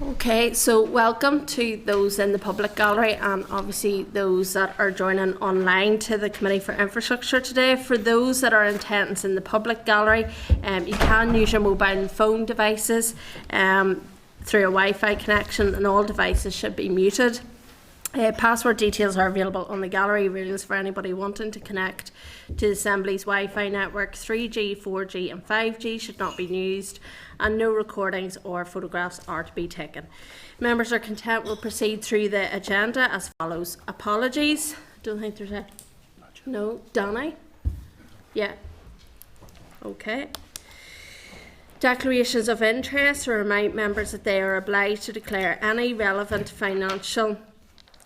Okay, so welcome to those in the public gallery and obviously those that are joining online to the Committee for Infrastructure today. For those that are in attendance in the public gallery, you can use your mobile phone devices through a Wi-Fi connection, and all devices should be muted. Password details are available on the gallery rails for anybody wanting to connect to the Assembly's Wi-Fi network. 3G, 4G and 5G should not be used, and no recordings or photographs are to be taken. Members are content will proceed through the agenda as follows. Apologies. Don't think there's a... No. Danny? Yeah. Okay. Declarations of interest. To remind members that they are obliged to declare any relevant financial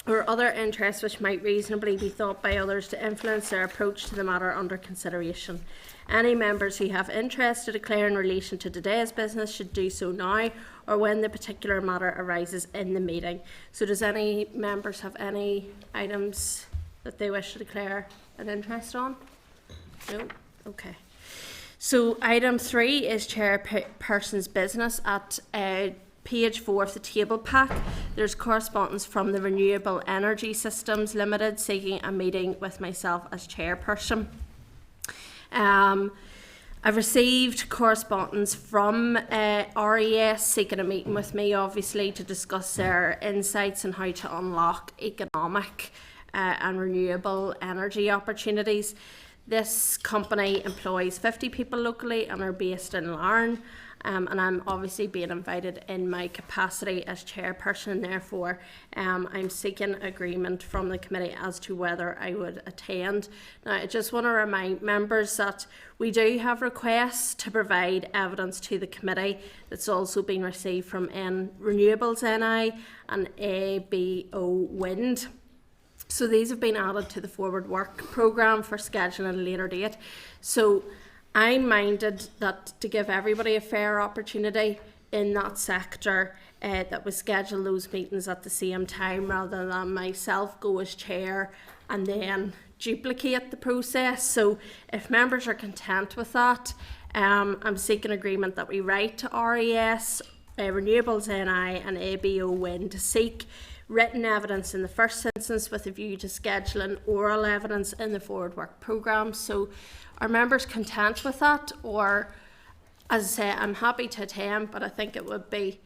or other interests which might reasonably be thought by others to influence their approach to the matter under consideration. Any members who have interest to declare in relation to today's business should do so now or when the particular matter arises in the meeting. So does any members have any items that they wish to declare an interest on? No? Okay. So item 3 is chairperson's business. At page 4 of the table pack, there's correspondence from the Renewable Energy Systems Limited seeking a meeting with myself as chairperson. I've received correspondence from RES seeking a meeting with me, obviously, to discuss their insights on how to unlock economic and renewable energy opportunities. This company employs 50 people locally and are based in Larne. And I'm obviously being invited in my capacity as chairperson. Therefore, I'm seeking agreement from the committee as to whether I would attend. Now, I just want to remind members that we do have requests to provide evidence to the committee that's also been received from Renewables NI and ABO Wind. So these have been added to the forward work programme for scheduling at a later date. So I'm minded that to give everybody a fair opportunity in that sector, that we schedule those meetings at the same time rather than myself go as chair and then duplicate the process. So if members are content with that, I'm seeking agreement that we write to RES, Renewables NI and ABO Wind to seek written evidence in the first instance with a view to scheduling oral evidence in the forward work programme. So are members content with that? Or, as I say, I'm happy to attend, but I think it would be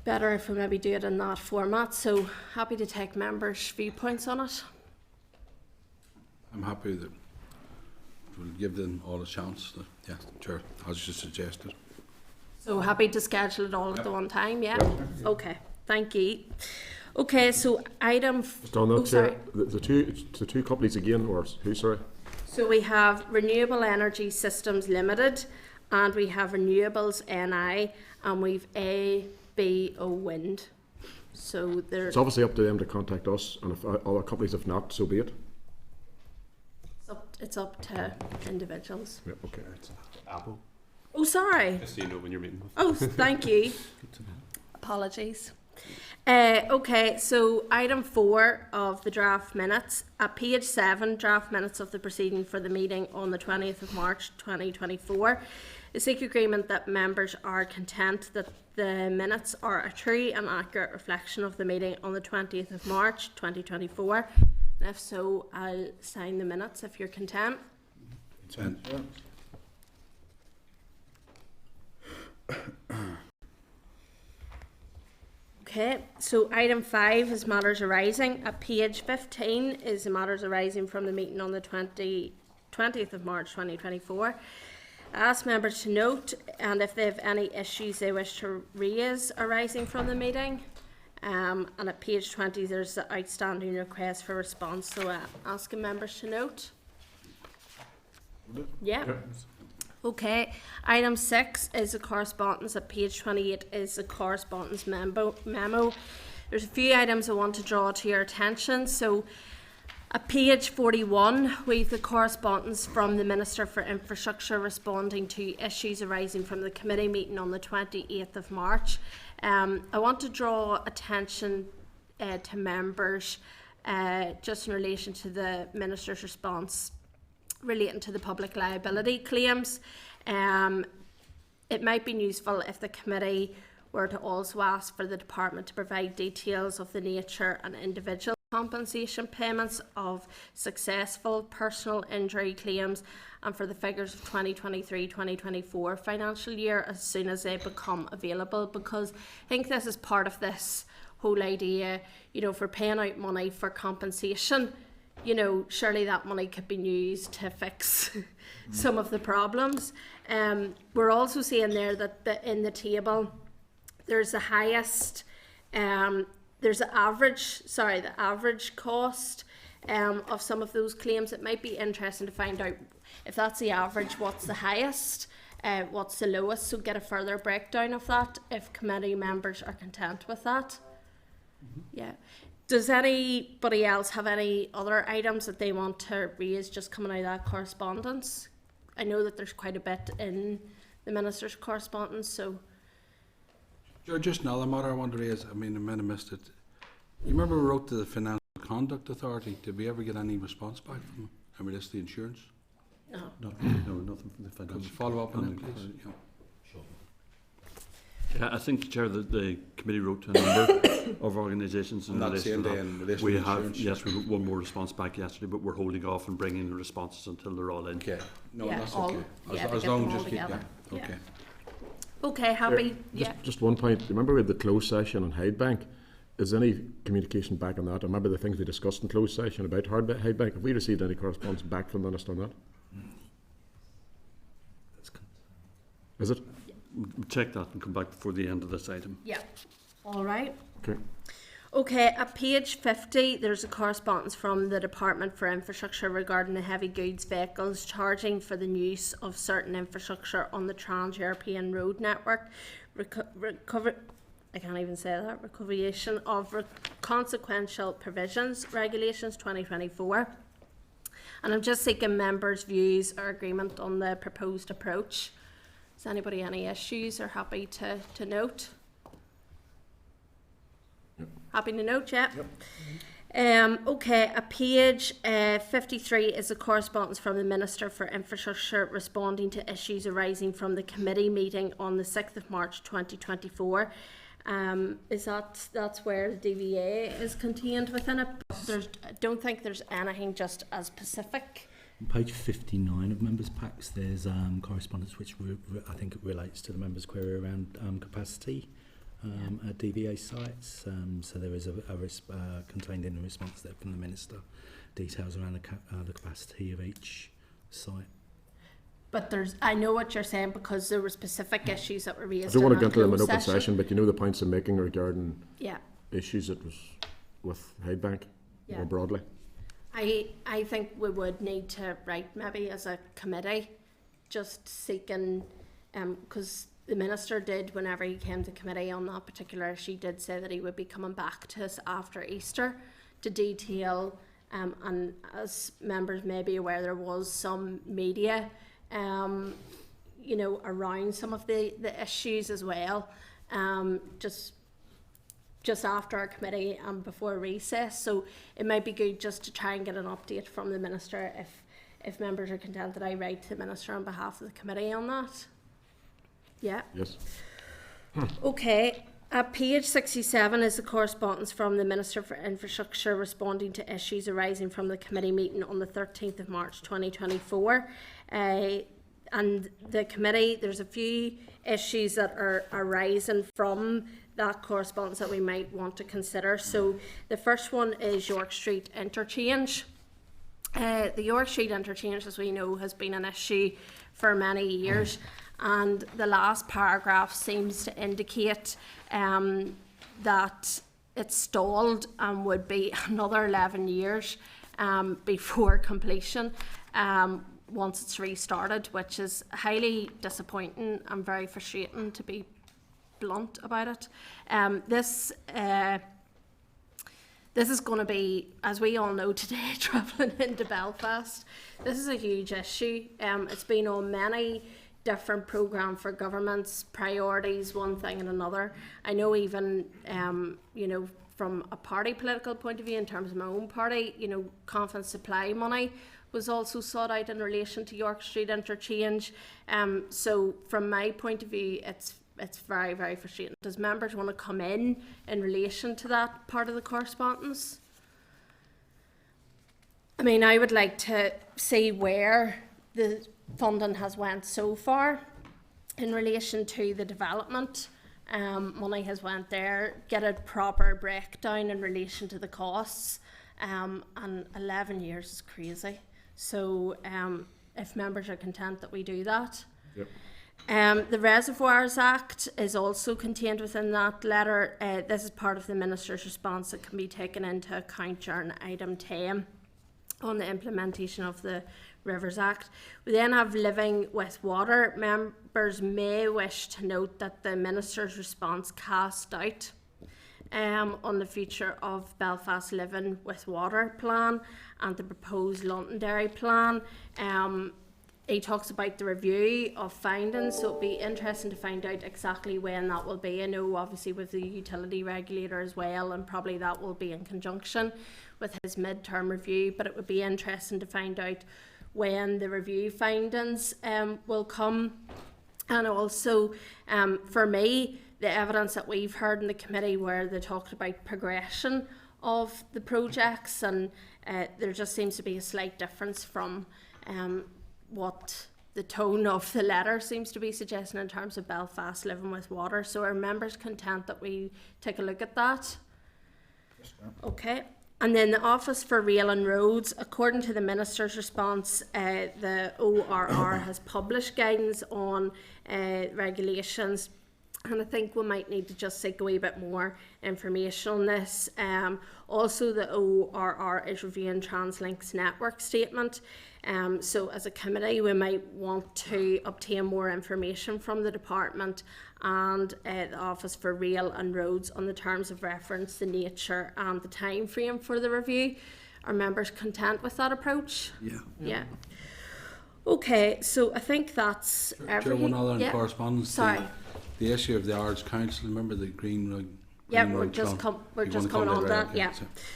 better if we maybe do it in that format. So happy to take members' viewpoints on it. I'm happy that we'll give them all a chance. Yeah, sure, as you suggested. So happy to schedule it all at the one time, yeah? Okay, thank you. Okay, so item... The two companies again, or who, sorry? So we have Renewable Energy Systems Limited and we have Renewables NI and we've ABO Wind. So it's obviously up to them to contact us, and if other companies have not, so be it. It's up to individuals. Yeah, okay. Apple. Oh, sorry. Just so you know when you're meeting with. Oh, thank you. Apologies. Okay, so item 4 of the draft minutes. At page 7, draft minutes of the proceeding for the meeting on the 20th of March 2024. The seek agreement that members are content that the minutes are a true and accurate reflection of the meeting on the 20th of March 2024. And if so, I'll sign the minutes if you're content. Okay, so item 5 is matters arising. At page 15 is the matters arising from the meeting on the 20th of March 2024. I ask members to note and if they have any issues they wish to raise arising from the meeting. And at page 20 there's the outstanding request for response, so asking members to note. Yeah. Okay, item 6 is the correspondence. At page 28 is the correspondence memo. There's a few items I want to draw to your attention. So at page 41 we have the correspondence from the Minister for Infrastructure responding to issues arising from the committee meeting on the 28th of March. I want to draw attention to members just in relation to the Minister's response relating to the public liability claims. It might be useful if the committee were to also ask for the department to provide details of the nature and individual compensation payments of successful personal injury claims and for the figures of 2023-2024 financial year as soon as they become available, because I think this is part of this whole idea, you know, for paying out money for compensation, you know, surely that money could be used to fix some of the problems. We're also seeing there that in the table there's the highest there's the average cost of some of those claims. It might be interesting to find out if that's the average, what's the highest, what's the lowest, so get a further breakdown of that if committee members are content with that. Yeah. Does anybody else have any other items that they want to raise just coming out of that correspondence? I know that there's quite a bit in the Minister's correspondence, so... Just another matter I want to raise. I mean, I might have missed it. You remember we wrote to the Financial Conduct Authority. Did we ever get any response back from them? I mean, it's the insurance. No. Nothing from the Could Financial you follow up on that, please? Conduct. Yeah. Yeah, I think, Chair, that the committee wrote to a number of organisations in On that relation same to day that. in relation We to have, insurance. yes, we got one more response back yesterday, but we're holding off and bringing the responses until they're all in. Okay. No, Yeah, that's all- okay. yeah, As to get long them as all just keep, together. yeah. Yeah. Okay. Okay, happy. Yeah. Just one point. Remember we had the closed session on Hyde Bank? Is any communication back on that? I remember the things we discussed in closed session about Hyde Bank. Have we received any correspondence back from the Minister on that? Is it? We'll check that and come back before the end of this item. Yeah. All right. Okay. Okay, at page 50, there's a correspondence from the Department for Infrastructure regarding the heavy goods vehicles charging for the use of certain infrastructure on the Trans-European Road Network. Reconciliation of consequential provisions, regulations 2024. And I'm just seeking members' views or agreement on the proposed approach. Has anybody any issues or happy to note? Happy to note, yeah. Okay, at page 53 is a correspondence from the Minister for Infrastructure responding to issues arising from the committee meeting on the 6th of March 2024. That's where the DVA is contained within it. I don't think there's anything just as specific. On page 59 of members' packs, there's correspondence which I think it relates to the members' query around capacity at DVA sites. So there is a contained in the response there from the Minister, details around the capacity of each site. But I know what you're saying because there were specific issues that were raised. I don't want to in get into them in closed open session, but you know the points I'm making regarding issues that was with Hyde Bank more broadly. I think we would need to write maybe as a committee, just seeking, because the Minister did, whenever he came to committee on that particular issue, did say that he would be coming back to us after Easter to detail, and as members may be aware, there was some media you know, around some of the issues as well, just after our committee and before recess. So it might be good just to try and get an update from the Minister if members are content that I write to the Minister on behalf of the committee on that. Yeah. Yes. Okay. At page 67 is the correspondence from the Minister for Infrastructure responding to issues arising from the committee meeting on the 13th of March 2024. And the committee, there's a few issues that are arising from that correspondence that we might want to consider. So the first one is York Street interchange. The York Street interchange, as we know, has been an issue for many years. And the last paragraph seems to indicate that it's stalled and would be another 11 years before completion once it's restarted, which is highly disappointing and very frustrating, to be blunt about it. This is going to be, as we all know today, travelling into Belfast. This is a huge issue. It's been on many different programme for government's priorities, one thing and another. I know even, you know, from a party political point of view, in terms of my own party, you know, confidence supply money was also sought out in relation to York Street interchange. So from my point of view, it's it's very, very frustrating. Does members want to come in relation to that part of the correspondence? I mean, I would like to see where the funding has went so far in relation to the development. Money has went there, get a proper breakdown in relation to the costs, and 11 years is crazy. So if members are content that we do that. Yep. The Reservoirs Act is also contained within that letter. This is part of the Minister's response that can be taken into account during item 10 on the implementation of the Rivers Act. We then have living with water. Members may wish to note that the Minister's response cast doubt on the future of Belfast Living with Water plan and the proposed Londonderry plan. He talks about the review of findings, so it'll be interesting to find out exactly when that will be. I know obviously with the utility regulator as well, and probably that will be in conjunction with his mid-term review, but it would be interesting to find out when the review findings will come. And also for me, the evidence that we've heard in the committee where they talked about progression of the projects, and there just seems to be a slight difference from what the tone of the letter seems to be suggesting in terms of Belfast Living with Water. So are members content that we take a look at that? Yes, ma'am. Okay. And then the Office for Rail and Roads, according to the Minister's response, the ORR has published guidance on regulations, and I think we might need to just seek a wee bit more information on this. Also, the ORR is reviewing TransLink's network statement. So as a committee, we might want to obtain more information from the department and the Office for Rail and Roads on the terms of reference, the nature and the time frame for the review. Are members content with that approach? Yeah. Okay, so I think that's everything. One other correspondence. Sorry. The issue of the Arts Council, remember the Green Road? Yeah, we're just coming on that. Yeah.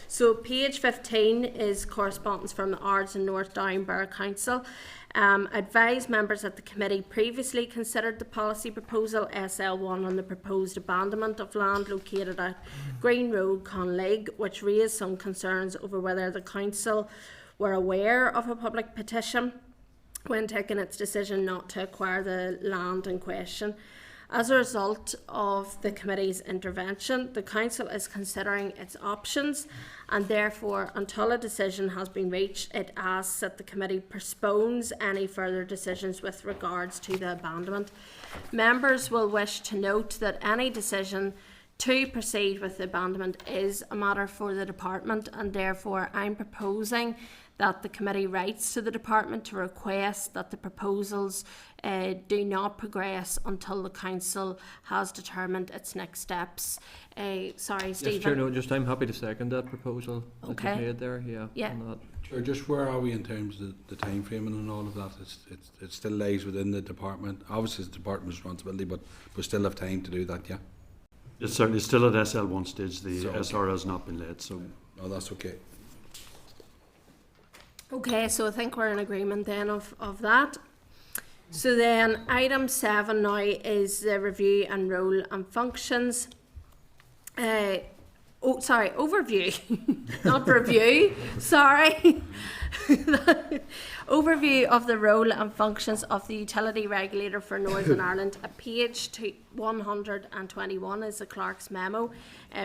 So page 15 is correspondence from the Ards and North Down Borough Council. Advised members that the committee previously considered the policy proposal SL1 on the proposed abandonment of land located at Green Road, Conlig, which raised some concerns over whether the council were aware of a public petition when taking its decision not to acquire the land in question. As a result of the committee's intervention, the council is considering its options, and therefore, until a decision has been reached, it asks that the committee postpones any further decisions with regards to the abandonment. Members will wish to note that any decision to proceed with the abandonment is a matter for the department, and therefore I'm proposing that the committee writes to the department to request that the proposals do not progress until the council has determined its next steps. Sorry, Stephen. Yes, Chair, no, just I'm happy to second that proposal that Okay. you've made there. Yeah. Yeah. On that. Sure, just where are we in terms of the time framing and all of that? It still lays within the department. Obviously, it's the department's responsibility, but we still have time to do that, yeah? It's certainly still at SL1 stage. The So, okay. SR has not been laid, so No, that's okay. Okay, so I think we're in agreement then of that. So then item 7 now is the review and role and functions. Overview, not review, sorry. Overview of the role and functions of the Utility Regulator for Northern Ireland. At page 121 is the Clerk's memo,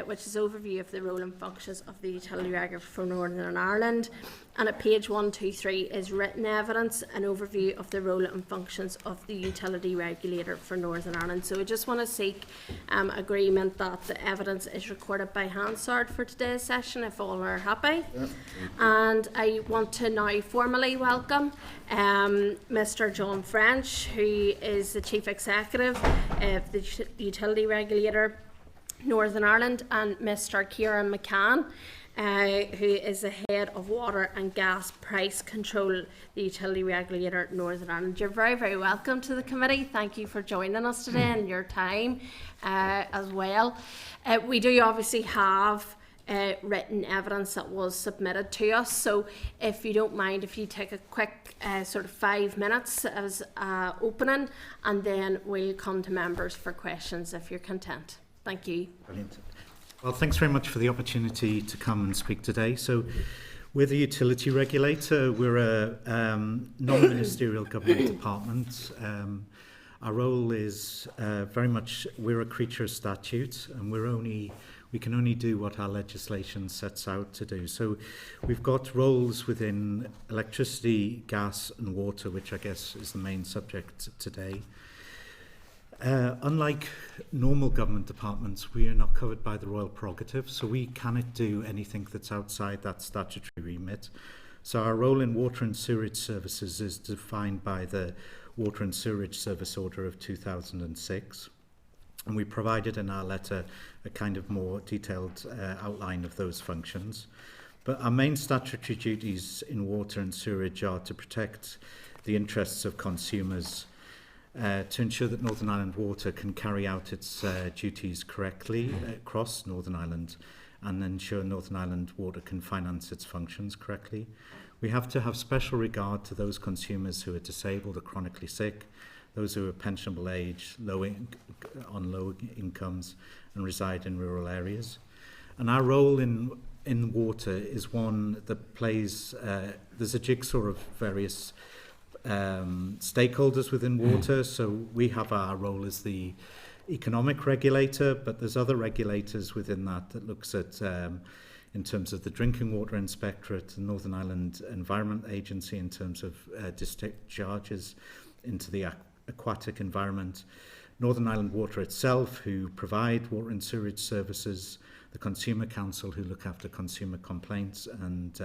which is overview of the role and functions of the Utility Regulator for Northern Ireland. And at page 123 is written evidence, an overview of the role and functions of the Utility Regulator for Northern Ireland. So I just want to seek agreement that the evidence is recorded by Hansard for today's session, if all are happy. Yep. And I want to now formally welcome Mr. John French, who is the Chief Executive of the Utility Regulator Northern Ireland, and Mr. Kieran McCann, who is the Head of Water and Gas Price Control, the Utility Regulator Northern Ireland. You're very, very welcome to the committee. Thank you for joining us today and your time as well. We do obviously have written evidence that was submitted to us. So if you don't mind, if you take a quick sort of 5 minutes as opening, and then we'll come to members for questions if you're content. Thank you. Brilliant. Well, thanks very much for the opportunity to come and speak today. So we're the Utility Regulator. We're a non-ministerial government department. Our role is very much, we're a creature of statute, and we can only do what our legislation sets out to do. So we've got roles within electricity, gas and water, which I guess is the main subject today. Unlike normal government departments, we are not covered by the royal prerogative, so we cannot do anything that's outside that statutory remit. So our role in water and sewerage services is defined by the Water and Sewerage Service Order of 2006. And we provided in our letter a kind of more detailed outline of those functions. But our main statutory duties in water and sewerage are to protect the interests of consumers, to ensure that Northern Ireland Water can carry out its duties correctly across Northern Ireland, and ensure Northern Ireland Water can finance its functions correctly. We have to have special regard to those consumers who are disabled or chronically sick, those who are pensionable age, on low incomes and reside in rural areas. And our role in water is one that plays, there's a jigsaw of various stakeholders within water. So we have our role as the economic regulator, but there's other regulators within that looks at in terms of the Drinking Water Inspectorate, the Northern Ireland Environment Agency in terms of discharges into the aquatic environment, Northern Ireland Water itself, who provide water and sewerage services, the Consumer Council, who look after consumer complaints and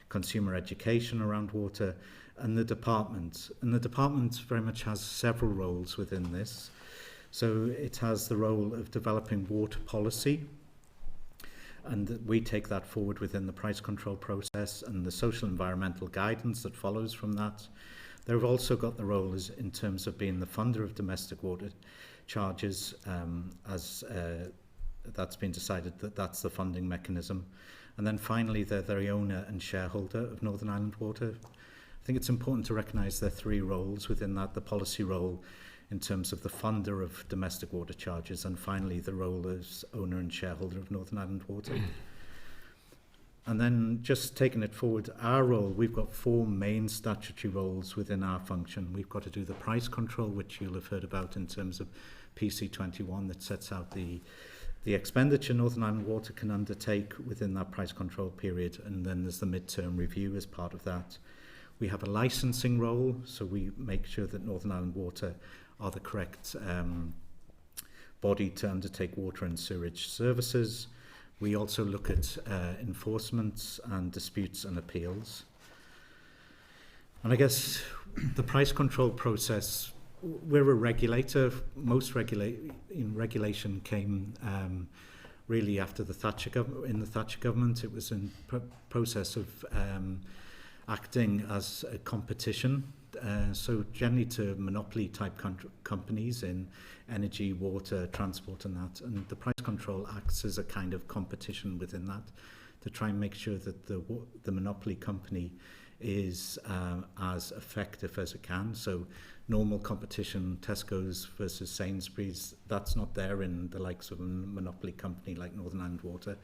consumer education around water, and the department. And the department very much has several roles within this. So it has the role of developing water policy, and we take that forward within the price control process and the social environmental guidance that follows from that. They've also got the role as in terms of being the funder of domestic water charges, as that's been decided that that's the funding mechanism. And then finally, they're the owner and shareholder of Northern Ireland Water. I think it's important to recognise their three roles within that: the policy role in terms of the funder of domestic water charges, and finally the role as owner and shareholder of Northern Ireland Water. And then just taking it forward, our role, we've got four main statutory roles within our function. We've got to do the price control, which you'll have heard about in terms of PC21, that sets out the expenditure Northern Ireland Water can undertake within that price control period, and then there's the mid-term review as part of that. We have a licensing role, so we make sure that Northern Ireland Water are the correct body to undertake water and sewerage services. We also look at enforcement and disputes and appeals. And I guess the price control process, we're a regulator. Most regulation came really after the Thatcher government. In the Thatcher government, it was in process of acting as a competition. So generally to monopoly type companies in energy, water, transport and that. And the price control acts as a kind of competition within that to try and make sure that the monopoly company is as effective as it can. So normal competition, Tesco's versus Sainsbury's, that's not there in the likes of a monopoly company like Northern Ireland Water.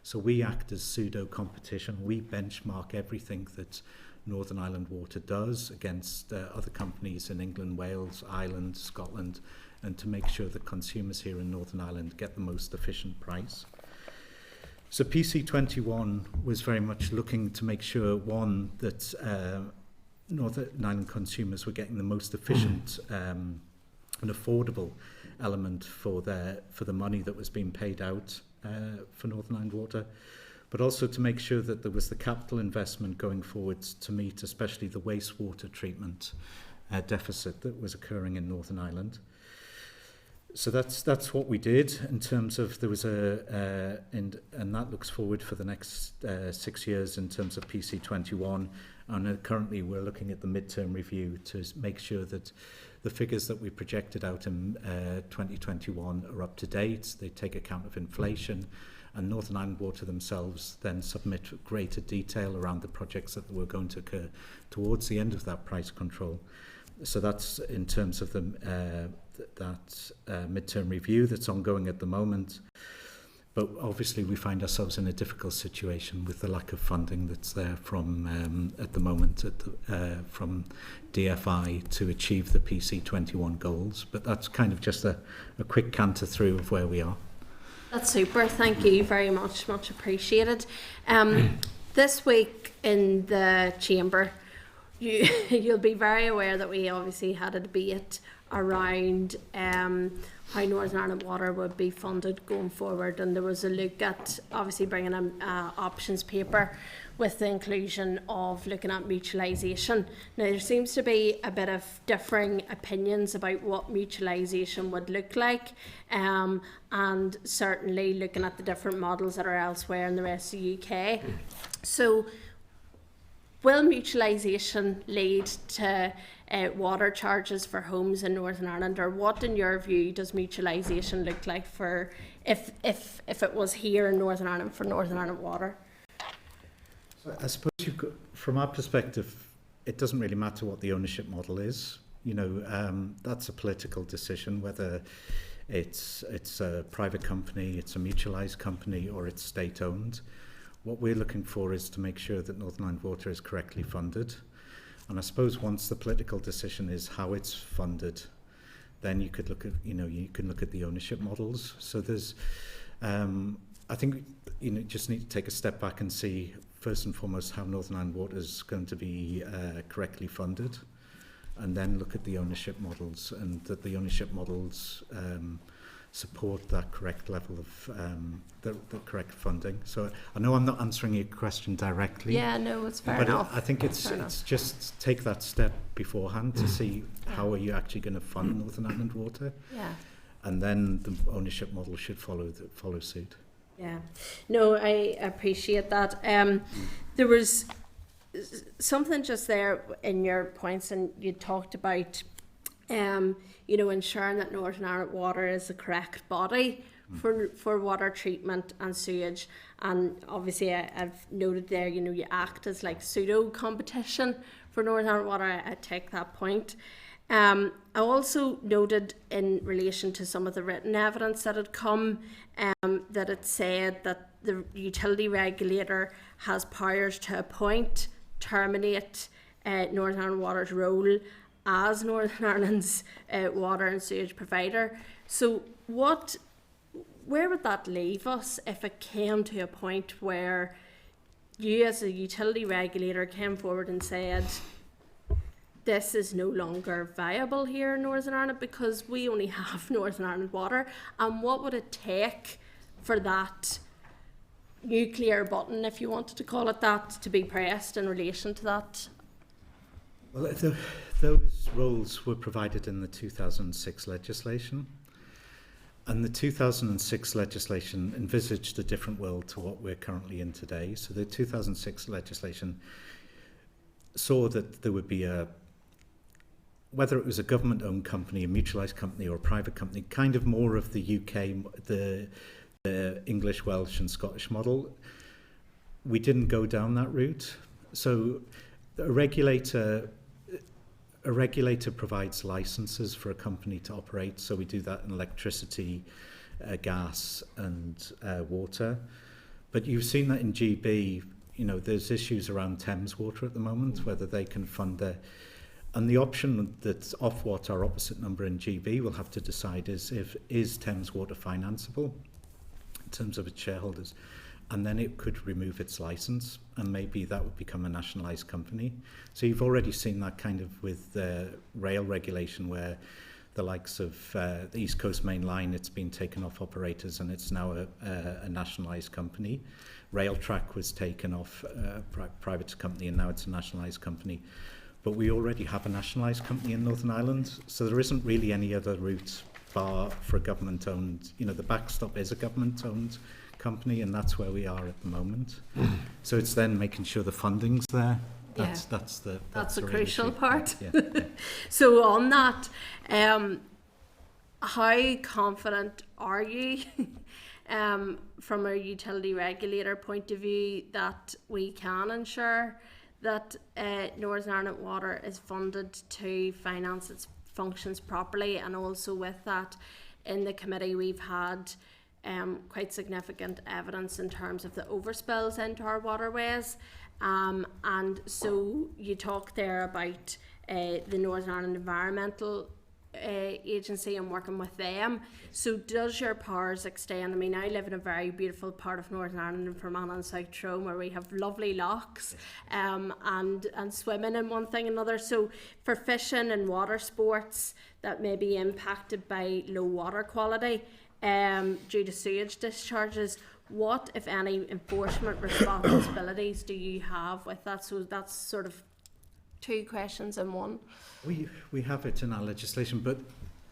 So we act as pseudo-competition. We benchmark everything that Northern Ireland Water does against other companies in England, Wales, Ireland, Scotland, and to make sure that consumers here in Northern Ireland get the most efficient price. So PC21 was very much looking to make sure, one, that Northern Ireland consumers were getting the most efficient and affordable element for the money that was being paid out for Northern Ireland Water, but also to make sure that there was the capital investment going forwards to meet especially the wastewater treatment deficit that was occurring in Northern Ireland. So that's what we did in terms of there was and that looks forward for the next 6 years in terms of PC21, and currently we're looking at the mid-term review to make sure that the figures that we projected out in 2021 are up to date. They take account of inflation and Northern Ireland Water themselves then submit greater detail around the projects that were going to occur towards the end of that price control. So that's in terms of the midterm review that's ongoing at the moment. But obviously we find ourselves in a difficult situation with the lack of funding that's there from at the moment from DFI to achieve the PC21 goals. But that's kind of just a quick canter through of where we are. That's super. Thank you very much. Much appreciated. This week in the Chamber, you'll be very aware that we obviously had a debate around how Northern Ireland Water would be funded going forward, and there was a look at obviously bringing an options paper with the inclusion of looking at mutualisation. Now there seems to be a bit of differing opinions about what mutualisation would look like, and certainly looking at the different models that are elsewhere in the rest of the UK. So will mutualisation lead to water charges for homes in Northern Ireland, or what, in your view, does mutualisation look like for if it was here in Northern Ireland for Northern Ireland Water? So I suppose from our perspective, it doesn't really matter what the ownership model is. You know, that's a political decision, whether it's a private company, it's a mutualised company, or it's state-owned. What we're looking for is to make sure that Northern Ireland Water is correctly funded. And I suppose once the political decision is how it's funded, then you could look at, you can look at the ownership models. So there's, I think, just need to take a step back and see, first and foremost, how Northern Ireland Water is going to be correctly funded, and then look at the ownership models, and that the ownership models support that correct level of the correct funding. So I know I'm not answering your question directly. Yeah, no, it's fair but enough. I think it's just take that step beforehand to see how are you actually going to fund Northern Ireland Water. Yeah. And then the ownership model should follow suit. Yeah. No, I appreciate that. There was something just there in your points, and you talked about ensuring that Northern Ireland Water is the correct body for water treatment and sewage. And obviously I've noted there, you act as like pseudo competition for Northern Ireland Water. I take that point. I also noted in relation to some of the written evidence that had come, that it said that the Utility Regulator has powers to appoint, terminate Northern Ireland Water's role as Northern Ireland's water and sewage provider. So where would that leave us if it came to a point where you as a utility regulator came forward and said, this is no longer viable here in Northern Ireland because we only have Northern Ireland Water? And what would it take for that nuclear button, if you wanted to call it that, to be pressed in relation to that? Well, those roles were provided in the 2006 legislation, and the 2006 legislation envisaged a different world to what we're currently in today. So the 2006 legislation saw that there would be whether it was a government-owned company, a mutualised company, or a private company, kind of more of the UK, the English, Welsh and Scottish model. We didn't go down that route. So a regulator provides licenses for a company to operate. So we do that in electricity, gas and water. But you've seen that in GB, there's issues around Thames Water at the moment, whether they can fund and the option that's Ofwat, our opposite number in GB, will have to decide is Thames Water financeable in terms of its shareholders. And then it could remove its license, and maybe that would become a nationalised company. So you've already seen that kind of with the rail regulation, where the likes of the East Coast Main Line, it's been taken off operators and it's now a nationalised company. Railtrack was taken off private company and now it's a nationalised company. But we already have a nationalised company in Northern Ireland, so there isn't really any other route bar for a government-owned. The backstop is a government-owned company, and that's where we are at the moment. So it's then making sure the funding's there. That's the crucial part. Yeah. So on that, how confident are you from a utility regulator point of view that we can ensure that Northern Ireland Water is funded to finance its functions properly, and also with that in the committee we've had quite significant evidence in terms of the overspills into our waterways, and so you talk there about the Northern Ireland Environmental Agency and working with them. So does your powers extend? I mean, I live in a very beautiful part of Northern Ireland in Fermanagh and South Tyrone, where we have lovely lochs, and swimming and one thing and another. So for fishing and water sports that may be impacted by low water quality due to sewage discharges, what, if any, enforcement responsibilities do you have with that? So that's sort of two questions in one. We have it in our legislation, but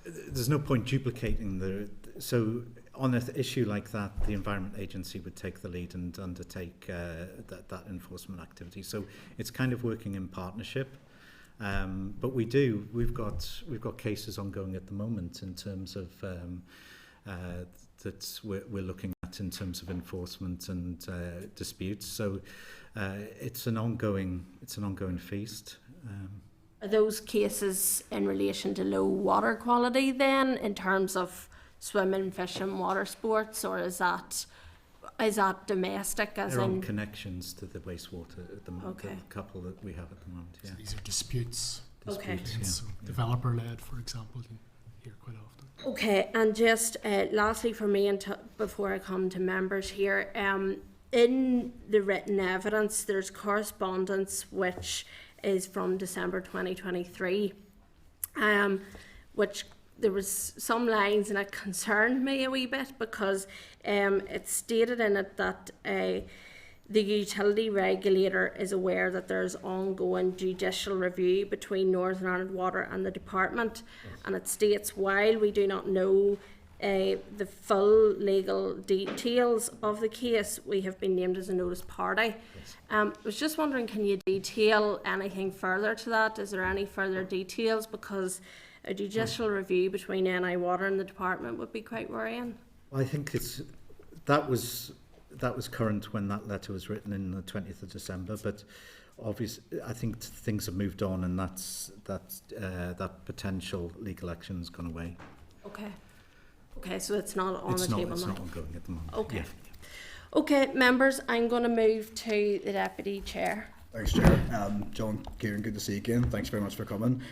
there's no point duplicating the. So on an issue like that, the Environment Agency would take the lead and undertake that enforcement activity. So it's kind of working in partnership. But we've got cases ongoing at the moment in terms of that we're looking at in terms of enforcement and disputes. So it's an ongoing feast. Are those cases in relation to low water quality then, in terms of swimming, fishing, water sports, or is that domestic? As there are in connections to the wastewater at the moment. Okay. The couple that we have at the moment. Yeah. So these are disputes. Okay. Yeah. So developer-led, for example, you hear quite often. Okay, and just lastly for me, before I come to members here, in the written evidence, there's correspondence which is from December 2023, which there was some lines and it concerned me a wee bit, because it stated in it that the utility regulator is aware that there's ongoing judicial review between Northern Ireland Water and the department, and it states, while we do not know the full legal details of the case, we have been named as a notice party. I was just wondering, can you detail anything further to that? Is there any further details? Because a judicial review between NI Water and the department would be quite worrying. I think that was current when that letter was written in the 20th of December, but obviously I think things have moved on, and that potential legal action has gone away. Okay, so it's not on the table now. It's not ongoing at the moment. Okay. Yeah. Okay, members, I'm going to move to the Deputy Chair. Thanks, Chair. John, Kieran, good to see you again. Thanks very much for coming.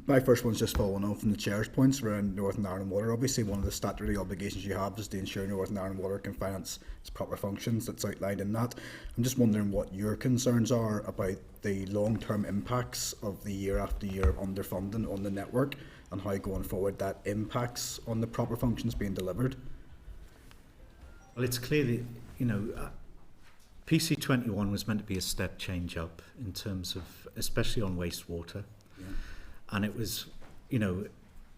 My first one's just following on from the Chair's points around Northern Ireland Water. Obviously, one of the statutory obligations you have is to ensure Northern Ireland Water can finance its proper functions. That's outlined in that. I'm just wondering what your concerns are about the long-term impacts of the year after year underfunding on the network, and how going forward that impacts on the proper functions being delivered. Well, it's clearly, PC21 was meant to be a step change up in terms of, especially on wastewater. Yeah. And it was,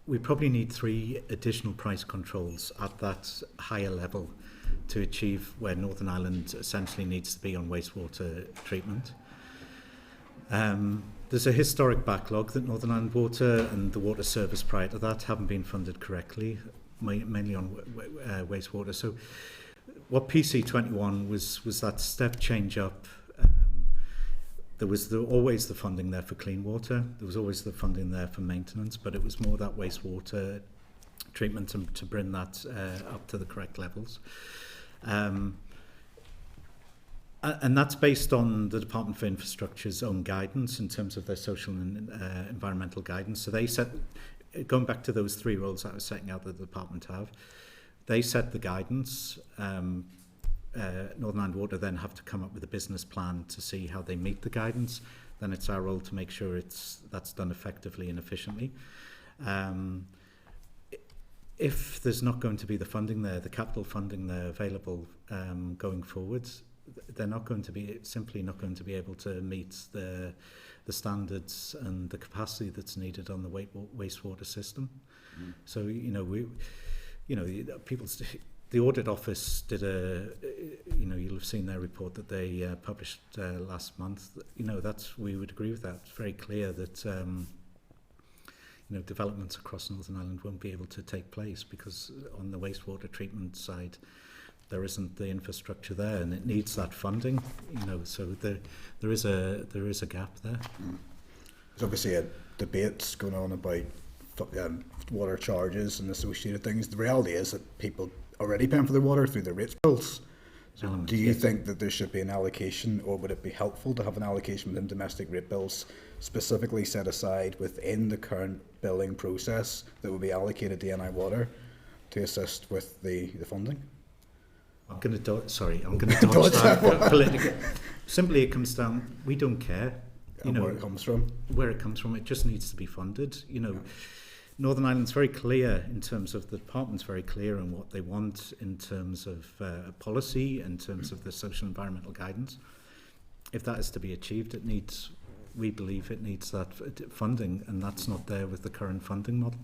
we probably need 3 additional price controls at that higher level to achieve where Northern Ireland essentially needs to be on wastewater treatment. There's a historic backlog that Northern Ireland Water and the water service prior to that haven't been funded correctly, mainly on wastewater. So what PC21 was that step change up. There was always the funding there for clean water. There was always the funding there for maintenance, but it was more that wastewater treatment to bring that up to the correct levels. And that's based on the Department for Infrastructure's own guidance in terms of their social and environmental guidance. So they set, going back to those 3 roles that I was setting out that the department have, they set the guidance. Northern Ireland Water then have to come up with a business plan to see how they meet the guidance. Then it's our role to make sure that's done effectively and efficiently. If there's not going to be the funding there, the capital funding there available going forwards, they're simply not going to be able to meet the standards and the capacity that's needed on the wastewater system. So the audit office did you'll have seen their report that they published last month. We would agree with that. It's very clear that developments across Northern Ireland won't be able to take place because on the wastewater treatment side, there isn't the infrastructure there, and it needs that funding. So there is a gap there. There's obviously a debate going on about water charges and associated things. The reality is that people are already paying for their water through their rates bills. So do you think that there should be an allocation, or would it be helpful to have an allocation within domestic rate bills specifically set aside within the current billing process that would be allocated to NI Water to assist with the funding? I'm going to dodge that politically. Simply, it comes down, we don't care. Where it comes from. Where it comes from, it just needs to be funded. Northern Ireland's very clear in terms of, the department's very clear in what they want in terms of policy, in terms of the social environmental guidance. If that is to be achieved, we believe it needs that funding, and that's not there with the current funding model.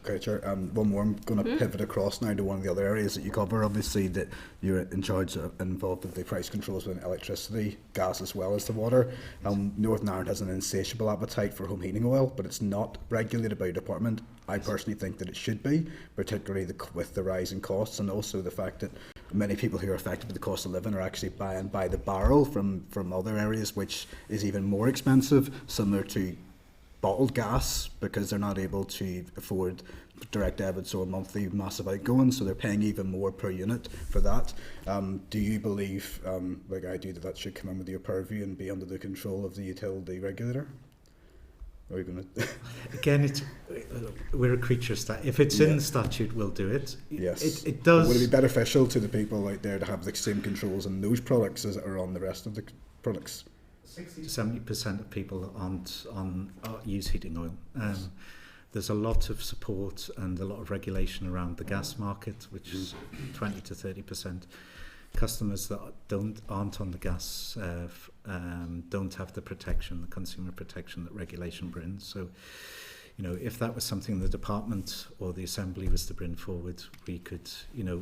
Okay, Chair. One more. I'm going to pivot across now to one of the other areas that you cover. Obviously, that you're in charge of, involved with the price controls with electricity, gas, as well as the water. Northern Ireland has an insatiable appetite for home heating oil, but it's not regulated by your department. I personally think that it should be, particularly with the rising costs, and also the fact that many people who are affected by the cost of living are actually buying by the barrel from other areas, which is even more expensive, similar to bottled gas, because they're not able to afford direct debits or monthly massive outgoings, so they're paying even more per unit for that. Do you believe, like I do, that should come in with your purview and be under the control of the utility regulator? Or are you going to? Again, we're a creature stat. If it's in the statute, we'll do it. Yes, it does. Would it be beneficial to the people out there to have the same controls on those products as are on the rest of the products? 60 to 70% of people use heating oil. There's a lot of support and a lot of regulation around the gas market, which is 20 to 30%. Customers that aren't on the gas don't have the protection, the consumer protection that regulation brings. So, if that was something the department or the assembly was to bring forward, we could,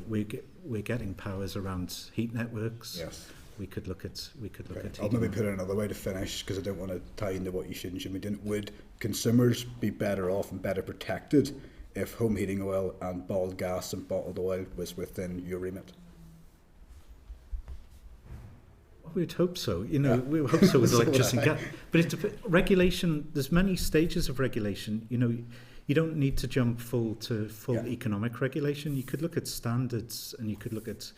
we're getting powers around heat networks. Yes. We could look at. I'll maybe put it another way to finish, because I don't want to tie into what you should and shouldn't be doing. Would consumers be better off and better protected if home heating oil and bottled gas and bottled oil was within your remit? We'd hope so. We would hope so with electricity and gas. But regulation. There's many stages of regulation. You don't need to jump full economic regulation. You could look at standards, and you could look at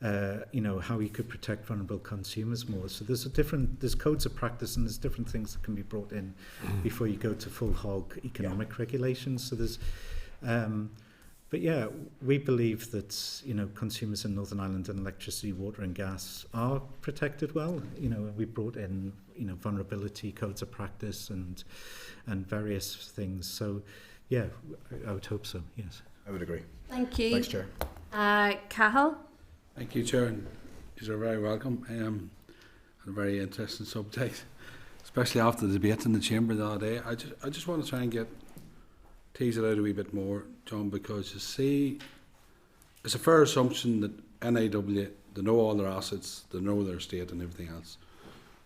how you could protect vulnerable consumers more. So there's codes of practice, and there's different things that can be brought in before you go to full hog economic regulation. So there's, but yeah, we believe that consumers in Northern Ireland and electricity, water, and gas are protected well. We brought in vulnerability codes of practice and various things. So yeah, I would hope so. Yes, I would agree. Thank you. Thanks, Chair. Cahill. Thank you, Chair, and you're very welcome. And a very interesting subject, especially after the debate in the Chamber the other day. I just want to try and tease it out a wee bit more, John, because you see, it's a fair assumption that NIW, they know all their assets, they know their estate and everything else.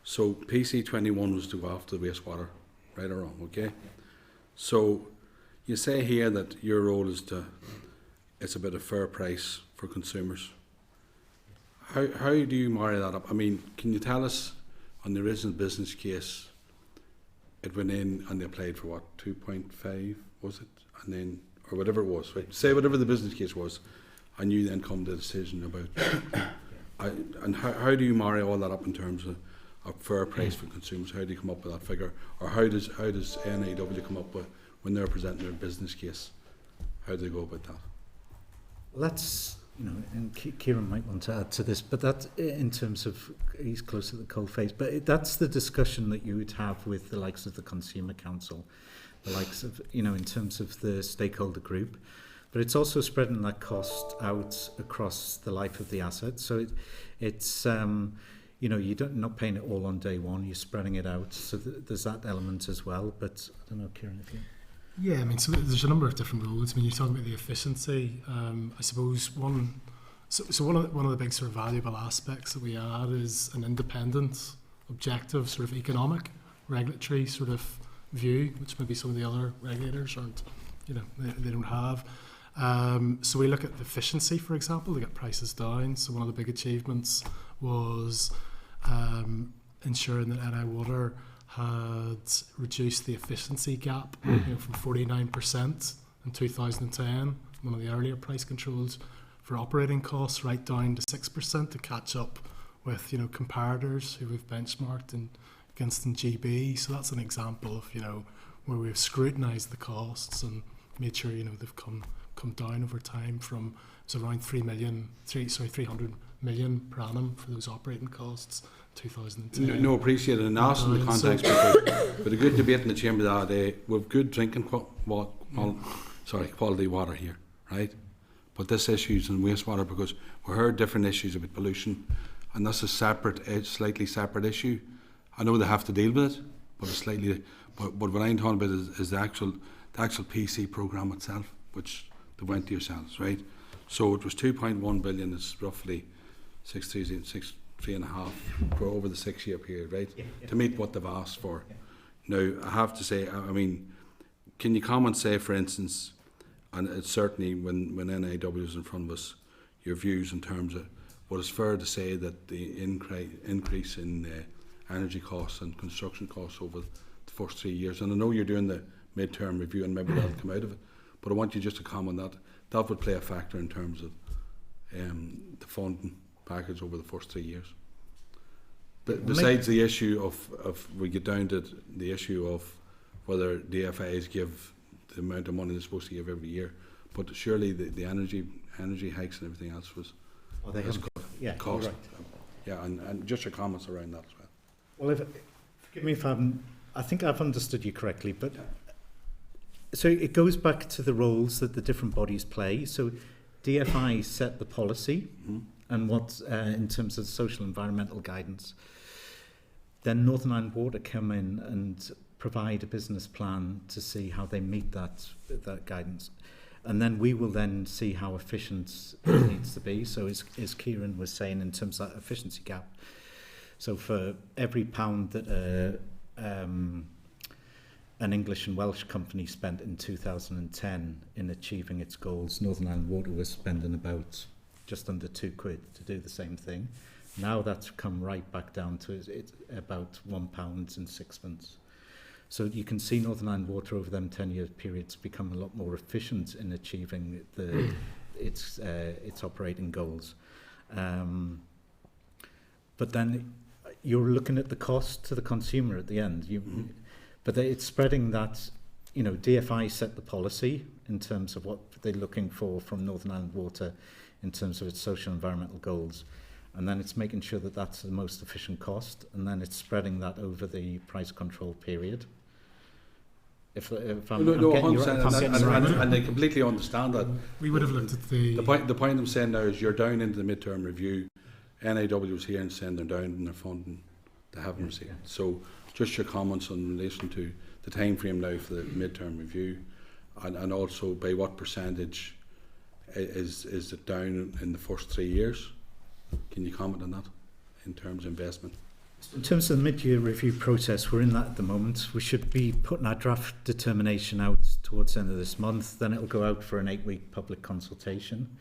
So PC21 was to go after the wastewater, right or wrong, okay? So you say here that your role is it's about a fair price for consumers. How do you marry that up? I mean, can you tell us, on the original business case, it went in and they applied for what, 2.5 was it? And then, or whatever it was, right? Say whatever the business case was, and you then come to a decision about, and how do you marry all that up in terms of a fair price for consumers? How do you come up with that figure? Or how does NIW come up with, when they're presenting their business case, how do they go about that? Well, that's, and Kieran might want to add to this, but that, in terms of, he's close to the coalface, but that's the discussion that you would have with the likes of the Consumer Council, the likes of, in terms of the stakeholder group. But it's also spreading that cost out across the life of the asset. So it's you're not paying it all on day one, you're spreading it out. So there's that element as well. But I don't know, Kieran, if you... Yeah, I mean, so there's a number of different rules. I mean, you're talking about the efficiency. I suppose one of the big sort of valuable aspects that we add is an independent, objective, sort of economic, regulatory sort of view, which maybe some of the other regulators aren't, they don't have. So we look at efficiency, for example, to get prices down. So one of the big achievements was ensuring that NI Water had reduced the efficiency gap from 49% in 2010, one of the earlier price controls for operating costs, right down to 6% to catch up with comparators who we've benchmarked against in GB. So that's an example of where we've scrutinised the costs and made sure they've come down over time from it was around 300 million per annum for those operating costs 2010. No, appreciate it, and asked in the context but a good debate in the chamber the other day. We've good drinking quality water here, right? But this issues in wastewater, because we heard different issues about pollution, and that's a slightly separate issue. I know they have to deal with it, but it's slightly. But what I'm talking about is the actual PC program itself, which they went to yourselves, right? So it was 2.1 billion. It's roughly 3.5 for over the 6-year period, right? To meet what they've asked for. Now I have to say, I mean, can you comment, say, for instance, and it's certainly when NIW is in front of us, your views in terms of what is fair to say that the increase in energy costs and construction costs over the first 3 years, and I know you're doing the mid-term review and maybe that'll come out of it, but I want you just to comment that would play a factor in terms of the funding package over the first 3 years. Besides the issue of we get down to the issue of whether DFIs give the amount of money they're supposed to give every year, but surely the energy hikes and everything else was cost. Right. Yeah, and just your comments around that as well. Well, forgive me if I think I've understood you correctly, but so it goes back to the roles that the different bodies play. So DFI set the policy and what in terms of social environmental guidance. Then Northern Ireland Water come in and provide a business plan to see how they meet that guidance. And then we will then see how efficient it needs to be. So as Kieran was saying, in terms of that efficiency gap, so for every pound that an English and Welsh company spent in 2010 in achieving its goals, Northern Ireland Water was spending about just under £2 to do the same thing. Now that's come right back down to it's about £1.06. So you can see Northern Ireland Water over them 10-year periods become a lot more efficient in achieving its operating goals. But then you're looking at the cost to the consumer at the end. But it's spreading that, DFI set the policy in terms of what they're looking for from Northern Ireland Water in terms of its social and environmental goals. And then it's making sure that that's the most efficient cost, and then it's spreading that over the price control period. If I'm getting you right. And they completely understand that. We would have looked at the point I'm saying now is you're down into the mid-term review. NAW was here and saying they're down in their funding. They haven't received. So just your comments in relation to the time frame now for the mid-term review, and also by what percentage is it down in the first 3 years? Can you comment on that in terms of investment? In terms of the mid-year review process, we're in that at the moment. We should be putting our draft determination out towards the end of this month. Then it'll go out for an 8-week public consultation.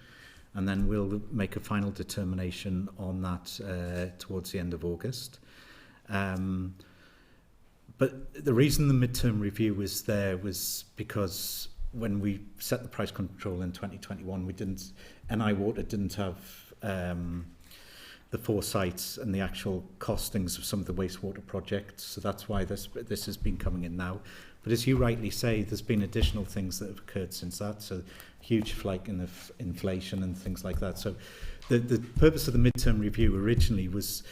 And then we'll make a final determination on that towards the end of August. But the reason the midterm review was there was because when we set the price control in 2021, NI Water didn't have the foresight and the actual costings of some of the wastewater projects. So that's why this has been coming in now. But as you rightly say, there's been additional things that have occurred since that. So huge flake in the inflation and things like that. So the purpose of the midterm review originally was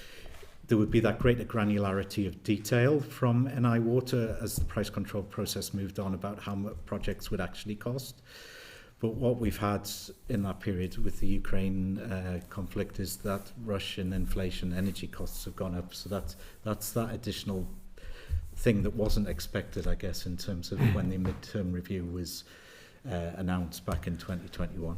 there would be that greater granularity of detail from NI Water as the price control process moved on about how much projects would actually cost. But what we've had in that period with the Ukraine conflict is that rush in inflation, energy costs have gone up. So that's that additional thing that wasn't expected, I guess, in terms of when the midterm review was announced back in 2021.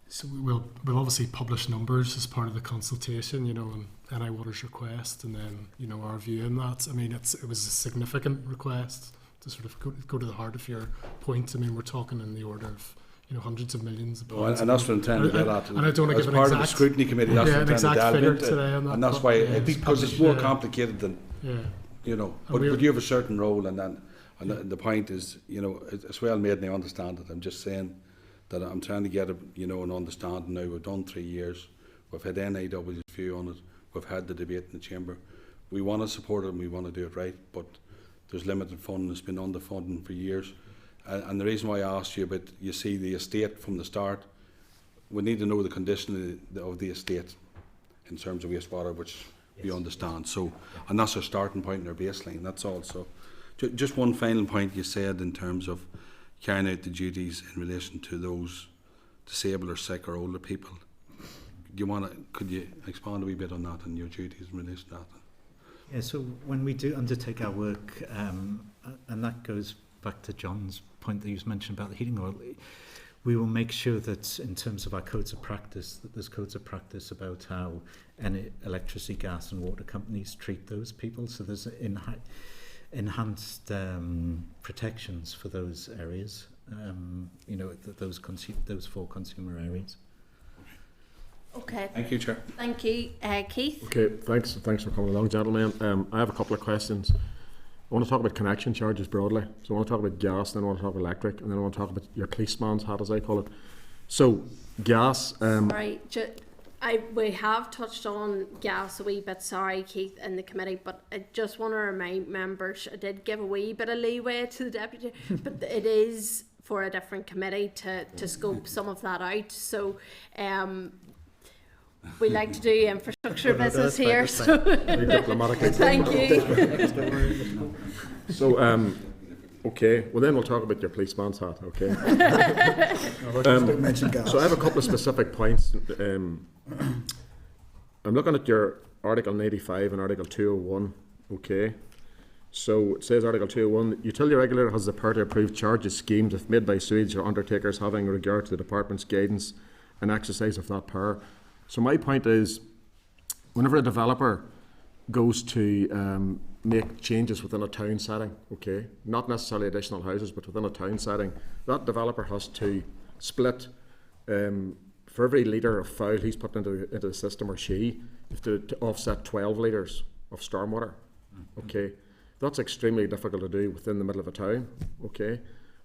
So we'll obviously publish numbers as part of the consultation, and NI Water's request, and then our view in that. I mean, it was a significant request to sort of go to the heart of your point. I mean, we're talking in the order of hundreds of millions of Oh, pounds. and that's what I'm trying to get at. And I don't want to as give an part of the exact, scrutiny committee, that's what I'm an trying to exact delve figure into. today on that. And that's why, but, because it's more complicated than, Yeah. but you have a certain role, and the point is, it's well made, and I understand it. I'm just saying that I'm trying to get an understanding now. We've done 3 years. We've had NIW's view on it. We've had the debate in the chamber. We want to support it and we want to do it right, but there's limited funding. It's been underfunding for years. And the reason why I asked you about, you see, the estate from the start, we need to know the condition of the estate in terms of wastewater, which we understand. So, and that's our starting point and our baseline. That's all. So, just one final point you said in terms of carrying out the duties in relation to those disabled or sick or older people. Could you expand a wee bit on that and your duties in relation to that? Yeah, so when we do undertake our work, and that goes back to John's point that you mentioned about the heating oil, we will make sure that in terms of our codes of practice, that there's codes of practice about how electricity, gas and water companies treat those people. So there's enhanced protections for those areas, those 4 consumer areas. Okay. Thank you, Chair. Thank you, Keith. Okay, thanks for coming along, gentlemen. I have a couple of questions. I want to talk about connection charges broadly. So I want to talk about gas, then I want to talk about electric, and then I want to talk about your policeman's hat, as I call it. So, gas... Sorry, we have touched on gas a wee bit, sorry, Keith, in the committee, but I just want to remind members, I did give a wee bit of leeway to the deputy, but it is for a different committee to scope some of that out. So, we like to do infrastructure business here, so thank you. So, okay, well then we'll talk about your policeman's hat, okay? So I have a couple of specific points. I'm looking at your Article 95 and Article 201, okay? So it says Article 201, the Utility Regulator has the power to approve charges schemes if made by sewage or undertakers having regard to the Department's guidance and exercise of that power. So my point is, whenever a developer goes to make changes within a town setting, okay, not necessarily additional houses, but within a town setting, that developer has to split, for every litre of foul he's put into the system, or she, have to offset 12 litres of stormwater, okay. That's extremely difficult to do within the middle of a town, okay.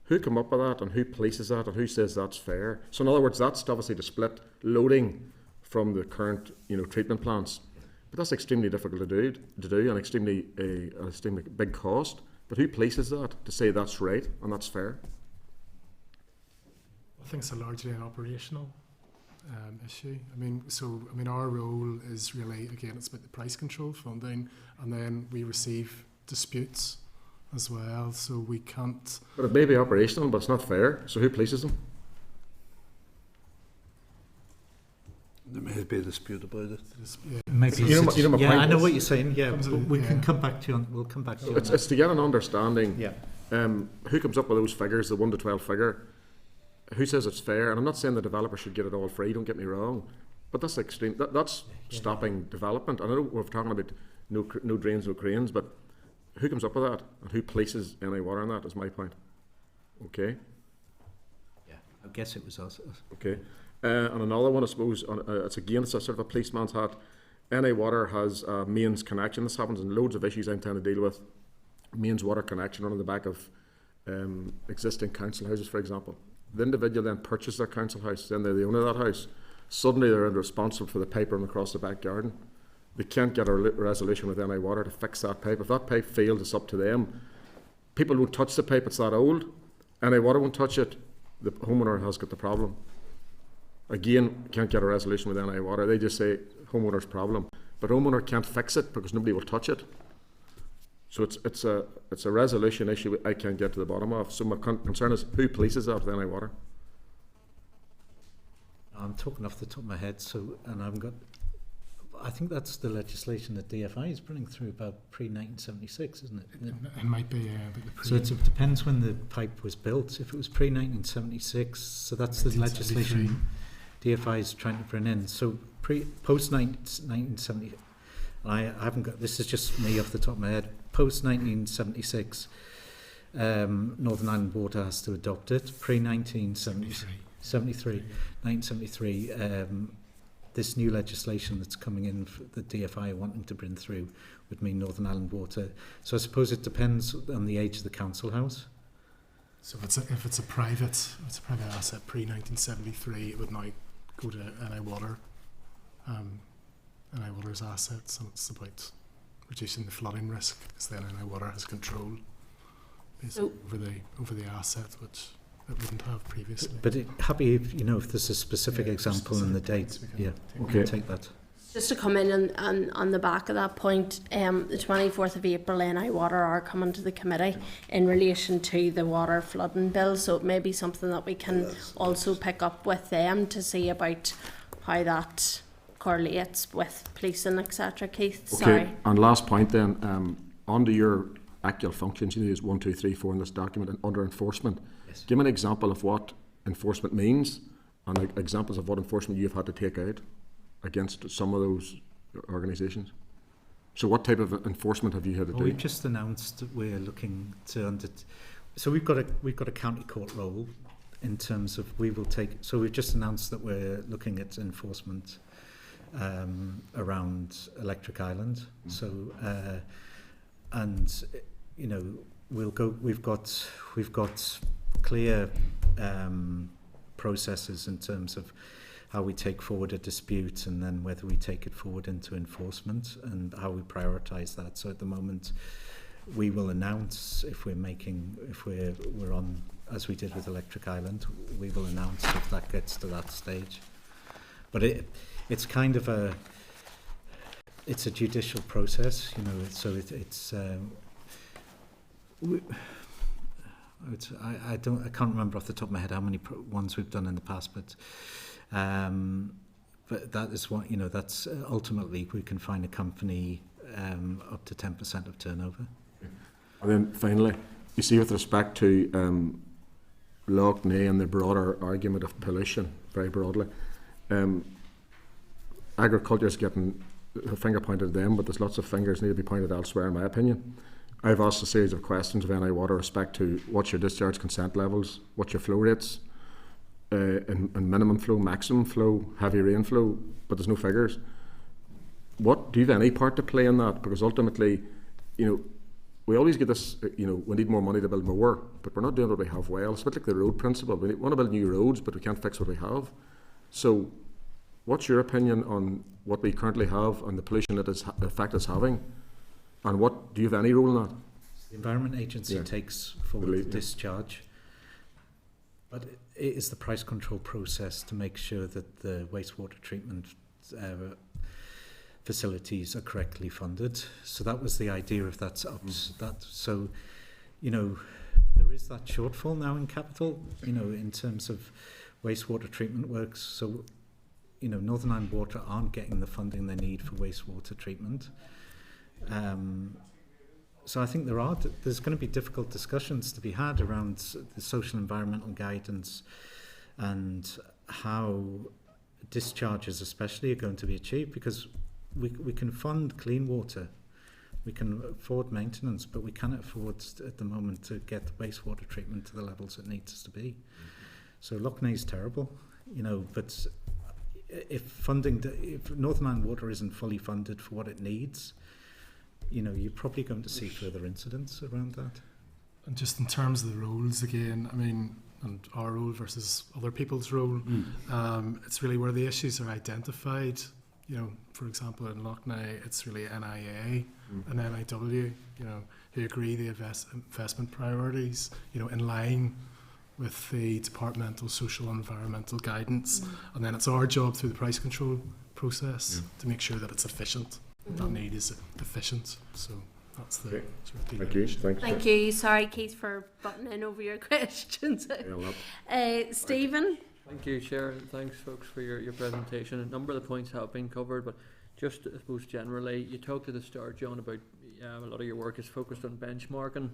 Who come up with that, and who polices that, and who says that's fair? So in other words, that's obviously to split loading from the current, treatment plants. But that's extremely difficult to do, and extremely big cost. But who polices that to say that's right and that's fair? I think it's largely an operational issue. Our role is really, again, it's about the price control funding, and then we receive disputes as well, so we can't... But it may be operational, but it's not fair, so who polices them? There may be a dispute about it. Maybe I know what you're saying. Yeah, but we can come back to you. We'll come back to you. It's to get an understanding. Yeah. Who comes up with those figures, the 1 to 12 figure? Who says it's fair? And I'm not saying the developer should get it all free. Don't get me wrong, but that's extreme. That's stopping development. And I know we're talking about no drains, no cranes, but who comes up with that and who places any water on that is my point. Okay. Yeah, I guess it was us. Okay. And another one, I suppose, it's a sort of a policeman's hat. NI Water has a mains connection. This happens in loads of issues I'm trying to deal with. Mains water connection on the back of existing council houses, for example. The individual then purchases their council house, then they're the owner of that house. Suddenly they're responsible for the pipe running across the back garden. They can't get a resolution with NI Water to fix that pipe. If that pipe fails, it's up to them. People won't touch the pipe, it's that old. NI Water won't touch it. The homeowner has got the problem. Again, can't get a resolution with NI Water. They just say homeowner's problem, but homeowner can't fix it because nobody will touch it. So it's a resolution issue I can't get to the bottom of. So my concern is who polices that with NI Water. I'm talking off the top of my head, I think that's the legislation that DFI is bringing through about pre-1976, isn't it? It might be, but so it depends when the pipe was built. If it was pre-1976, so that's the legislation DFI is trying to bring in. So post-1970, I haven't got, this is just me off the top of my head, post-1976, Northern Ireland Water has to adopt it. Pre-1973. 1973. This new legislation that's coming in, the DFI are wanting to bring through, would mean Northern Ireland Water. So I suppose it depends on the age of the council house. So if it's a private asset pre-1973, it would now go to NI Water, NI Water's assets, and it's about reducing the flooding risk because then NI Water has control basically over the asset, which it wouldn't have previously. But happy if if there's a specific example and the date. Yeah, Okay. take that. Just to come in and on the back of that point, the 24th of April, NI Water are coming to the committee in relation to the water flooding bill, so it may be something that we can also pick up with them to see about how that correlates with policing, etc. Keith, Okay, sorry. and last point then, under your actual functions, you use 1, 2, 3, 4 in this document, and under enforcement, Yes. give me an example of what enforcement means, and examples of what enforcement you've had to take out against some of those organisations. So what type of enforcement have you had to Well, do? we've just announced that we're looking to so we've got a county court role in terms of we will take. So we've just announced that we're looking at enforcement around Electric Island. So and we'll go. We've got clear processes in terms of how we take forward a dispute and then whether we take it forward into enforcement and how we prioritise that. So at the moment, we will announce if we're on, as we did with Electric Island, we will announce if that gets to that stage. But it's kind of it's a judicial process, so I can't remember off the top of my head how many ones we've done in the past, but that is what that's ultimately we can find a company up to 10% of turnover. And then finally, you see with respect to Lough Neagh and the broader argument of pollution, very broadly, agriculture is getting a finger pointed at them, but there's lots of fingers need to be pointed elsewhere, in my opinion. I've asked a series of questions of NI Water with respect to what's your discharge consent levels, what's your flow rates, and minimum flow, maximum flow, heavy rainflow, but there's no figures. What do you have any part to play in that? Because ultimately, we always get this, we need more money to build more, but we're not doing what we have well. It's a bit like the road principle. We want to build new roads, but we can't fix what we have. So what's your opinion on what we currently have and the pollution that effect it's having? And what do you have any role in that? The Environment Agency takes forward the discharge, but it is the price control process to make sure that the wastewater treatment facilities are correctly funded. So that was the idea of that. So, there is that shortfall now in capital, in terms of wastewater treatment works. So, Northern Ireland Water aren't getting the funding they need for wastewater treatment. So I think there's going to be difficult discussions to be had around the social environmental guidance and how discharges especially are going to be achieved, because we can fund clean water, we can afford maintenance, but we cannot afford at the moment to get the wastewater treatment to the levels it needs to be. So Lough Neagh is terrible, but if Northern Ireland Water isn't fully funded for what it needs, you're probably going to see further incidents around that. And just in terms of the roles again, and our role versus other people's role, it's really where the issues are identified. For example, in Lough Neagh, it's really NIA and NIW, who agree the investment priorities, in line with the departmental social and environmental guidance. And then it's our job through the price control process to make sure that it's efficient. That need is efficient. So that's the sort of Thank you. Thank you. Sorry, Keith, for butting in over your questions. Stephen? Thank you, Chair, and thanks, folks, for your presentation. A number of the points have been covered, but just, I suppose, generally, you talked at the start, John, about a lot of your work is focused on benchmarking,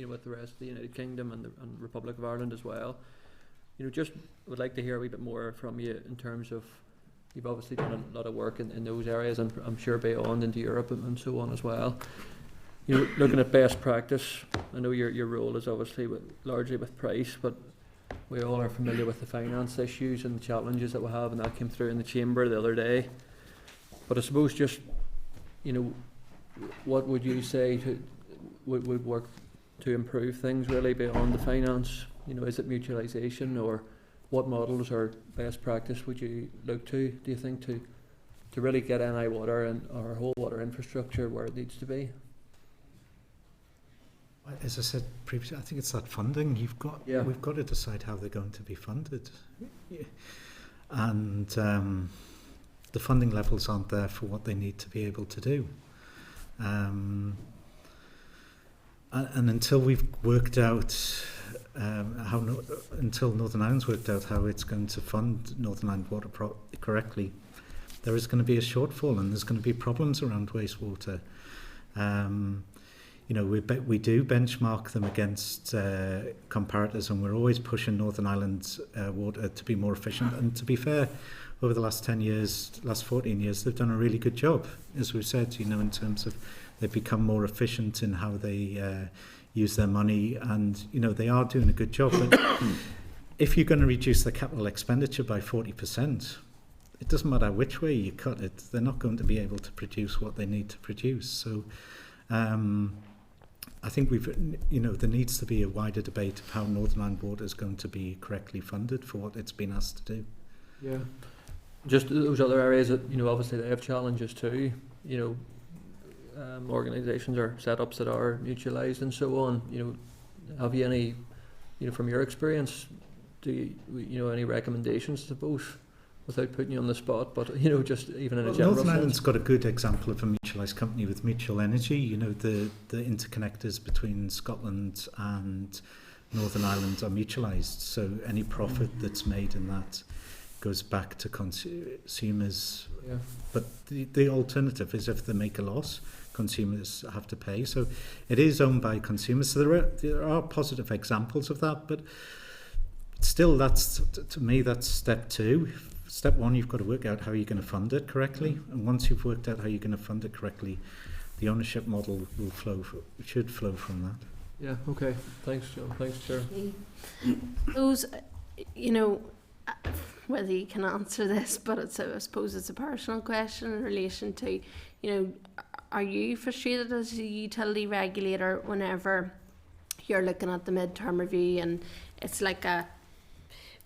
with the rest of the United Kingdom and the Republic of Ireland as well. Just would like to hear a wee bit more from you in terms of, you've obviously done a lot of work in those areas, and I'm sure beyond into Europe and so on as well. Looking at best practice, I know your role is obviously largely with price, but we all are familiar with the finance issues and the challenges that we have, and that came through in the chamber the other day. But I suppose just, what would you say would work to improve things really beyond the finance? Is it mutualisation, or what models or best practice would you look to, do you think, to really get NI Water and our whole water infrastructure where it needs to be? As I said previously, I think it's that funding. We've got to decide how they're going to be funded, and the funding levels aren't there for what they need to be able to do. And until we've worked out until Northern Ireland's worked out how it's going to fund Northern Ireland Water correctly, there is going to be a shortfall, and there's going to be problems around wastewater. We do benchmark them against comparators, and we're always pushing Northern Ireland's water to be more efficient. And to be fair, over the last 10 years, last 14 years, they've done a really good job, as we've said, in terms of they've become more efficient in how they use their money, and, they are doing a good job. But if you're going to reduce the capital expenditure by 40%, it doesn't matter which way you cut it, they're not going to be able to produce what they need to produce. So I think there needs to be a wider debate of how Northern Ireland Water is going to be correctly funded for what it's been asked to do. Yeah. Just those other areas that, obviously they have challenges too, organisations or setups that are mutualised and so on. Have you any, from your experience, do you, any recommendations, I suppose, without putting you on the spot, but just even in a general Northern sense? Ireland's got a good example of a mutualised company with Mutual Energy. The interconnectors between Scotland and Northern Ireland are mutualised, so any profit that's made in that goes back to consumers. Yeah. But the alternative is if they make a loss, consumers have to pay. So it is owned by consumers. So there are positive examples of that, but still, to me, that's step two. Step one, you've got to work out how you're going to fund it correctly, and once you've worked out how you're going to fund it correctly, the ownership model should flow from that. Yeah. Okay. Thanks, John. Thanks, Chair. Those, whether you can answer this, but I suppose it's a personal question in relation to, are you frustrated as a utility regulator whenever you're looking at the midterm review and it's like a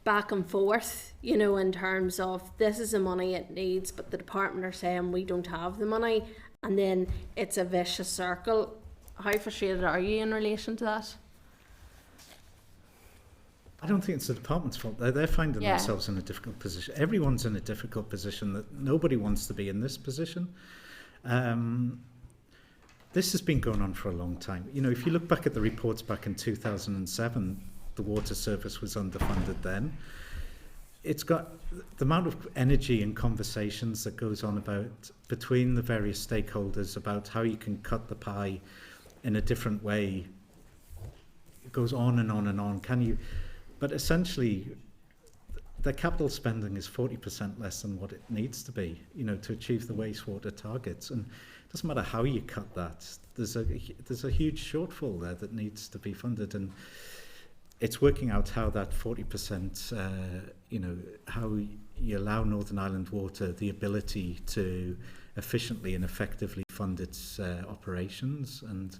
back and forth, in terms of this is the money it needs, but the department are saying we don't have the money, and then it's a vicious circle? How frustrated are you in relation to that? I don't think it's the department's fault. They're finding themselves in a difficult position. Everyone's in a difficult position. That nobody wants to be in this position. This has been going on for a long time. If you look back at the reports back in 2007, the water service was underfunded then. It's got the amount of energy and conversations that goes on between the various stakeholders about how you can cut the pie in a different way. It goes on and on and on. But essentially, the capital spending is 40% less than what it needs to be, to achieve the wastewater targets. And it doesn't matter how you cut that. There's a huge shortfall there that needs to be funded, and it's working out how that 40%, how you allow Northern Ireland Water the ability to efficiently and effectively fund its operations, and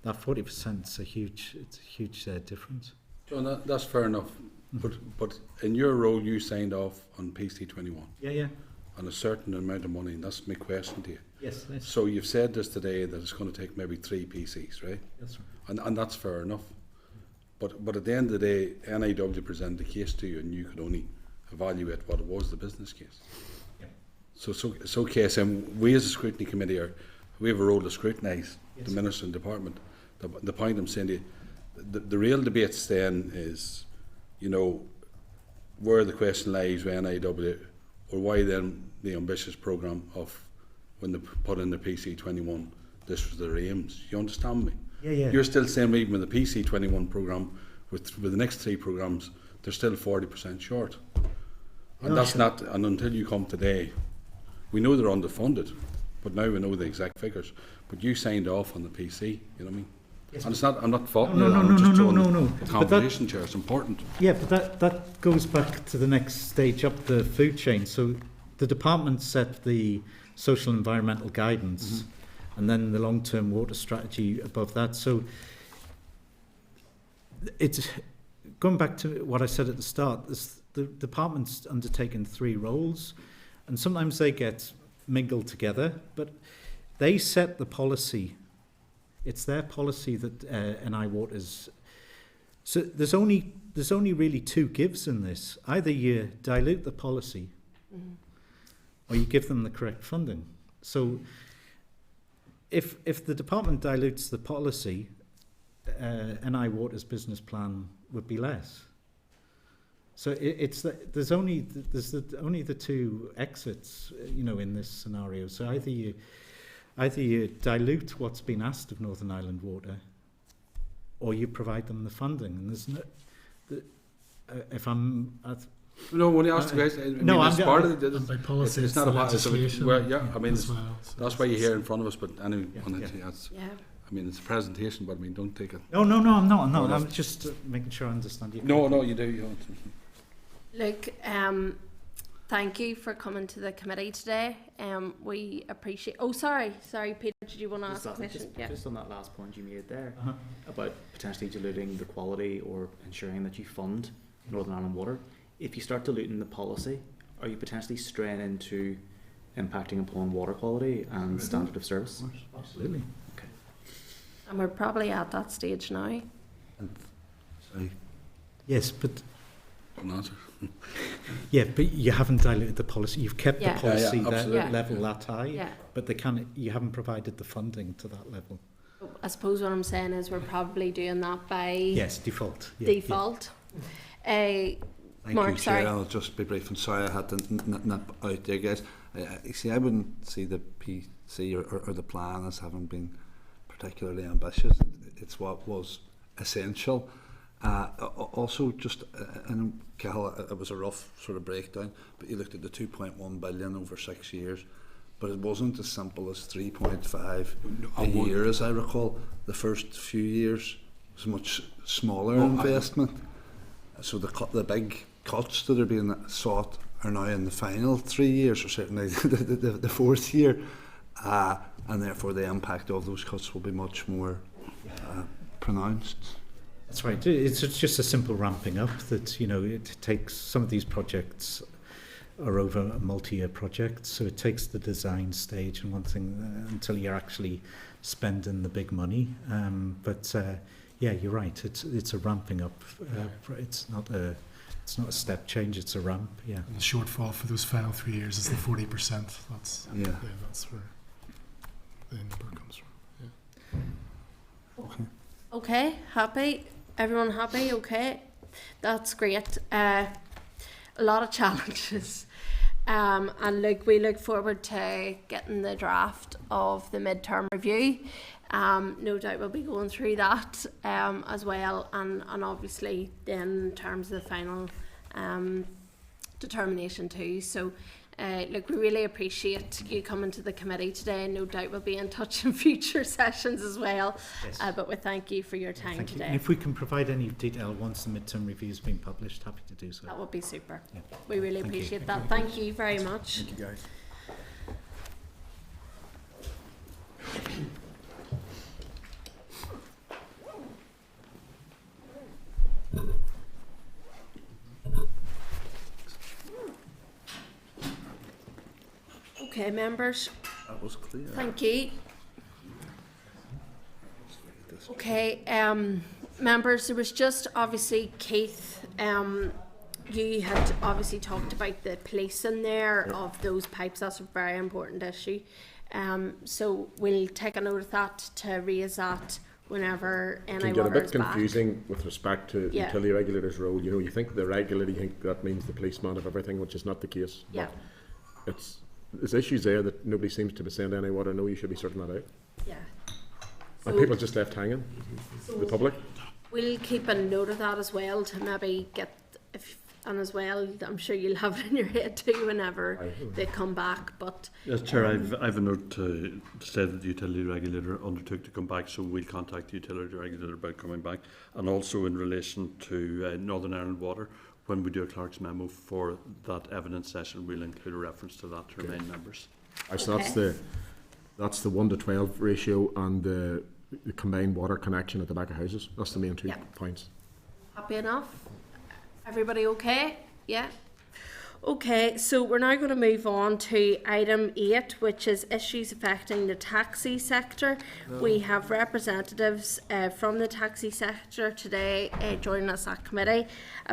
that 40% is a huge difference. John, that's fair enough. But in your role, you signed off on PC21. Yeah. On a certain amount of money, and that's my question to you. Yes. So you've said this today that it's going to take maybe 3 PCs, right? That's right. And that's fair enough. But at the end of the day, NIW presented a case to you, and you could only evaluate what it was, the business case. Yeah. So KSM, we as a scrutiny committee we have a role to scrutinise the minister and department. The point I'm saying to you, the real debates then is, where the question lies with NIW, or why then the ambitious programme of when they put in the PC21, this was their aims. You understand me? Yeah. You're still saying even with the PC21 programme, with the next 3 programmes, they're still 40% short. And that's not, and until you come today, we know they're underfunded, but now we know the exact figures. But you signed off on the PC, you know what I mean? And it's not, I'm not faulting No, you, no, I'm no, just no, throwing no, no. the But conversation, Chair, it's important. Yeah, but that goes back to the next stage up the food chain. So the department set the social environmental guidance, and then the long-term water strategy above that. So it's going back to what I said at the start. The department's undertaken 3 roles, and sometimes they get mingled together, but they set the policy. It's their policy that NI Water's. So there's only really 2 gives in this. Either you dilute the policy, or you give them the correct funding. So if the department dilutes the policy, NI Water's business plan would be less. So there's only the 2 exits, in this scenario. So either you dilute what's been asked of Northern Ireland Water, or you provide them the funding. And there's no, if I'm, No, when you ask the guys, it's part of the, And by policy, it's not the about legislation it's, as well. So that's why you're here in front of us. But anyway, that's, Yeah. I mean, it's a presentation, but I mean, don't take it. No, I'm not. No, I'm just making sure I understand you. No, you do. You don't. Look, thank you for coming to the committee today. We appreciate. Oh, sorry, Peter. Did you want to ask a question? Just on that last point you made there about potentially diluting the quality or ensuring that you fund Northern Ireland Water. If you start diluting the policy, are you potentially straying into impacting upon water quality and standard of service? Absolutely. Okay. And we're probably at that stage now. Sorry, Yes, but an answer. yeah, but you haven't diluted the policy. You've kept Yeah. the policy Yeah, that absolutely. level that high, Yeah. but you haven't provided the funding to that level. I suppose what I'm saying is we're probably doing that by Yes, default. Yeah, default. Thank Mark, you, Chair. sorry. I'll just be brief and sorry I had to nip out there, guys. You see, I wouldn't see the PC or the plan as having been particularly ambitious. It's what was essential. Also, just and Cahill, it was a rough sort of breakdown, but you looked at the 2.1 billion over 6 years, but it wasn't as simple as 3.5 a year, as I recall. The first few years was a much smaller investment. So the big cuts that are being sought are now in the final 3 years, or certainly the 4th year, and therefore the impact of those cuts will be much more pronounced. That's right. It's just a simple ramping up that, it takes some of these projects are over a multi-year project, so it takes the design stage and one thing until you're actually spending the big money. Yeah, you're right. It's a ramping up. It's not a step change. It's a ramp. Yeah. And the shortfall for those final 3 years is the 40%. That's that's where the number comes from. Yeah. Okay, happy? Everyone happy? Okay, that's great. A lot of challenges. And we look forward to getting the draft of the midterm review. No doubt we'll be going through that as well, and obviously then in terms of the final determination too. So we really appreciate you coming to the committee today. No doubt we'll be in touch in future sessions as well. Yes. But we thank you for your time Thank you. today. And if we can provide any detail once the midterm review has been published, happy to do so. That would be super. Yeah. We really Thank you. appreciate that. Thank you very much. Thank you, guys. Okay, members. That was clear. Thank you. Okay, members, there was just obviously Keith, you had obviously talked about the policing there of those pipes. That's a very important issue. So we'll take a note of that to raise that whenever It NI can get a Water bit is back. confusing with respect to Yeah. utility regulator's role. You think the regulator, you think that means the policeman of everything, which is not the case. Yeah. But there's issues there that nobody seems to be saying any water. No, you should be sorting that out. Yeah. And So- people just left hanging. The public. We'll keep a note of that as well to maybe get, if And as well, I'm sure you'll have it in your head too whenever they come back. But Yes, Chair, I've a note to say that the Utility Regulator undertook to come back, so we'll contact the Utility Regulator about coming back. And also in relation to Northern Ireland Water, when we do a Clerk's memo for that evidence session, we'll include a reference to that to remind members. So that's the 1 to 12 ratio and the combined water connection at the back of houses. That's the main 2 points. Happy enough? Everybody okay? Yeah? Okay, so we're now going to move on to item 8, which is issues affecting the taxi sector. We have representatives from the taxi sector today joining us at committee.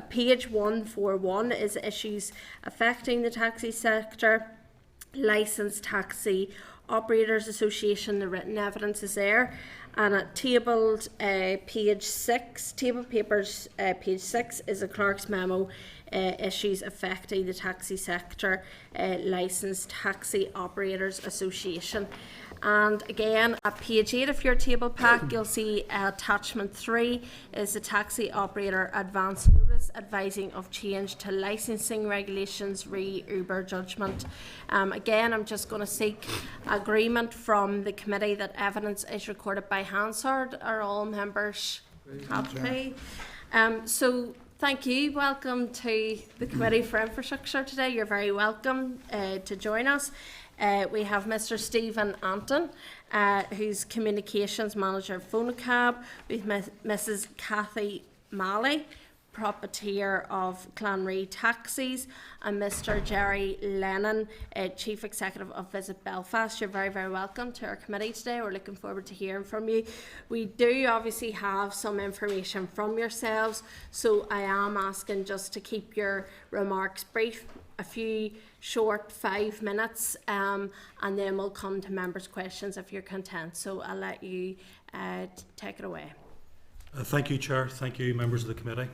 Page 141 is issues affecting the taxi sector. Licensed Taxi Operators Association, the written evidence is there. And at tabled page 6, table papers page 6 is a clerk's memo, issues affecting the taxi sector, Licensed Taxi Operators Association. And again, at page 8 of your table pack, you'll see attachment 3 is the Taxi Operator Advance Notice advising of change to licensing regulations re Uber judgment. Again, I'm just going to seek agreement from the committee that evidence is recorded by Hansard. Are all members happy? So thank you. Welcome to the Committee for Infrastructure today. You're very welcome to join us. We have Mr. Stephen Anton, who's Communications Manager of Phonocab. We have Mrs. Kathy Malley, Proprietor of Clanree Taxis, and Mr. Jerry Lennon, Chief Executive of Visit Belfast. You're very, very welcome to our committee today. We're looking forward to hearing from you. We do obviously have some information from yourselves, so I am asking just to keep your remarks brief, a few short 5 minutes, and then we'll come to members' questions if you're content. So I'll let you take it away. Thank you, Chair. Thank you, members of the committee.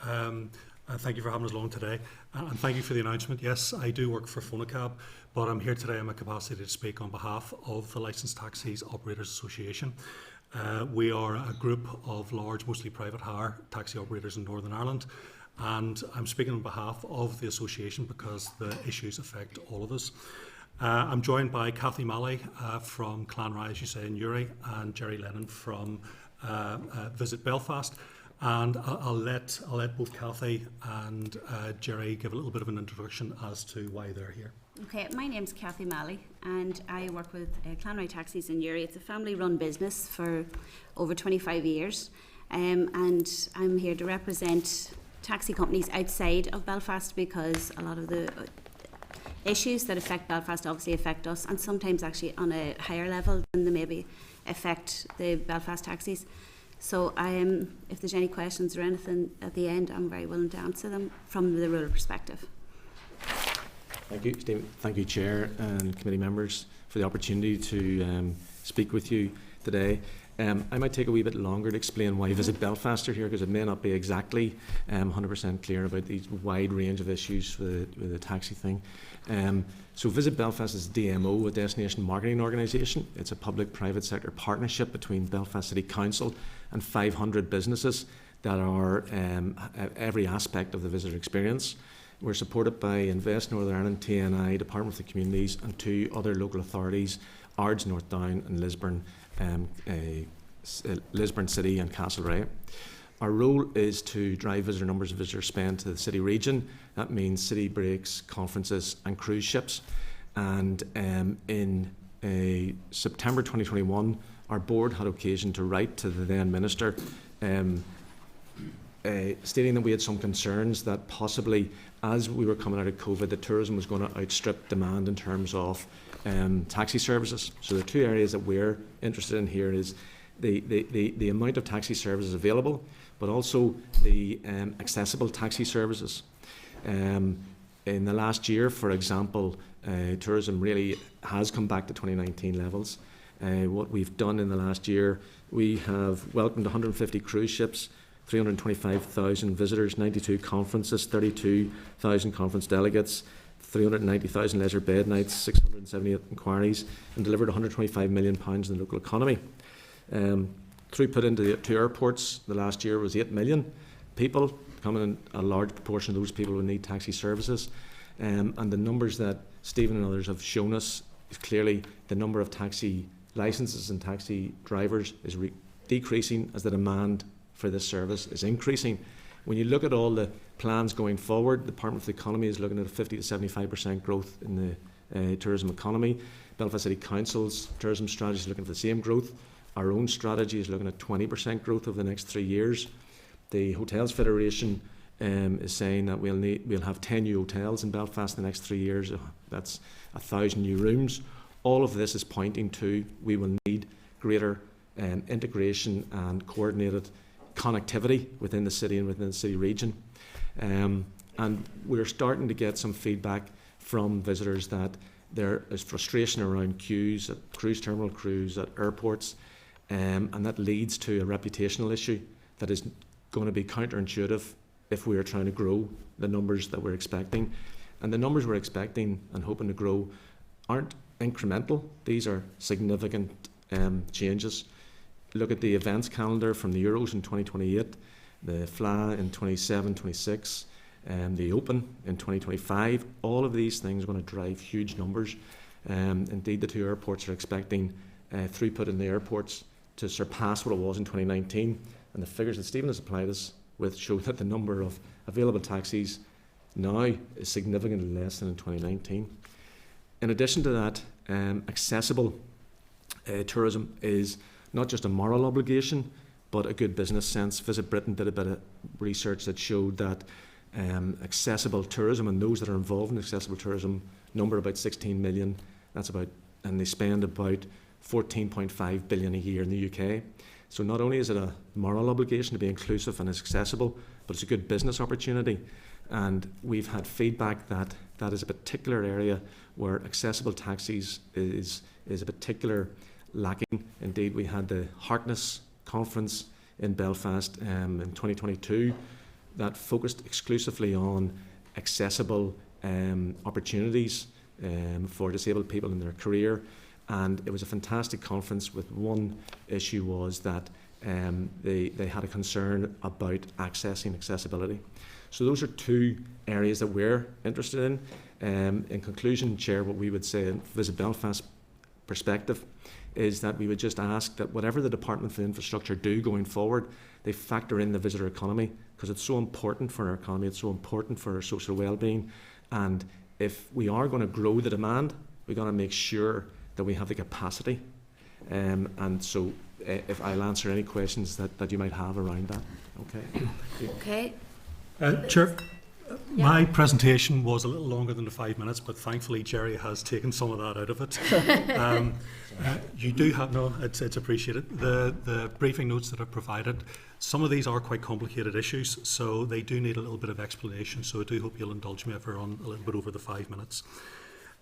Thank you for having us along today, and thank you for the announcement. Yes, I do work for Phonocab, but I'm here today in my capacity to speak on behalf of the Licensed Taxis Operators Association. We are a group of large, mostly private hire taxi operators in Northern Ireland, and I'm speaking on behalf of the association because the issues affect all of us. I'm joined by Kathy Malley from Clanree, as you say, in Uri, and Jerry Lennon from Visit Belfast. And I'll let both Kathy and Jerry give a little bit of an introduction as to why they're here. Okay, my name's Kathy Malley and I work with Clanree Taxis in Uri. It's a family-run business for over 25 years, and I'm here to represent taxi companies outside of Belfast because a lot of the issues that affect Belfast obviously affect us, and sometimes actually on a higher level than they maybe affect the Belfast taxis. So if there's any questions or anything at the end, I'm very willing to answer them from the rural perspective. Thank you, Steve. Thank you, Chair and committee members, for the opportunity to speak with you today. I might take a wee bit longer to explain why Visit Belfast are here, because it may not be exactly 100% clear about these wide range of issues with the taxi thing. So Visit Belfast is DMO, a destination marketing organisation. It's a public-private sector partnership between Belfast City Council and 500 businesses that are every aspect of the visitor experience. We're supported by Invest Northern Ireland, TNI, Department for Communities, and 2 other local authorities, Ards North Down and Lisburn City and Castlereagh. Our role is to drive visitor numbers and visitor spend to the city region. That means city breaks, conferences and cruise ships. And in September 2021, our board had occasion to write to the then Minister stating that we had some concerns that possibly as we were coming out of COVID, that tourism was going to outstrip demand in terms of taxi services. So the 2 areas that we're interested in here is the amount of taxi services available, but also the accessible taxi services. In the last year, for example, tourism really has come back to 2019 levels. What we've done in the last year, we have welcomed 150 cruise ships, 325,000 visitors, 92 conferences, 32,000 conference delegates, 390,000 leisure bed nights, 678 inquiries, and delivered £125 million in the local economy. Throughput into the 2 airports the last year was 8 million people, becoming a large proportion of those people will need taxi services. And the numbers that Stephen and others have shown us is clearly the number of taxi licences and taxi drivers is decreasing as the demand for this service is increasing. When you look at all the plans going forward, the Department for the Economy is looking at a 50 to 75% growth in the tourism economy. Belfast City Council's tourism strategy is looking for the same growth. Our own strategy is looking at 20% growth over the next 3 years. The Hotels Federation is saying that we'll have 10 new hotels in Belfast in the next 3 years. That's 1,000 new rooms. All of this is pointing to we will need greater integration and coordinated connectivity within the city and within the city region. And we're starting to get some feedback from visitors that there is frustration around queues at cruise terminal crews, at airports, and that leads to a reputational issue that is going to be counterintuitive if we are trying to grow the numbers that we're expecting. And the numbers we're expecting and hoping to grow aren't incremental. These are significant changes. Look at the events calendar from the Euros in 2028, the FLA in 27, 26, and the Open in 2025. All of these things are going to drive huge numbers. Indeed, the two airports are expecting throughput in the airports to surpass what it was in 2019. And the figures that Stephen has applied us with show that the number of available taxis now is significantly less than in 2019. In addition to that, accessible tourism is not just a moral obligation, but a good business sense. Visit Britain did a bit of research that showed that accessible tourism and those that are involved in accessible tourism number about 16 million. And they spend about 14.5 billion a year in the UK. So not only is it a moral obligation to be inclusive and accessible, but it's a good business opportunity. And we've had feedback that that is a particular area where accessible taxis is a particular lacking. Indeed, we had the Harkness conference in Belfast in 2022 that focused exclusively on accessible opportunities for disabled people in their career. And it was a fantastic conference with one issue was that they had a concern about accessing accessibility. So those are two areas that we're interested in. In conclusion, Chair, what we would say in Visit Belfast perspective is that we would just ask that whatever the Department for Infrastructure do going forward, they factor in the visitor economy because it's so important for our economy, it's so important for our social well-being. And if we are going to grow the demand, we've got to make sure that we have the capacity. And so if I'll answer any questions that you might have around that. Okay. Okay. Chair, my presentation was a little longer than the 5 minutes, but thankfully Jerry has taken some of that out of it. You do have, no, it's appreciated. The briefing notes that are provided, some of these are quite complicated issues, so they do need a little bit of explanation, so I do hope you'll indulge me if we're on a little bit over the 5 minutes.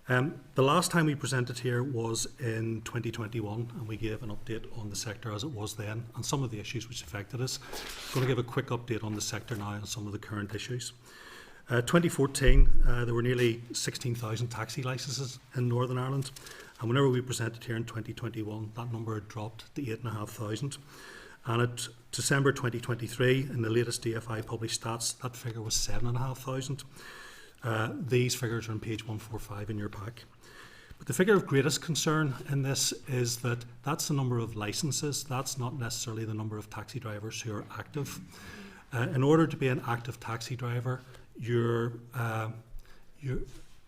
The last time we presented here was in 2021, and we gave an update on the sector as it was then and some of the issues which affected us. I'm going to give a quick update on the sector now and some of the current issues. 2014, there were nearly 16,000 taxi licences in Northern Ireland, and whenever we presented here in 2021, that number had dropped to 8,500. And at December 2023, in the latest DFI published stats, that figure was 7,500. These figures are on page 145 in your pack. But the figure of greatest concern in this is that that's the number of licences, that's not necessarily the number of taxi drivers who are active. In order to be an active taxi driver,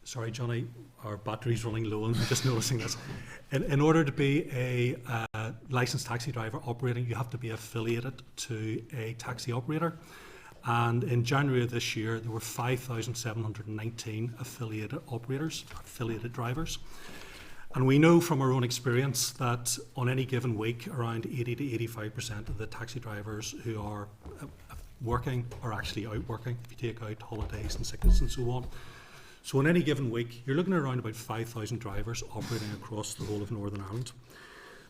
sorry Johnny, our battery's running low and I'm just noticing this. In order to be a licensed taxi driver operating, you have to be affiliated to a taxi operator. And in January of this year, there were 5,719 affiliated operators, affiliated drivers. And we know from our own experience that on any given week, around 80 to 85% of the taxi drivers who are working are actually out working, if you take out holidays and sickness and so on. So in any given week, you're looking at around about 5,000 drivers operating across the whole of Northern Ireland.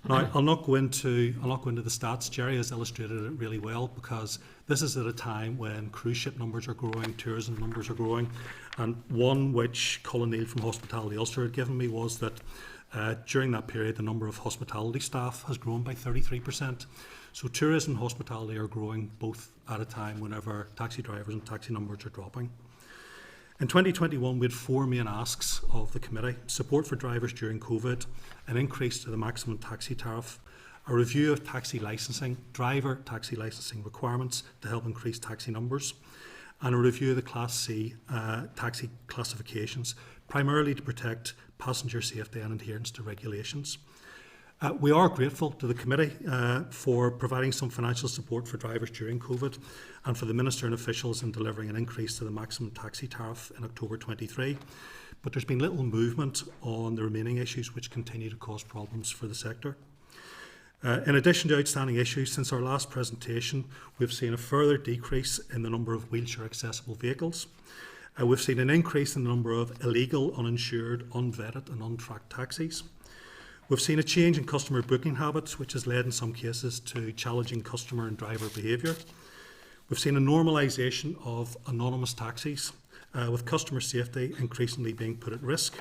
Now, I'll not go into the stats. Jerry has illustrated it really well because this is at a time when cruise ship numbers are growing, tourism numbers are growing, and one which Colin Neal from Hospitality Ulster had given me was that During that period, the number of hospitality staff has grown by 33%. So tourism and hospitality are growing both at a time whenever taxi drivers and taxi numbers are dropping. In 2021, we had 4 main asks of the committee: support for drivers during COVID, an increase to the maximum taxi tariff, a review of taxi licensing, driver taxi licensing requirements to help increase taxi numbers, and a review of the Class C taxi classifications, primarily to protect passenger safety and adherence to regulations. We are grateful to the committee for providing some financial support for drivers during COVID and for the Minister and officials in delivering an increase to the maximum taxi tariff in October 23. But there's been little movement on the remaining issues which continue to cause problems for the sector. In addition to outstanding issues, since our last presentation, we've seen a further decrease in the number of wheelchair accessible vehicles. We've seen an increase in the number of illegal, uninsured, unvetted and untracked taxis. We've seen a change in customer booking habits, which has led in some cases to challenging customer and driver behaviour. We've seen a normalisation of anonymous taxis, with customer safety increasingly being put at risk.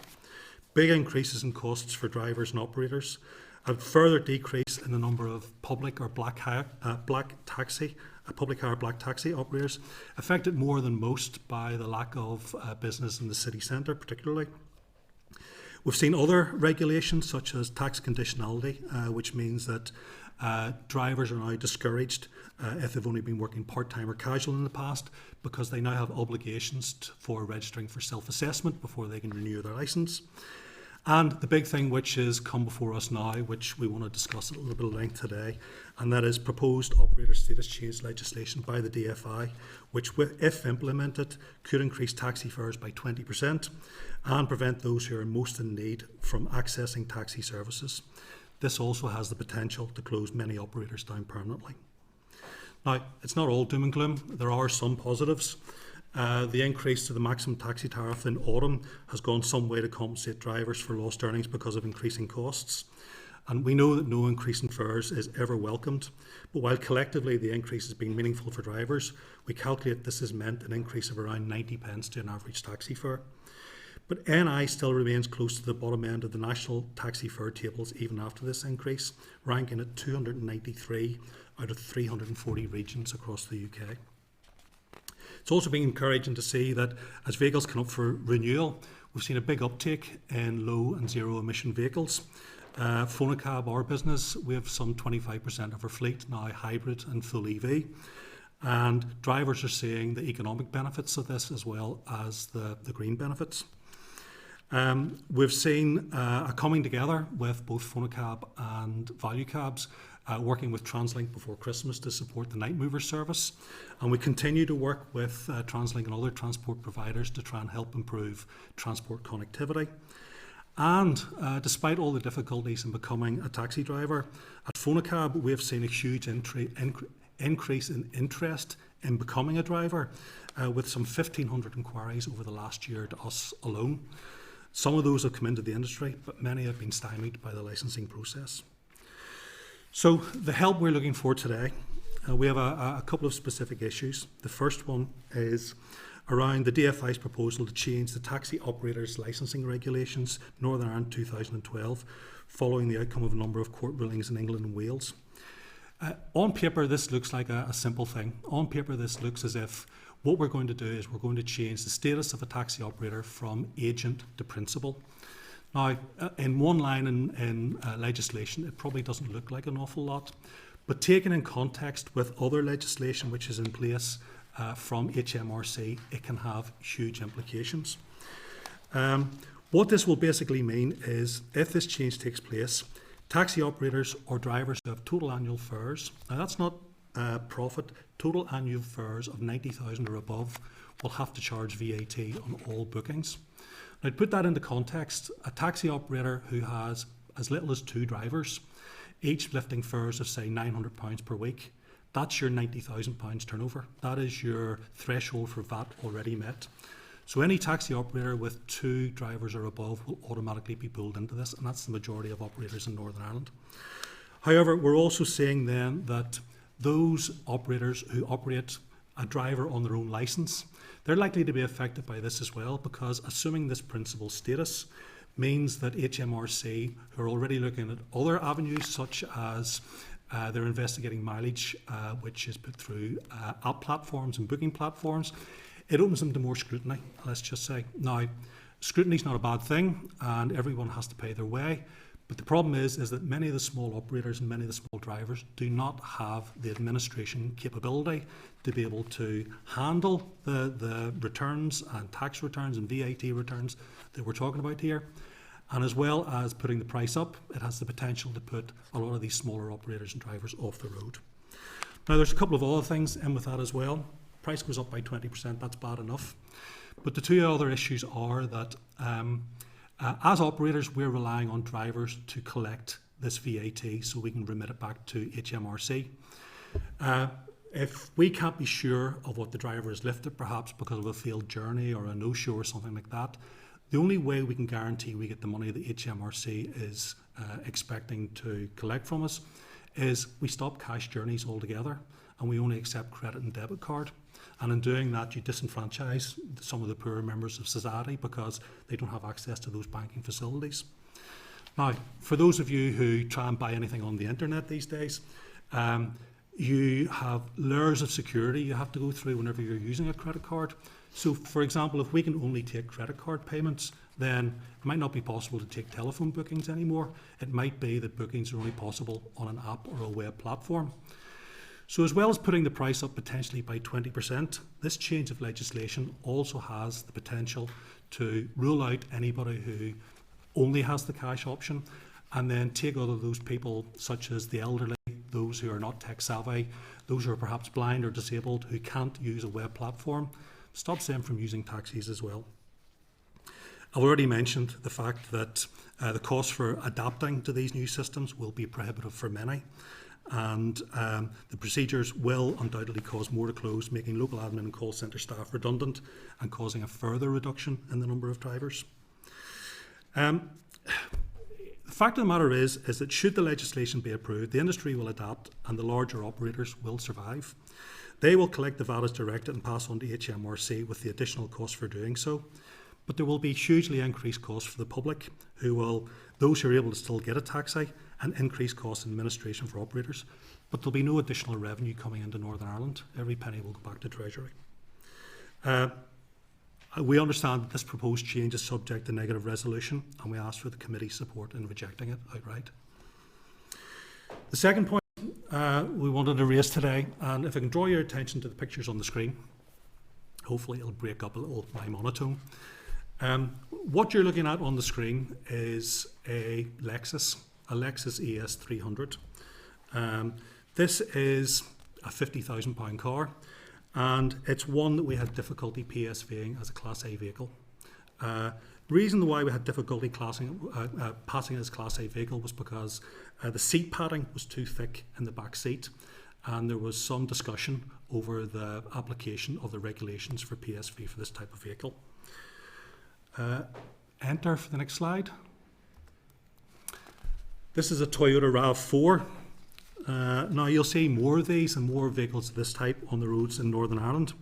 Big increases in costs for drivers and operators. A further decrease in the number of public or public hire black taxi operators, affected more than most by the lack of business in the city centre particularly. We've seen other regulations such as tax conditionality, which means that drivers are now discouraged if they've only been working part-time or casual in the past, because they now have obligations for registering for self-assessment before they can renew their licence. And the big thing which has come before us now, which we want to discuss at a little bit of length today, and that is proposed operator status change legislation by the DFI, which, if implemented, could increase taxi fares by 20% and prevent those who are most in need from accessing taxi services. This also has the potential to close many operators down permanently. Now, it's not all doom and gloom. There are some positives. The increase to the maximum taxi tariff in autumn has gone some way to compensate drivers for lost earnings because of increasing costs. And we know that no increase in fares is ever welcomed, but while collectively the increase has been meaningful for drivers, we calculate this has meant an increase of around 90 pence to an average taxi fare. But NI still remains close to the bottom end of the national taxi fare tables even after this increase, ranking at 293 out of 340 regions across the UK. It's also been encouraging to see that as vehicles come up for renewal, we've seen a big uptake in low and zero emission vehicles. Phonacab, our business, we have some 25% of our fleet now hybrid and full EV. And drivers are seeing the economic benefits of this as well as the green benefits. We've seen a coming together with both Phonacab and Value Cabs, working with TransLink before Christmas to support the night mover service. And we continue to work with TransLink and other transport providers to try and help improve transport connectivity. And despite all the difficulties in becoming a taxi driver, at Phonacab we have seen a huge increase in interest in becoming a driver, with some 1,500 inquiries over the last year to us alone. Some of those have come into the industry, but many have been stymied by the licensing process. So the help we're looking for today, we have a couple of specific issues. The first one is around the DFI's proposal to change the taxi operators licensing regulations, Northern Ireland 2012, following the outcome of a number of court rulings in England and Wales. On paper, this looks like a simple thing. On paper, this looks as if what we're going to do is we're going to change the status of a taxi operator from agent to principal. Now, in one line in legislation, it probably doesn't look like an awful lot, but taken in context with other legislation which is in place from HMRC, it can have huge implications. What this will basically mean is, if this change takes place, taxi operators or drivers who have total annual fares, now that's not profit, total annual fares of 90,000 or above will have to charge VAT on all bookings. Now, to put that into context, a taxi operator who has as little as 2 drivers, each lifting fares of say £900 per week, that's your £90,000 turnover. That is your threshold for VAT already met. So any taxi operator with 2 drivers or above will automatically be pulled into this, and that's the majority of operators in Northern Ireland. However, we're also seeing then that those operators who operate a driver on their own licence, they're likely to be affected by this as well, because assuming this principal status, means that HMRC, who are already looking at other avenues such as they're investigating mileage, which is put through app platforms and booking platforms, it opens them to more scrutiny, let's just say. Now, scrutiny is not a bad thing, and everyone has to pay their way. But the problem is that many of the small operators and many of the small drivers do not have the administration capability to be able to handle the returns and tax returns and VAT returns that we're talking about here. And as well as putting the price up, it has the potential to put a lot of these smaller operators and drivers off the road. Now, there's a couple of other things in with that as well. Price goes up by 20%, that's bad enough. But the two other issues are that as operators, we're relying on drivers to collect this VAT so we can remit it back to HMRC. If we can't be sure of what the driver has lifted, perhaps because of a failed journey or a no-show or something like that, the only way we can guarantee we get the money that HMRC is expecting to collect from us is we stop cash journeys altogether and we only accept credit and debit card. And in doing that, you disenfranchise some of the poorer members of society because they don't have access to those banking facilities. Now, for those of you who try and buy anything on the internet these days, you have layers of security you have to go through whenever you're using a credit card. So, for example, if we can only take credit card payments, then it might not be possible to take telephone bookings anymore. It might be that bookings are only possible on an app or a web platform. So as well as putting the price up potentially by 20%, this change of legislation also has the potential to rule out anybody who only has the cash option and then take other those people such as the elderly, those who are not tech savvy, those who are perhaps blind or disabled who can't use a web platform, stops them from using taxis as well. I've already mentioned the fact that the cost for adapting to these new systems will be prohibitive for many. And the procedures will undoubtedly cause more to close, making local admin and call centre staff redundant and causing a further reduction in the number of drivers. The fact of the matter is that should the legislation be approved, the industry will adapt and the larger operators will survive. They will collect the VAT as directed and pass on to HMRC with the additional cost for doing so. But there will be hugely increased costs for the public, those who are able to still get a taxi, and increased costs in administration for operators. But there'll be no additional revenue coming into Northern Ireland. Every penny will go back to Treasury. We understand that this proposed change is subject to negative resolution, and we ask for the committee's support in rejecting it outright. The second point we wanted to raise today, and if I can draw your attention to the pictures on the screen, hopefully it'll break up a little my monotone. What you're looking at on the screen is a Lexus ES300. This is a £50,000 car, and it's one that we had difficulty PSVing as a Class A vehicle. The reason why we had difficulty passing it as Class A vehicle was because the seat padding was too thick in the back seat, and there was some discussion over the application of the regulations for PSV for this type of vehicle. Enter for the next slide. This is a Toyota RAV4. Now you'll see more of these and more vehicles of this type on the roads in Northern Ireland.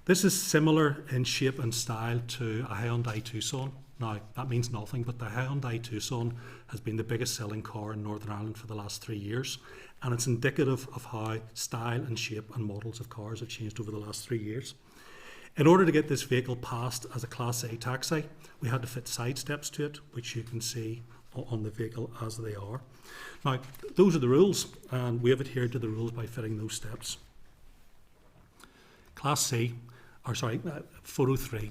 This is similar in shape and style to a Hyundai Tucson. Now that means nothing, but the Hyundai Tucson has been the biggest selling car in Northern Ireland for the last 3 years, and it's indicative of how style and shape and models of cars have changed over the last 3 years. In order to get this vehicle passed as a Class A taxi, we had to fit side steps to it, which you can see on the vehicle as they are. Now, those are the rules, and we have adhered to the rules by fitting those steps. Photo 3.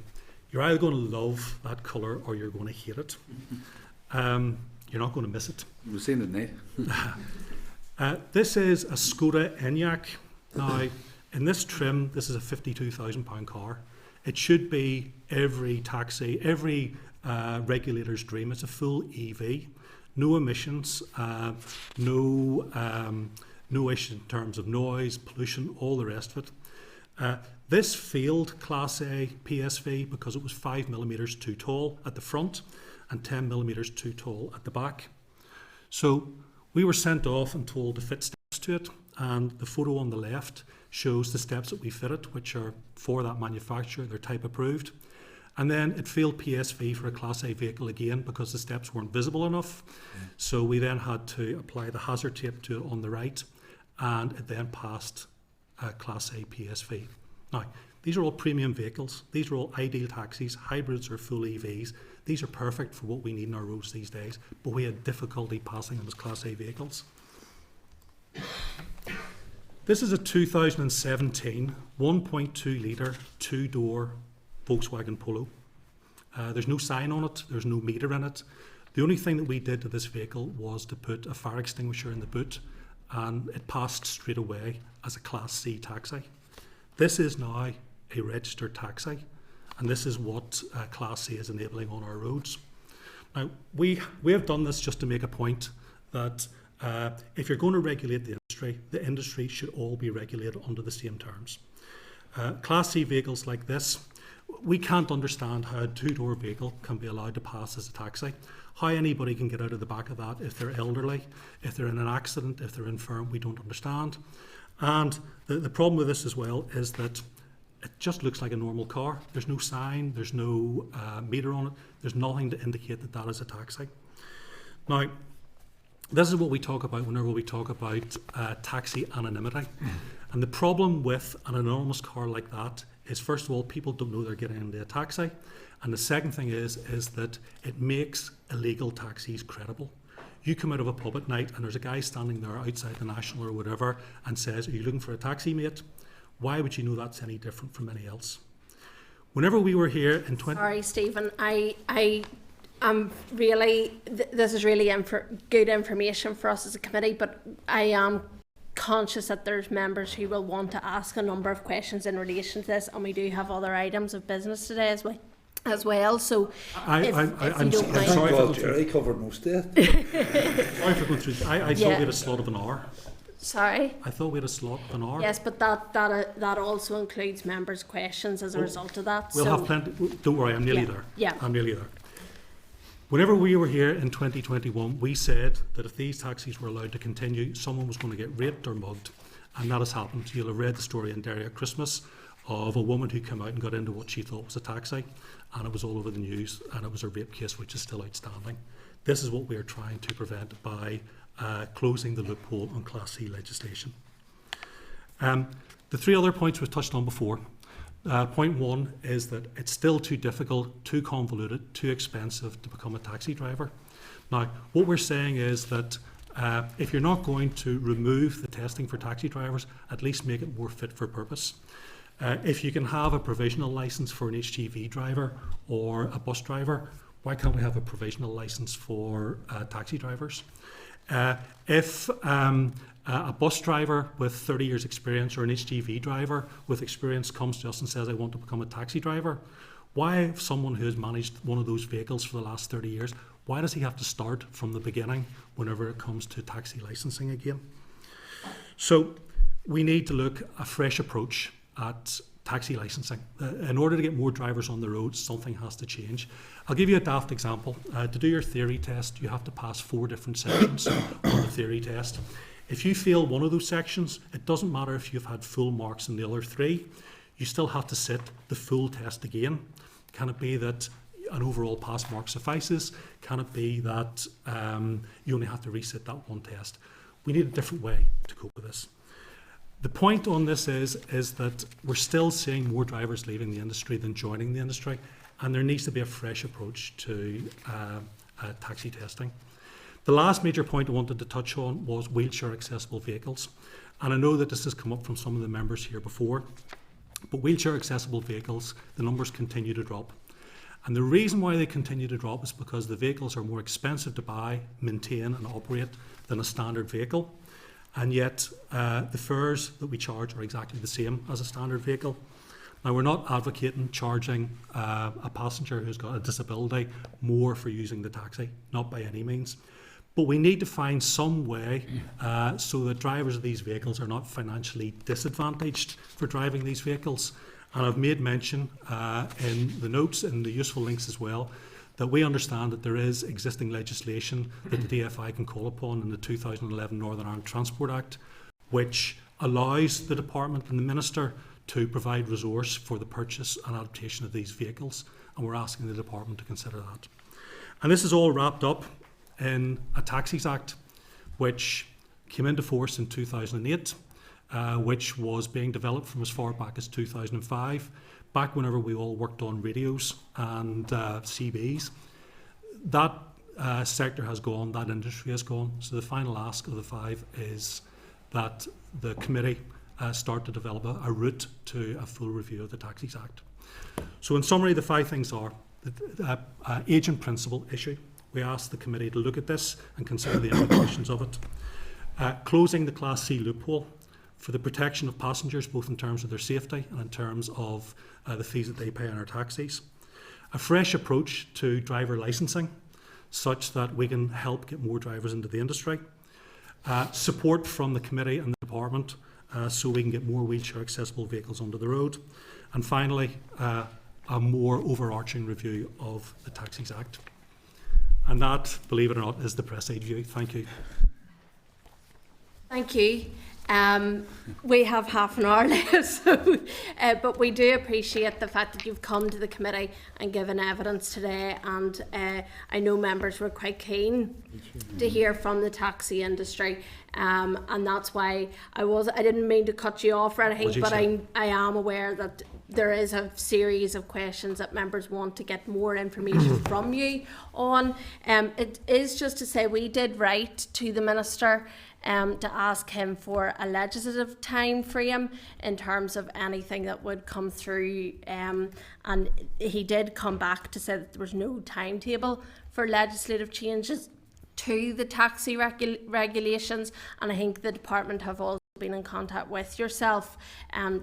You're either going to love that colour or you're going to hate it. You're not going to miss it. We've seen it, Nate. This is a Skoda Enyaq. Now, in this trim, this is a £52,000 car. It should be every taxi, every regulator's dream. It's a full EV, no emissions, no issues in terms of noise, pollution, all the rest of it. This failed Class A PSV because it was 5mm too tall at the front and 10mm too tall at the back. So we were sent off and told to fit steps to it, and the photo on the left shows the steps that we fitted, which are for that manufacturer, they're type approved. And then it failed PSV for a Class A vehicle again because the steps weren't visible enough. So we then had to apply the hazard tape to it on the right, and it then passed Class A PSV. Now, these are all premium vehicles. These are all ideal taxis, hybrids or full EVs. These are perfect for what we need on our roads these days, but we had difficulty passing them as Class A vehicles. This is a 2017 1.2 litre, two-door Volkswagen Polo. There's no sign on it, there's no meter in it. The only thing that we did to this vehicle was to put a fire extinguisher in the boot, and it passed straight away as a Class C taxi. This is now a registered taxi, and this is what Class C is enabling on our roads. Now, we have done this just to make a point that if you're going to regulate the industry should all be regulated under the same terms. Class C vehicles like this, we can't understand how a two-door vehicle can be allowed to pass as a taxi. How anybody can get out of the back of that if they're elderly, if they're in an accident, if they're infirm, we don't understand. And the problem with this as well is that it just looks like a normal car. There's no sign, there's no meter on it, there's nothing to indicate that that is a taxi. Now, this is what we talk about whenever we talk about taxi anonymity. And the problem with an anonymous car like that is, first of all, people don't know they're getting into a taxi. And the second thing is that it makes illegal taxis credible. You come out of a pub at night and there's a guy standing there outside the National or whatever and says, "Are you looking for a taxi, mate?" Why would you know that's any different from any else? Whenever we were here in Sorry, Stephen, I'm really, this is really good information for us as a committee, but I am conscious that there's members who will want to ask a number of questions in relation to this, and we do have other items of business today as well. So I'm sorry, well, Jerry covered most of it. Sorry for going through. I thought we had a slot of an hour. Sorry? I thought we had a slot of an hour. Yes, but that also includes members' questions as a result of that. We'll have plenty. Don't worry, I'm nearly there. Yeah. I'm nearly there. Whenever we were here in 2021, we said that if these taxis were allowed to continue, someone was going to get raped or mugged, and that has happened. You'll have read the story in Derry at Christmas of a woman who came out and got into what she thought was a taxi, and it was all over the news, and it was a rape case which is still outstanding. This is what we are trying to prevent by closing the loophole on Class C legislation. The three other points we've touched on before. Point one is that it's still too difficult, too convoluted, too expensive to become a taxi driver. Now, what we're saying is that if you're not going to remove the testing for taxi drivers, at least make it more fit for purpose. If you can have a provisional license for an HGV driver or a bus driver, why can't we have a provisional license for taxi drivers? If a bus driver with 30 years experience or an HGV driver with experience comes to us and says, "I want to become a taxi driver," why, if someone who has managed one of those vehicles for the last 30 years, why does he have to start from the beginning whenever it comes to taxi licensing again? So we need to look at a fresh approach at taxi licensing. In order to get more drivers on the road, something has to change. I'll give you a daft example. To do your theory test, you have to pass 4 different sections on the theory test. If you fail one of those sections, it doesn't matter if you've had full marks in the other 3, you still have to sit the full test again. Can it be that an overall pass mark suffices? Can it be that you only have to resit that one test? We need a different way to cope with this. The point on this is that we're still seeing more drivers leaving the industry than joining the industry, and there needs to be a fresh approach to taxi testing. The last major point I wanted to touch on was wheelchair accessible vehicles. And I know that this has come up from some of the members here before, but wheelchair accessible vehicles, the numbers continue to drop. And the reason why they continue to drop is because the vehicles are more expensive to buy, maintain and operate than a standard vehicle. And yet the fares that we charge are exactly the same as a standard vehicle. Now, we're not advocating charging a passenger who's got a disability more for using the taxi, not by any means. But we need to find some way so that drivers of these vehicles are not financially disadvantaged for driving these vehicles. And I've made mention in the notes and the useful links as well that we understand that there is existing legislation that the DFI can call upon in the 2011 Northern Ireland Transport Act, which allows the Department and the Minister to provide resource for the purchase and adaptation of these vehicles. and we're asking the department to consider that. And this is all wrapped up in a Taxis Act, which came into force in 2008, which was being developed from as far back as 2005, back whenever we all worked on radios and CBs. That sector has gone, that industry has gone. So the final ask of the 5 is that the committee start to develop a route to a full review of the Taxis Act. So in summary, the 5 things are the agent principle issue. We asked the committee to look at this and consider the implications of it. Closing the Class C loophole for the protection of passengers, both in terms of their safety and in terms of the fees that they pay on our taxis. A fresh approach to driver licensing, such that we can help get more drivers into the industry. Support from the committee and the department so we can get more wheelchair accessible vehicles onto the road. And finally, a more overarching review of the Taxis Act. And that, believe it or not, is the press aid view. Thank you. Thank you. We have half an hour left, so, but we do appreciate the fact that you've come to the committee and given evidence today, and I know members were quite keen to hear from the taxi industry, and that's why I didn't mean to cut you off or anything, but I am aware that there is a series of questions that members want to get more information from you on. It is just to say we did write to the Minister to ask him for a legislative time frame in terms of anything that would come through, and he did come back to say that there was no timetable for legislative changes to the taxi regulations, and I think the department have also been in contact with yourself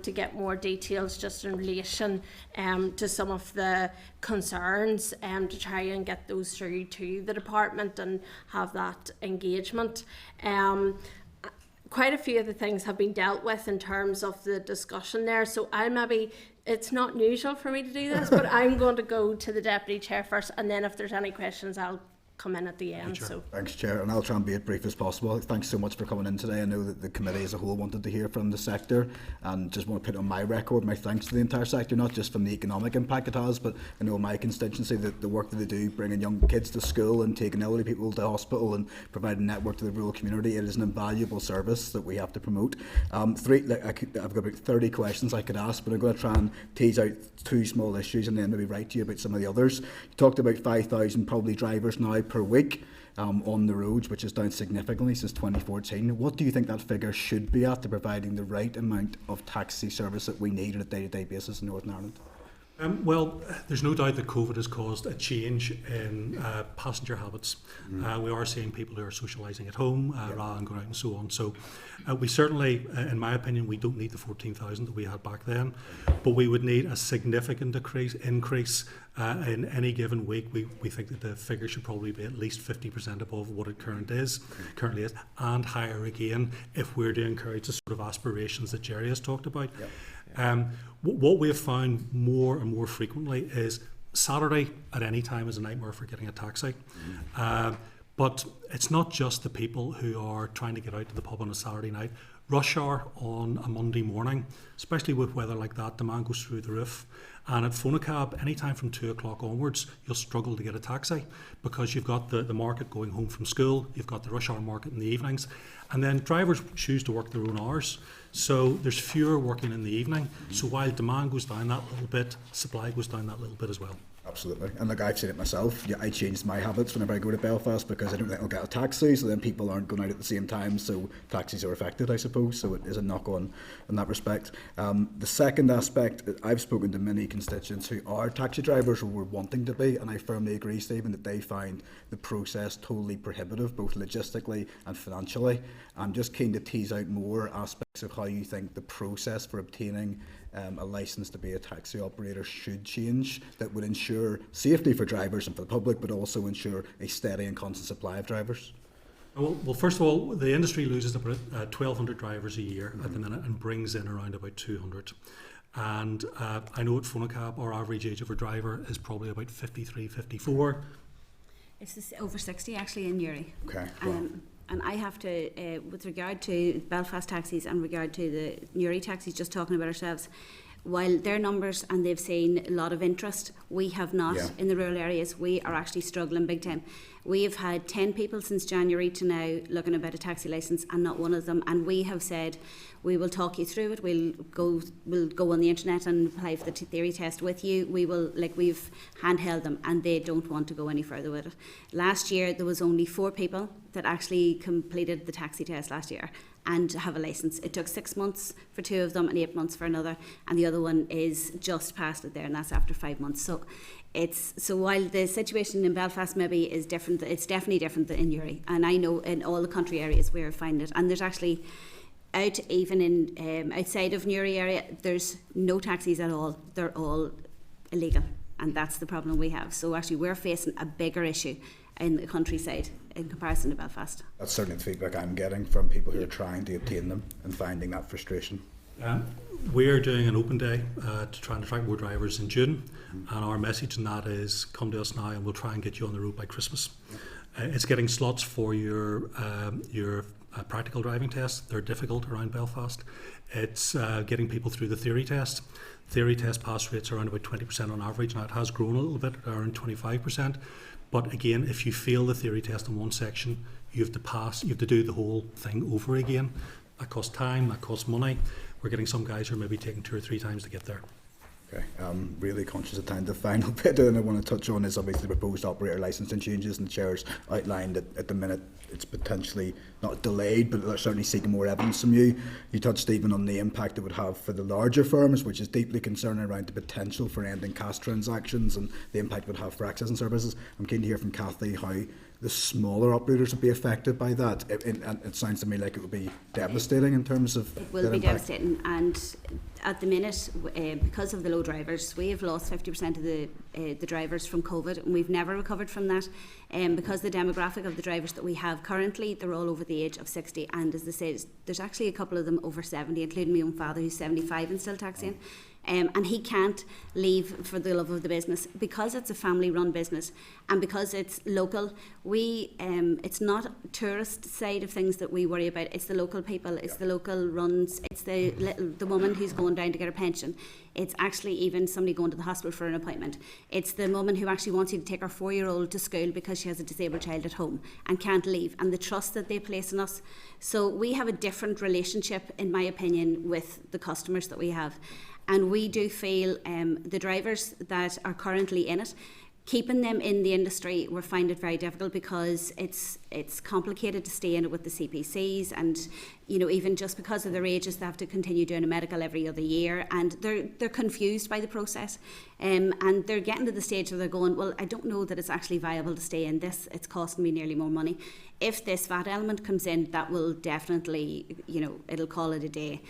to get more details just in relation to some of the concerns to try and get those through to the department and have that engagement. Quite a few of the things have been dealt with in terms of the discussion there, so it's not usual for me to do this, but I'm going to go to the Deputy Chair first, and then if there's any questions I'll come in at the end. So thanks, Chair, and I'll try and be as brief as possible. Thanks so much for coming in today. I know that the committee as a whole wanted to hear from the sector, and just want to put on my record my thanks to the entire sector, not just from the economic impact it has, but I know my constituency, that the work that they do, bringing young kids to school and taking elderly people to hospital and providing a network to the rural community, it is an invaluable service that we have to promote. I've got about 30 questions I could ask, but I'm going to try and tease out 2 small issues and then maybe write to you about some of the others. You talked about 5,000 probably drivers now per week on the roads, which is down significantly since 2014. What do you think that figure should be at to providing the right amount of taxi service that we need on a day-to-day basis in Northern Ireland? Well, there's no doubt that COVID has caused a change in passenger habits. We are seeing people who are socialising at home rather than going out and so on. So we certainly, in my opinion, we don't need the 14,000 that we had back then, but we would need a significant increase in any given week. We think that the figure should probably be at least 50% above what it currently is, and higher again if we're to encourage the sort of aspirations that Jerry has talked about. What we have found more and more frequently is Saturday at any time is a nightmare for getting a taxi. But it's not just the people who are trying to get out to the pub on a Saturday night. Rush hour on a Monday morning, especially with weather like that, demand goes through the roof. And at Phonacab, anytime from 2 o'clock onwards, you'll struggle to get a taxi because you've got the market going home from school, you've got the rush hour market in the evenings, and then drivers choose to work their own hours. So there's fewer working in the evening. So while demand goes down that little bit, supply goes down that little bit as well. Absolutely, and like I've seen it myself, I changed my habits whenever I go to Belfast because I don't think I'll get a taxi, so then people aren't going out at the same time, so taxis are affected, I suppose, so it is a knock-on in that respect. The second aspect, I've spoken to many constituents who are taxi drivers or were wanting to be, and I firmly agree, Stephen, that they find the process totally prohibitive, both logistically and financially. I'm just keen to tease out more aspects of how you think the process for obtaining a licence to be a taxi operator should change that would ensure safety for drivers and for the public, but also ensure a steady and constant supply of drivers. Well, first of all, the industry loses about 1,200 drivers a year at the minute and brings in around about 200. And I know at Phonacab our average age of a driver is probably about 53, 54. It's over 60 actually in Uri. Okay. And I have to, with regard to Belfast taxis and regard to the Newry taxis, just talking about ourselves, while their numbers, and they've seen a lot of interest, we have not. Yeah. In the rural areas, we are actually struggling big time. We have had 10 people since January to now looking about a taxi licence, and not one of them. And we have said, we will talk you through it. We'll go on the internet and apply for the theory test with you. We've handheld them, and they don't want to go any further with it. Last year, there was only 4 people that actually completed the taxi test last year and have a licence. It took 6 months for 2 of them and 8 months for another, and the other one is just past it there, and that's after 5 months. So while the situation in Belfast maybe is different, it's definitely different than in Uri, and I know in all the country areas we're finding it. And there's actually outside of Newry area, there's no taxis at all. They're all illegal, and that's the problem we have. So actually we're facing a bigger issue in the countryside in comparison to Belfast. That's certainly the feedback I'm getting from people who are trying to obtain them and finding that frustration. We're doing an open day to try and attract more drivers in June, and our message in that is come to us now and we'll try and get you on the road by Christmas. It's getting slots for your practical driving tests. They're difficult around Belfast. It's getting people through the theory test. Theory test pass rates are around about 20% on average. Now it has grown a little bit, around 25%. But again, if you fail the theory test in one section, you have to do the whole thing over again. That costs time, that costs money. We're getting some guys who are maybe taking 2 or 3 times to get there. Okay, I'm really conscious of time. The final bit that I want to touch on is obviously the proposed operator licensing changes, and the Chair's outlined that at the minute it's potentially not delayed, but they're certainly seeking more evidence from you. You touched even on the impact it would have for the larger firms, which is deeply concerning around the potential for ending cash transactions and the impact it would have for accessing services. I'm keen to hear from Kathy how the smaller operators would be affected by that. It sounds to me like it would be devastating in terms of it will be impact. Devastating, and at the minute, because of the low drivers, we have lost 50% of the drivers from COVID, and we've never recovered from that. Because the demographic of the drivers that we have currently, they're all over the age of 60, and as they say, there's actually a couple of them over 70, including my own father who's 75 and still taxiing. And he can't leave for the love of the business because it's a family-run business, and because it's local. It's not tourist side of things that we worry about. It's the local people. It's the local runs. It's the woman who's going down to get her pension. It's actually even somebody going to the hospital for an appointment. It's the woman who actually wants you to take her 4-year-old to school because she has a disabled child at home and can't leave, and the trust that they place in us. So we have a different relationship, in my opinion, with the customers that we have. And we do feel the drivers that are currently in it, keeping them in the industry, we find it very difficult because it's complicated to stay in it with the CPCs, and even just because of their ages, they have to continue doing a medical every other year, and they're confused by the process, and they're getting to the stage where they're going, well, I don't know that it's actually viable to stay in this. It's costing me nearly more money. If this VAT element comes in, that will definitely, it'll call it a day.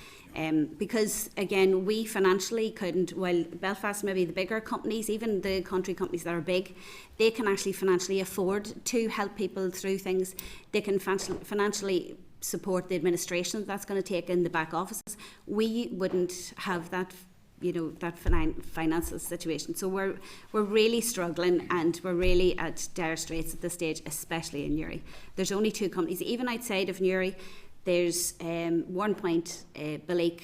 Because again, we financially couldn't, while Belfast, maybe the bigger companies, even the country companies that are big, they can actually financially afford to help people through things. They can financially support the administration that's going to take in the back offices. We wouldn't have that, that financial situation. So we're really struggling, and we're really at dire straits at this stage, especially in Newry. There's only 2 companies, even outside of Newry. There's Warrenpoint, Balik.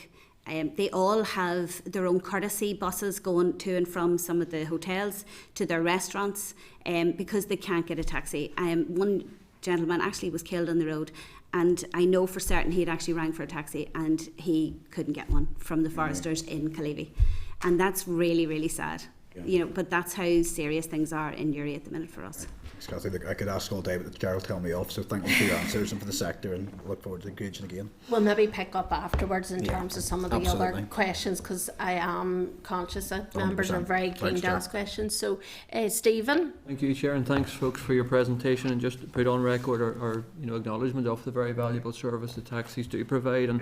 They all have their own courtesy buses going to and from some of the hotels to their restaurants because they can't get a taxi. One gentleman actually was killed on the road, and I know for certain he'd actually rang for a taxi and he couldn't get one from the foresters in Calevi. And that's really, really sad. Yeah. But that's how serious things are in Newry at the minute for us. Kathy, I could ask all day, but the chair will tell me off, so thank you for your answers and for the sector, and look forward to engaging again. We'll maybe pick up afterwards in terms of some of the absolutely. other questions, because I am conscious that members are 100%. very keen Thanks, to Chair. ask questions. So, Stephen? Thank you, Chair, and thanks, folks, for your presentation, and just to put on record our acknowledgement of the very valuable service that taxis do provide, and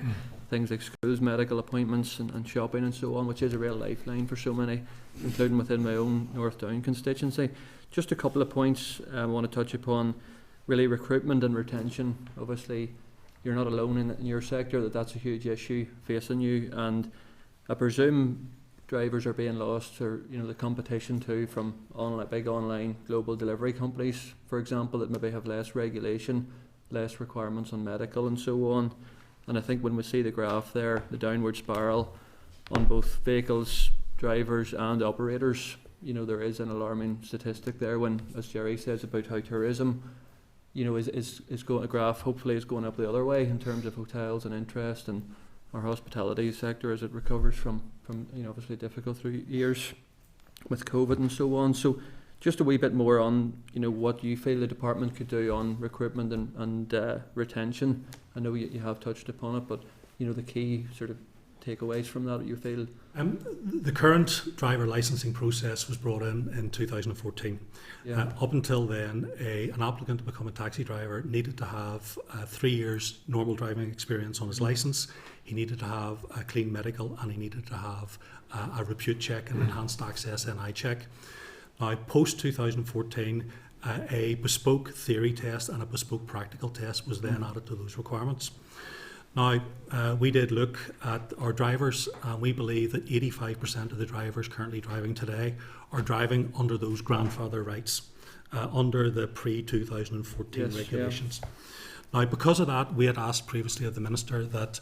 things like schools, medical appointments and shopping and so on, which is a real lifeline for so many, including within my own North Down constituency. Just a couple of points I want to touch upon. Really, recruitment and retention. Obviously, you're not alone in your sector that's a huge issue facing you, and I presume drivers are being lost to the competition too from big online global delivery companies, for example, that maybe have less regulation, less requirements on medical and so on. And I think when we see the graph there, the downward spiral on both vehicles, drivers and operators. You know, there is an alarming statistic there when, as Jerry says, about how tourism, you know, is going, a graph hopefully is going up the other way in terms of hotels and interest, and our hospitality sector as it recovers from you know, obviously difficult 3 years with COVID and so on. So just a wee bit more on, you know, what you feel the department could do on recruitment and retention. I know you have touched upon it, but you know, the key sort of takeaways from that you feel. The current driver licensing process was brought in 2014. Yeah. Up until then, an applicant to become a taxi driver needed to have 3 years normal driving experience on his licence. He needed to have a clean medical, and he needed to have a repute check and enhanced access NI check. Now, post 2014, a bespoke theory test and a bespoke practical test was then added to those requirements. Now, we did look at our drivers, and we believe that 85% of the drivers currently driving today are driving under those grandfather rights, under the pre-2014 regulations. Yeah. Now, because of that, we had asked previously of the Minister that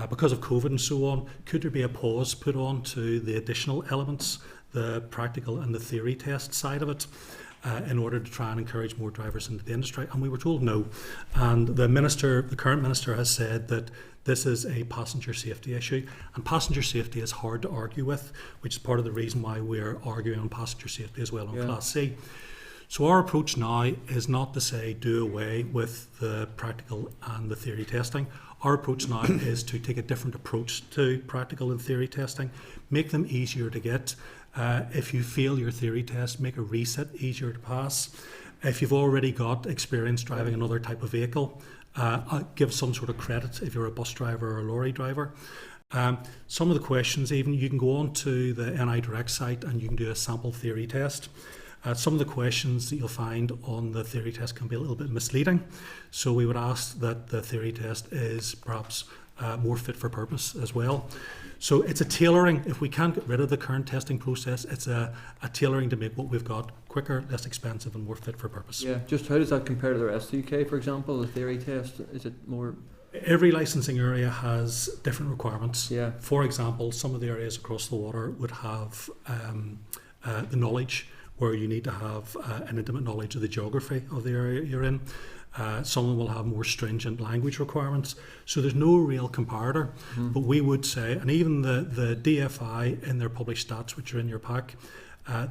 because of COVID and so on, could there be a pause put on to the additional elements, the practical and the theory test side of it, in order to try and encourage more drivers into the industry? And we were told no. And the current minister has said that this is a passenger safety issue, and passenger safety is hard to argue with, which is part of the reason why we're arguing on passenger safety as well on Class C. So our approach now is not to say do away with the practical and the theory testing. Our approach now is to take a different approach to practical and theory testing, make them easier to get. If you fail your theory test, make a reset easier to pass. If you've already got experience driving another type of vehicle, give some sort of credit if you're a bus driver or a lorry driver. Some of the questions, even you can go on to the NI Direct site and you can do a sample theory test. Some of the questions that you'll find on the theory test can be a little bit misleading. So we would ask that the theory test is perhaps more fit for purpose as well. So it's a tailoring. If we can't get rid of the current testing process, it's a tailoring to make what we've got quicker, less expensive and more fit for purpose. Yeah, just how does that compare to the rest of the UK, for example, the theory test? Is it more... Every licensing area has different requirements. Yeah. For example, some of the areas across the water would have the knowledge, where you need to have an intimate knowledge of the geography of the area you're in. Some of them will have more stringent language requirements. So there's no real comparator. But we would say, and even the DFI in their published stats, which are in your pack,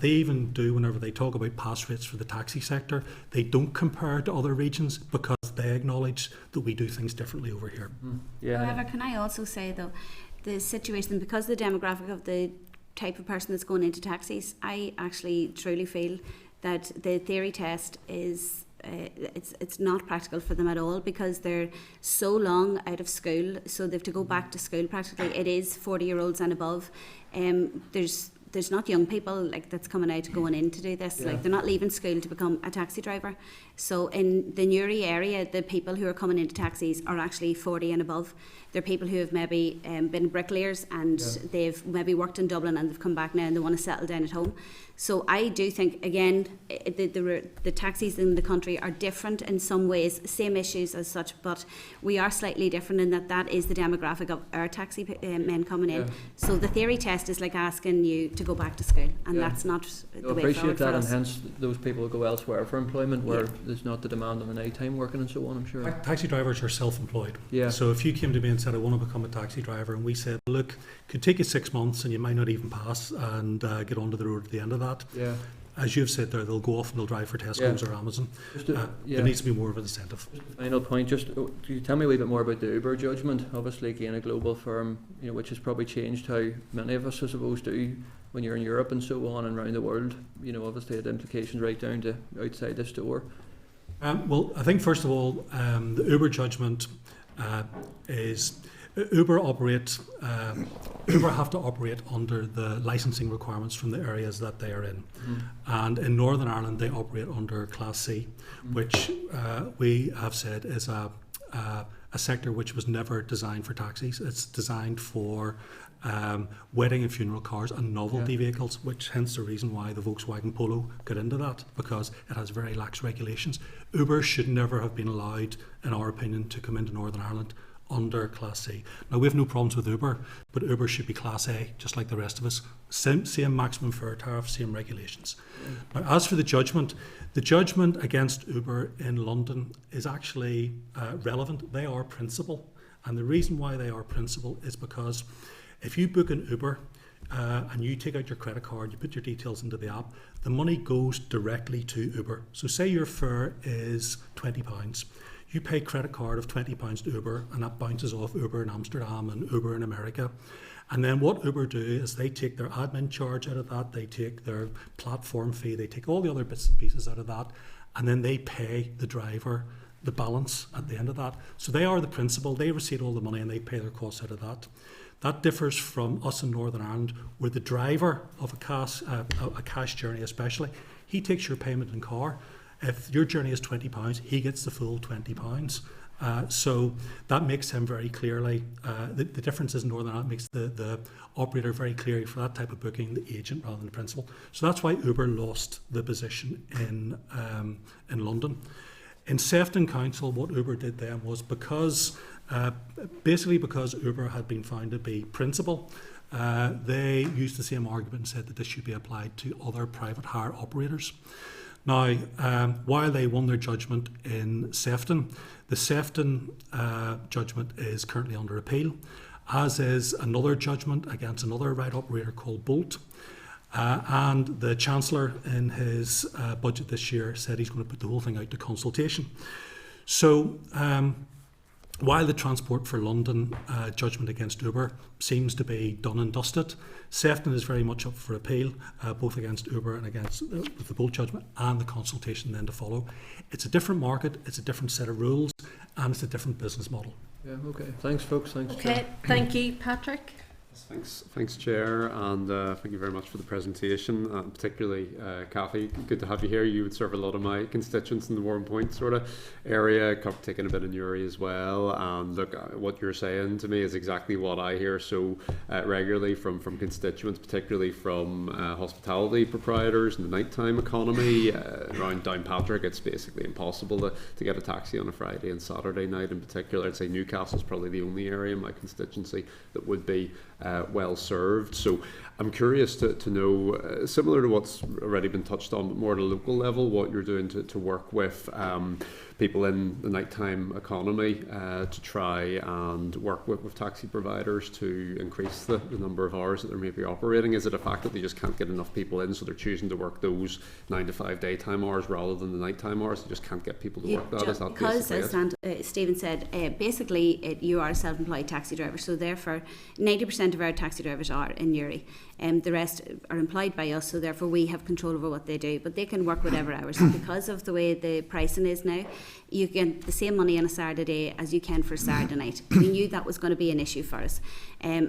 they even do, whenever they talk about pass rates for the taxi sector, they don't compare to other regions because they acknowledge that we do things differently over here. Yeah. However, can I also say, though, the situation, because the demographic of the type of person that's going into taxis, I actually truly feel that the theory test is it's not practical for them at all, because they're so long out of school, so they have to go back to school practically. It is 40-year-olds and above. There's not young people like that's coming out going in to do this. Like, they're not leaving school to become a taxi driver. So in the Newry area, the people who are coming into taxis are actually 40 and above. They're people who have maybe been bricklayers, and they've maybe worked in Dublin and they've come back now and they want to settle down at home. So I do think, again, the taxis in the country are different in some ways, same issues as such, but we are slightly different in that is the demographic of our taxi men coming in. So the theory test is like asking you to go back to school, and that's not the way forward for us. Appreciate that, and hence those people will go elsewhere for employment where there's not the demand of the night time working and so on, I'm sure. Taxi drivers are self-employed. Yeah. So if you came to me and said, I want to become a taxi driver, and we said, look, it could take you 6 months and you might not even pass and get onto the road at the end of that. Yeah. As you've said there, they'll go off and they'll drive for Tesco's or Amazon. There needs to be more of an incentive. Final point, just can you tell me a wee bit more about the Uber judgment? Obviously, again, a global firm, you know, which has probably changed how many of us, I suppose, do when you're in Europe and so on and around the world. You know, obviously, it had implications right down to outside the store. Well, I think first of all, the Uber judgment is Uber have to operate under the licensing requirements from the areas that they are in. And in Northern Ireland, they operate under Class C, which we have said is a sector which was never designed for taxis. It's designed for wedding and funeral cars and novelty vehicles, which hence the reason why the Volkswagen Polo got into that, because it has very lax regulations. Uber should never have been allowed, in our opinion, to come into Northern Ireland under Class C. Now, we have no problems with Uber, but Uber should be Class A, just like the rest of us. Same maximum fare tariff, same regulations. Now, as for the judgment against Uber in London is actually relevant. They are principal. And the reason why they are principal is because if you book an Uber and you take out your credit card, you put your details into the app, the money goes directly to Uber. So say your fare is £20. You pay credit card of £20 to Uber, and that bounces off Uber in Amsterdam and Uber in America. And then what Uber do is they take their admin charge out of that, they take their platform fee, they take all the other bits and pieces out of that, and then they pay the driver the balance at the end of that. So they are the principal, they receive all the money and they pay their costs out of that. That differs from us in Northern Ireland, where the driver of a cash journey especially, he takes your payment in car. If your journey is £20, he gets the full £20. So that makes him very clearly, the difference is in Northern Ireland makes the operator very clearly for that type of booking, the agent rather than the principal. So that's why Uber lost the position in London. In Sefton Council, what Uber did then was basically because Uber had been found to be principal, they used the same argument and said that this should be applied to other private hire operators. Now, while they won their judgment in Sefton, the Sefton judgment is currently under appeal, as is another judgment against another ride operator called Bolt. And the Chancellor in his budget this year said he's going to put the whole thing out to consultation. So while the Transport for London judgment against Uber seems to be done and dusted, Sefton is very much up for appeal, both against Uber and against the Bolt judgment and the consultation then to follow. It's a different market, it's a different set of rules, and it's a different business model. Yeah, okay. Thanks, folks. Thanks, Okay, Chair. thank you, Patrick. Thanks, Chair, and thank you very much for the presentation, particularly Cathy. Good to have you here. You would serve a lot of my constituents in the Warrenpoint sort of area, taking a bit in Newry as well. And look, what you're saying to me is exactly what I hear so regularly from constituents, particularly from hospitality proprietors in the nighttime economy. Around Downpatrick, it's basically impossible to get a taxi on a Friday and Saturday night in particular. I'd say Newcastle's probably the only area in my constituency that would be well served. So I'm curious to know, similar to what's already been touched on, but more at a local level, what you're doing to work with people in the nighttime economy to try and work with taxi providers to increase the number of hours that they're maybe operating. Is it a fact that they just can't get enough people in, so they're choosing to work those 9 to 5 daytime hours rather than the nighttime hours? They just can't get people to work that? Is that because, as Stephen said, basically you are a self-employed taxi driver, so therefore 90% of our taxi drivers are in Newry. The rest are employed by us, so therefore we have control over what they do, but they can work whatever hours. Because of the way the pricing is now, you get the same money on a Saturday as you can for a Saturday night. We knew that was going to be an issue for us.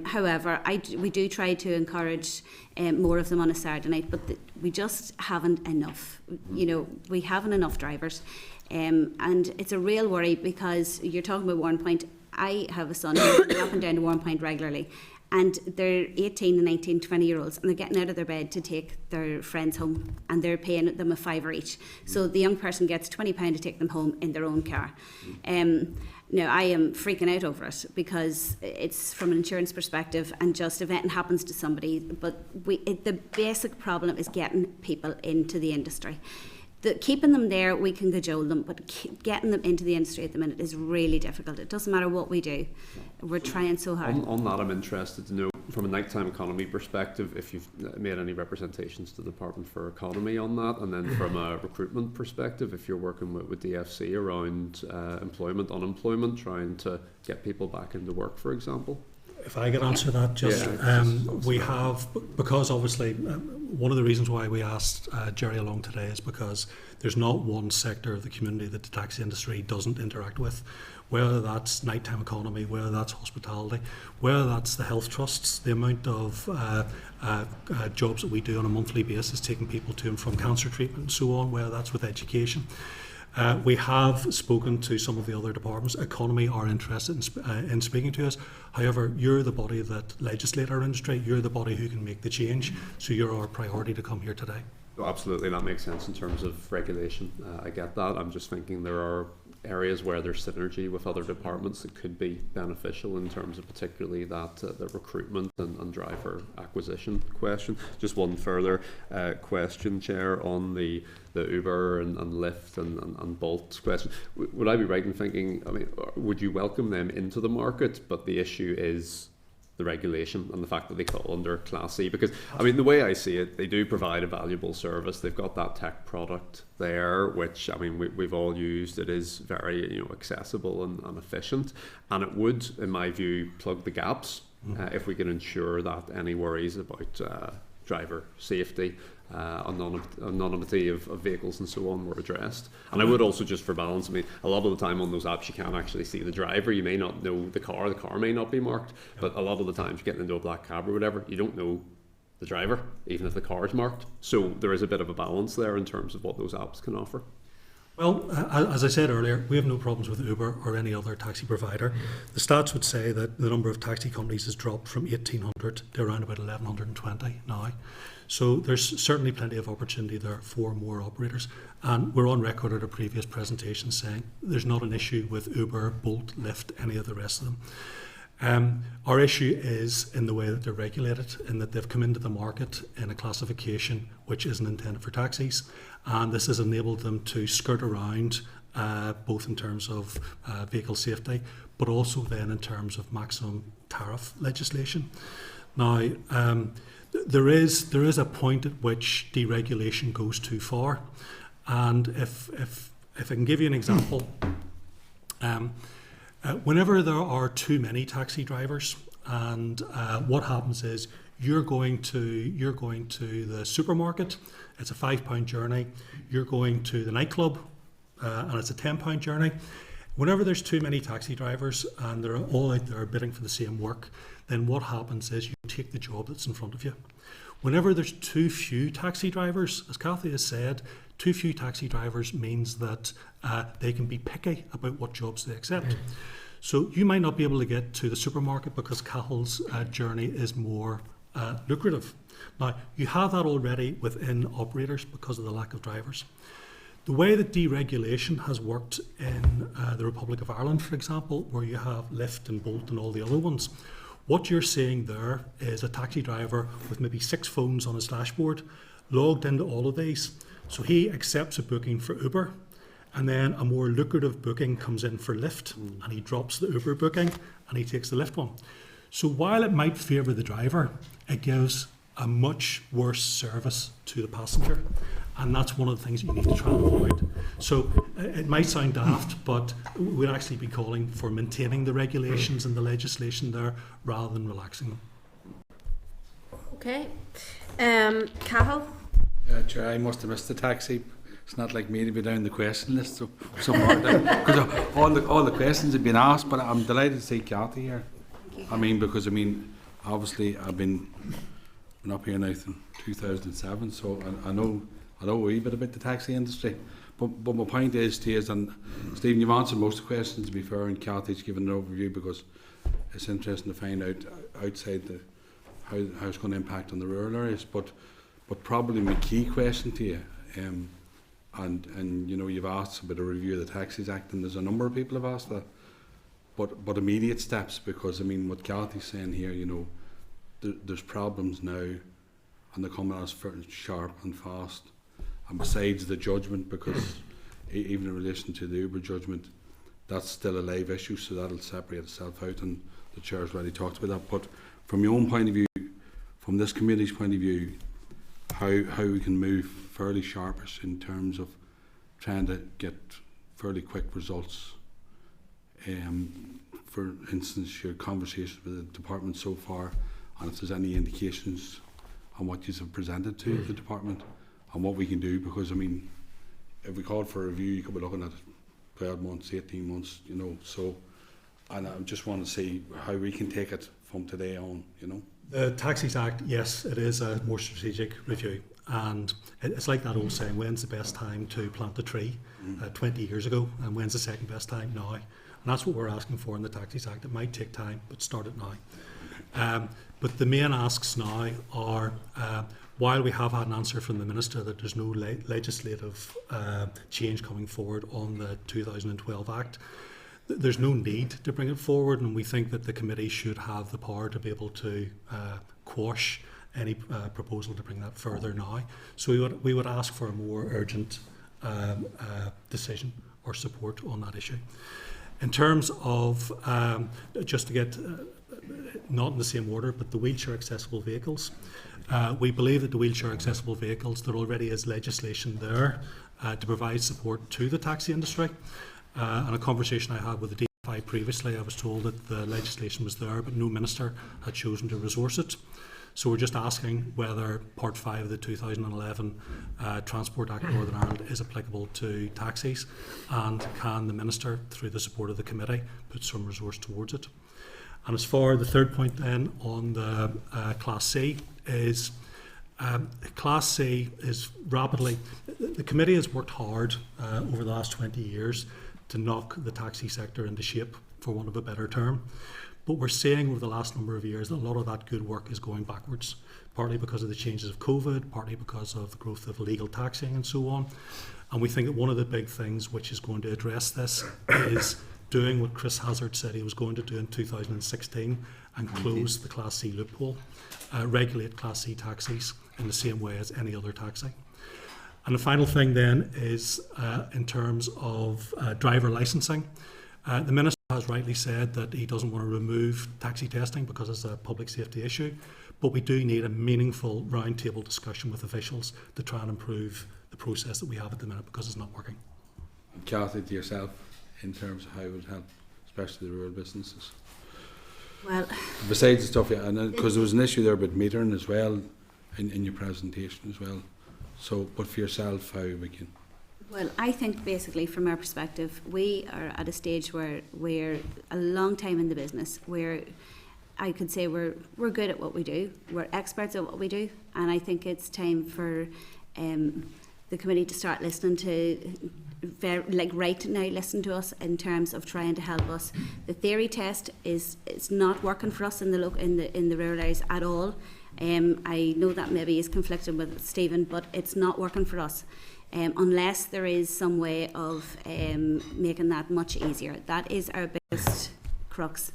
However, we do try to encourage more of them on a Saturday night, but we just haven't enough. You know, we haven't enough drivers, and it's a real worry because you're talking about Warrenpoint. I have a son who's up and down to Warrenpoint regularly, and they're 18 and 19, 20-year-olds, and they're getting out of their bed to take their friends home, and they're paying them £5 each. So the young person gets £20 to take them home in their own car. Now, I am freaking out over it because it's from an insurance perspective, and just if anything happens to somebody, but the basic problem is getting people into the industry. Keeping them there, we can cajole them, but getting them into the industry at the minute is really difficult. It doesn't matter what we do. We're trying so hard. On that, I'm interested to know, from a nighttime economy perspective, if you've made any representations to the Department for Economy on that, and then from a recruitment perspective, if you're working with DFC around employment, unemployment, trying to get people back into work, for example. If I could answer that, we have, because obviously one of the reasons why we asked Jerry along today is because there's not one sector of the community that the taxi industry doesn't interact with, whether that's nighttime economy, whether that's hospitality, whether that's the health trusts, the amount of jobs that we do on a monthly basis, taking people to and from cancer treatment and so on, whether that's with education. We have spoken to some of the other departments. Economy are interested in speaking to us. However, you're the body that legislate our industry. You're the body who can make the change. So you're our priority to come here today. Absolutely, that makes sense in terms of regulation. I get that. I'm just thinking there are areas where there's synergy with other departments that could be beneficial in terms of particularly that the recruitment and driver acquisition question. Just one further question, Chair, on the Uber and Lyft and Bolt question. Would I be right in thinking, I mean, would you welcome them into the market, but the issue is the regulation and the fact that they fall under Class C? Because, I mean, the way I see it, they do provide a valuable service. They've got that tech product there, which, I mean, we've all used. It is very, you know, accessible and efficient. And it would, in my view, plug the gaps if we can ensure that any worries about driver safety, anonymity of vehicles and so on were addressed. And I would also, just for balance, I mean, a lot of the time on those apps you can't actually see the driver. You may not know the car may not be marked, but a lot of the times you're getting into a black cab or whatever, you don't know the driver, even if the car is marked. So there is a bit of a balance there in terms of what those apps can offer. Well, as I said earlier, we have no problems with Uber or any other taxi provider. The stats would say that the number of taxi companies has dropped from 1,800 to around about 1,120 now. So there's certainly plenty of opportunity there for more operators. And we're on record at a previous presentation saying there's not an issue with Uber, Bolt, Lyft, any of the rest of them. Our issue is in the way that they're regulated, in that they've come into the market in a classification which isn't intended for taxis, and this has enabled them to skirt around both in terms of vehicle safety, but also then in terms of maximum tariff legislation. Now, there is a point at which deregulation goes too far, and if I can give you an example. Whenever there are too many taxi drivers, and what happens is you're going to the supermarket, it's a £5 journey. You're going to the nightclub, and it's a £10 journey. Whenever there's too many taxi drivers and they're all out there bidding for the same work, then what happens is you take the job that's in front of you. Whenever there's too few taxi drivers, as Cathy has said, too few taxi drivers means that they can be picky about what jobs they accept. So you might not be able to get to the supermarket because Cahill's journey is more lucrative. Now, you have that already within operators because of the lack of drivers. The way that deregulation has worked in the Republic of Ireland, for example, where you have Lyft and Bolt and all the other ones, what you're seeing there is a taxi driver with maybe 6 phones on his dashboard, logged into all of these. So he accepts a booking for Uber, and then a more lucrative booking comes in for Lyft, and he drops the Uber booking and he takes the Lyft one. So while it might favour the driver, it gives a much worse service to the passenger, and that's one of the things you need to try and avoid. So it might sound daft, but we'd actually be calling for maintaining the regulations and the legislation there rather than relaxing them. Okay. Cahill? Chair, I must have missed the taxi. It's not like me to be down the question list so far, because all the questions have been asked. But I'm delighted to see Cathy here. I mean, because obviously I've been up here now since 2007, so I know a wee bit about the taxi industry. But my point is to you, and Stephen, you've answered most of the questions to be fair, and Cathy's given an overview because it's interesting to find out outside how it's going to impact on the rural areas. But probably my key question to you, and you know, you've asked about a review of the Taxis Act, and there's a number of people have asked that. But immediate steps, because I mean, what Cathy's saying here, you know, there's problems now, and they're coming at us sharp and fast. And besides the judgment, because even in relation to the Uber judgment, that's still a live issue, so that'll separate itself out, and the chair's already talked about that. But from your own point of view, from this committee's point of view, how we can move fairly sharpish in terms of trying to get fairly quick results. For instance, your conversations with the department so far, and if there's any indications on what you have presented to the department and what we can do, because I mean, if we called for a review, you could be looking at 12 months, 18 months, you know. So, and I just want to see how we can take it from today on, you know. The Taxis Act, yes, it is a more strategic review, and it's like that old saying, when's the best time to plant a tree? 20 years ago, and when's the second best time? Now. And that's what we're asking for in the Taxis Act. It might take time, but start it now. But the main asks now are while we have had an answer from the Minister that there's no legislative change coming forward on the 2012 Act, there's no need to bring it forward, and we think that the committee should have the power to be able to quash any proposal to bring that further now. So we would ask for a more urgent decision or support on that issue. In terms of, just to get, not in the same order, but the wheelchair accessible vehicles, we believe that the wheelchair accessible vehicles, there already is legislation there to provide support to the taxi industry. And a conversation I had with the DFI previously, I was told that the legislation was there, but no minister had chosen to resource it. So we're just asking whether Part 5 of the 2011 Transport Act Northern Ireland is applicable to taxis, and can the Minister, through the support of the committee, put some resource towards it. And as for the third point then on the Class C is, Class C is rapidly, the committee has worked hard over the last 20 years to knock the taxi sector into shape, for want of a better term. But we're seeing over the last number of years that a lot of that good work is going backwards, partly because of the changes of COVID, partly because of the growth of illegal taxing and so on. And we think that one of the big things which is going to address this is doing what Chris Hazard said he was going to do in 2016 and close the Class C loophole, regulate Class C taxis in the same way as any other taxi. And the final thing then is in terms of driver licensing. The Minister has rightly said that he doesn't want to remove taxi testing because it's a public safety issue, but we do need a meaningful roundtable discussion with officials to try and improve the process that we have at the minute, because it's not working. And Cathy, to yourself, in terms of how it would help, especially the rural businesses. Well, besides the stuff, yeah, and because there was an issue there about metering as well in your presentation as well. So, but for yourself, how we can. Well, I think basically from our perspective, we are at a stage where we're a long time in the business, where I could say we're good at what we do, we're experts at what we do, and I think it's time for the committee to start listening to, right now, listen to us in terms of trying to help us. The theory test it's not working for us in the rural areas at all. I know that maybe is conflicting with Stephen, but it's not working for us. Unless there is some way of making that much easier. That is our biggest crux.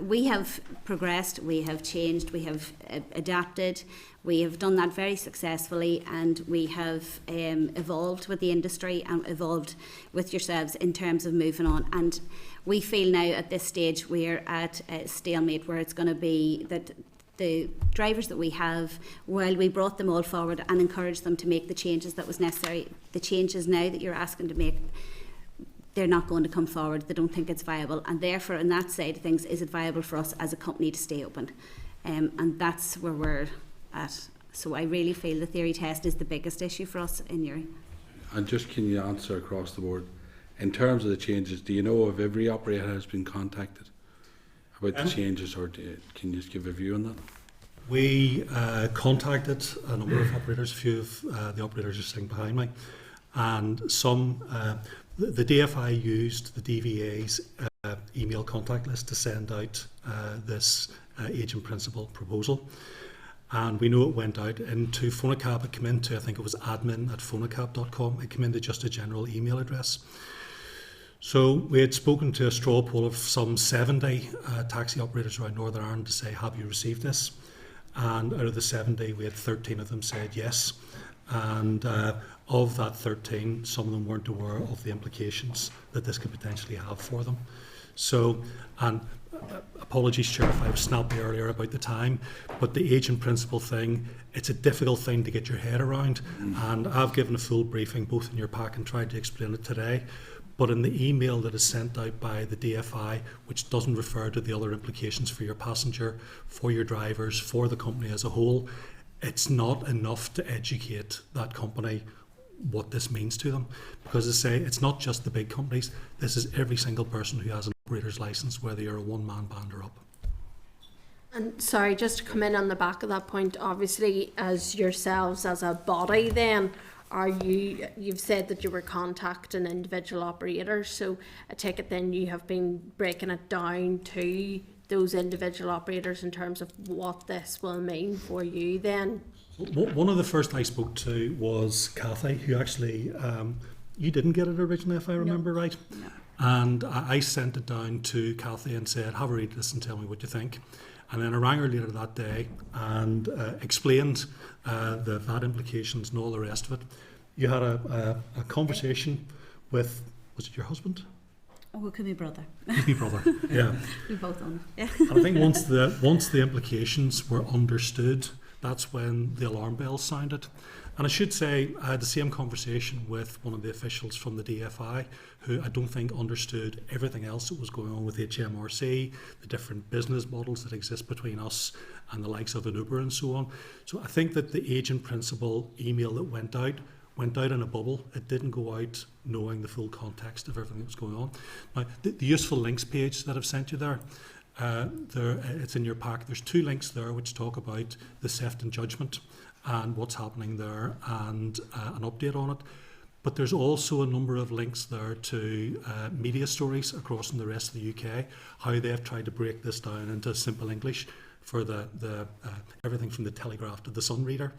We have progressed, we have changed, we have adapted, we have done that very successfully, and we have evolved with the industry and evolved with yourselves in terms of moving on. And we feel now at this stage we're at a stalemate, where it's going to be that the drivers that we have, while we brought them all forward and encouraged them to make the changes that was necessary, the changes now that you're asking to make, they're not going to come forward. They don't think it's viable, and therefore on that side of things, is it viable for us as a company to stay open? And that's where we're at. So I really feel the theory test is the biggest issue for us in Uri. And just can you answer across the board, in terms of the changes, do you know if every operator has been contacted about the changes, or can you just give a view on that? We contacted a number of operators. A few of the operators are sitting behind me, and some the DFI used the DVA's email contact list to send out this agent principal proposal, and we know it went out into Phonacab. It came into, I think it was admin@phonacab.com. It came into just a general email address. So we had spoken to a straw poll of some 70 taxi operators around Northern Ireland to say, have you received this? And out of the 70, we had 13 of them said yes. And of that 13, some of them weren't aware of the implications that this could potentially have for them. So, and apologies, Chair, if I was snappy earlier about the time, but the agent principal thing, it's a difficult thing to get your head around. And I've given a full briefing both in your pack and tried to explain it today. But in the email that is sent out by the DFI, which doesn't refer to the other implications for your passenger, for your drivers, for the company as a whole, it's not enough to educate that company what this means to them. Because as I say, it's not just the big companies, this is every single person who has an operator's licence, whether you're a one-man band or up. and sorry, just to come in on the back of that point, obviously as yourselves as a body then, you've said that you were contacting individual operators, so I take it then you have been breaking it down to those individual operators in terms of what this will mean for you then? One of the first I spoke to was Kathy, who actually, you didn't get it originally, if I remember right. No. And I sent it down to Kathy and said, have a read this and tell me what you think. And then I rang her later that day and explained the VAT implications and all the rest of it. You had a conversation with, was it your husband? Oh, it could be brother. Could be brother, yeah. We both own it. And I think once the implications were understood, that's when the alarm bells sounded. And I should say I had the same conversation with one of the officials from the DFI, who I don't think understood everything else that was going on with HMRC, the different business models that exist between us and the likes of an Uber and so on. So I think that the agent principal email that went out in a bubble. It didn't go out knowing the full context of everything that was going on. Now, the useful links page that I've sent you there, it's in your pack. There's 2 links there which talk about the Sefton judgment and what's happening there and an update on it. But there's also a number of links there to media stories across in the rest of the UK, how they've tried to break this down into simple English for the everything from the Telegraph to the Sun reader.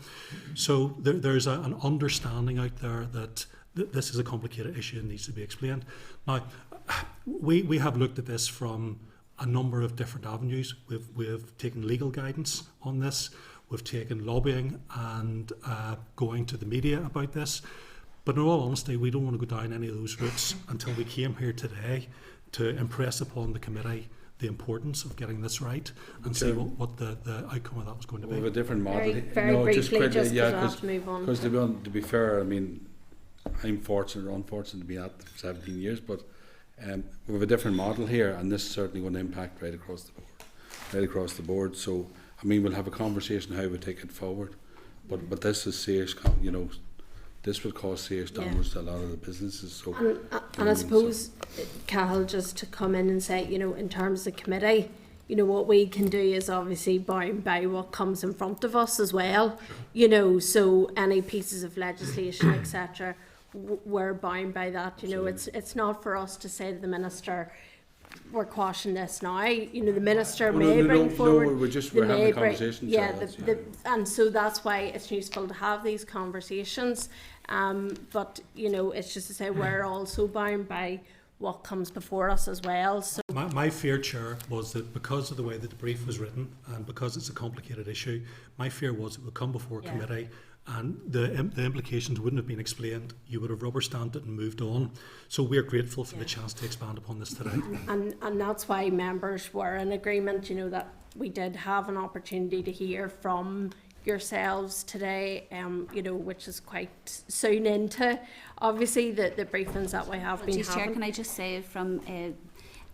So there's an understanding out there that this is a complicated issue and needs to be explained. Now, we have looked at this from a number of different avenues. We've taken legal guidance on this. We've taken lobbying and going to the media about this. But in all honesty, we don't want to go down any of those routes until we came here today to impress upon the committee the importance of getting this right and see what the outcome of that was going to be. We have a different model. Very briefly, quickly, just yeah, because I have to move on. Because to be fair, I mean, I'm fortunate or unfortunate to be at 17 years, but we have a different model here, and this is certainly going to impact right across the board. So, I mean, we'll have a conversation how we take it forward, but this is serious. This will cause serious damage to a lot of the businesses. So, and I suppose, Cathal, just to come in and say, in terms of committee, what we can do is obviously bound by what comes in front of us as well. So any pieces of legislation, etc., we're bound by that. It's not for us to say to the minister, we're quashing this now. The minister may bring forward. We're having a conversation. And so that's why it's useful to have these conversations. But it's just to say we're also bound by what comes before us as well. So my fear, Chair, was that because of the way that the brief was written and because it's a complicated issue, my fear was it would come before committee. And the implications wouldn't have been explained. You would have rubber stamped it and moved on. So we're grateful for the chance to expand upon this today. And that's why members were in agreement, that we did have an opportunity to hear from yourselves today, which is quite soon into, obviously, the briefings that we have been having. Chair, can I just say from a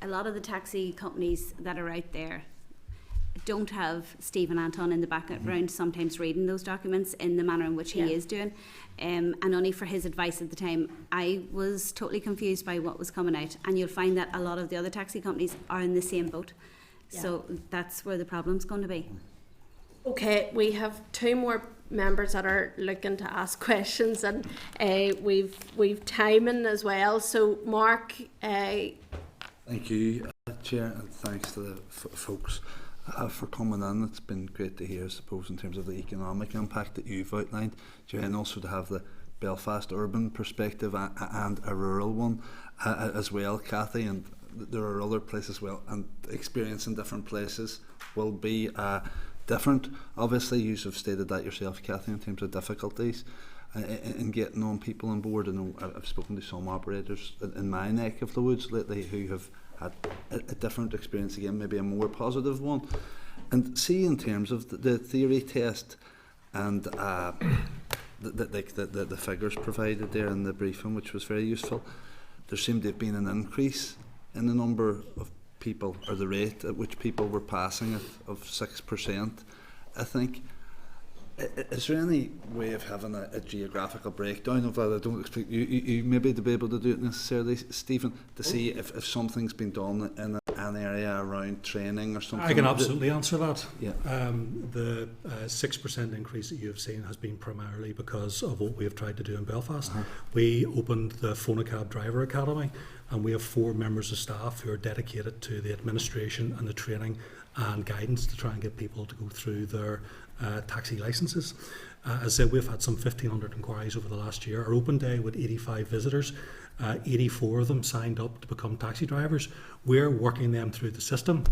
lot of the taxi companies that are out there don't have Stephen Anton in the background sometimes reading those documents in the manner in which he is doing, and only for his advice at the time I was totally confused by what was coming out, and you'll find that a lot of the other taxi companies are in the same boat. So that's where the problem's going to be. Okay, we have 2 more members that are looking to ask questions, and we've timing as well. So Mark, thank you, Chair, and thanks to the folks for coming in. It's been great to hear, I suppose, in terms of the economic impact that you've outlined, and also to have the Belfast urban perspective and a rural one as well, Kathy. And there are other places as well, and experience in different places will be different. Obviously, you have stated that yourself, Kathy, in terms of difficulties in getting on people on board. And I've spoken to some operators in my neck of the woods lately who have had a different experience, again, maybe a more positive one. And see, in terms of the theory test and the figures provided there in the briefing, which was very useful, there seemed to have been an increase in the number of people, or the rate at which people were passing it, of 6%, I think. Is there any way of having a geographical breakdown of that? I don't expect you maybe to be able to do it necessarily, Stephen, to see if something's been done in an area around training or something. I can absolutely answer that. Yeah. The 6% increase that you have seen has been primarily because of what we have tried to do in Belfast. We opened the Phonacab Driver Academy, and we have 4 members of staff who are dedicated to the administration and the training and guidance to try and get people to go through their taxi licences. As I said, we've had some 1,500 inquiries over the last year. Our open day with 85 visitors, 84 of them signed up to become taxi drivers. We're working them through the system.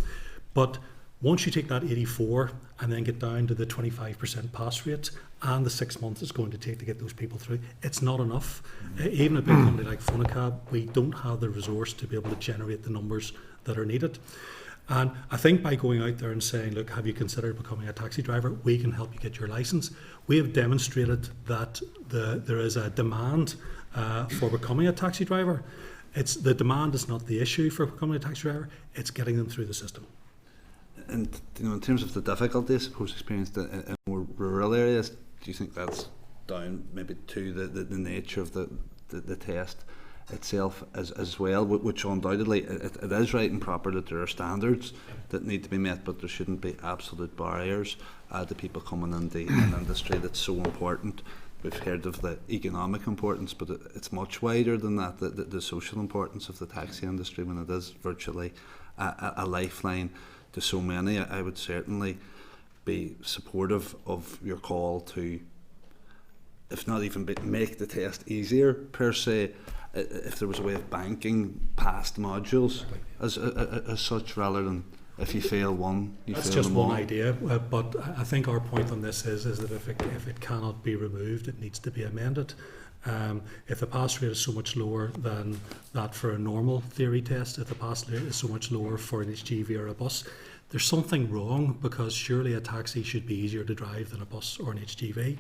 But once you take that 84 and then get down to the 25% pass rate and the 6 months it's going to take to get those people through, it's not enough. Even a big company like Fonacab, we don't have the resource to be able to generate the numbers that are needed. And I think by going out there and saying, look, have you considered becoming a taxi driver? We can help you get your licence. We have demonstrated that there is a demand for becoming a taxi driver. The demand is not the issue for becoming a taxi driver, it's getting them through the system. And in terms of the difficulty, I suppose, experienced in more rural areas, do you think that's down maybe to the nature of the test itself as well, which undoubtedly it is right and proper that there are standards that need to be met, but there shouldn't be absolute barriers to people coming into an industry that's so important. We've heard of the economic importance, but it's much wider than that, the social importance of the taxi industry, when it is virtually a lifeline to so many. I would certainly be supportive of your call to, if not even make the test easier per se, if there was a way of banking past modules as such, rather than if you fail one, you That's fail just them one all. idea, but I think our point on this is that if it cannot be removed, it needs to be amended. If the pass rate is so much lower than that for a normal theory test, if the pass rate is so much lower for an HGV or a bus, there's something wrong, because surely a taxi should be easier to drive than a bus or an HGV.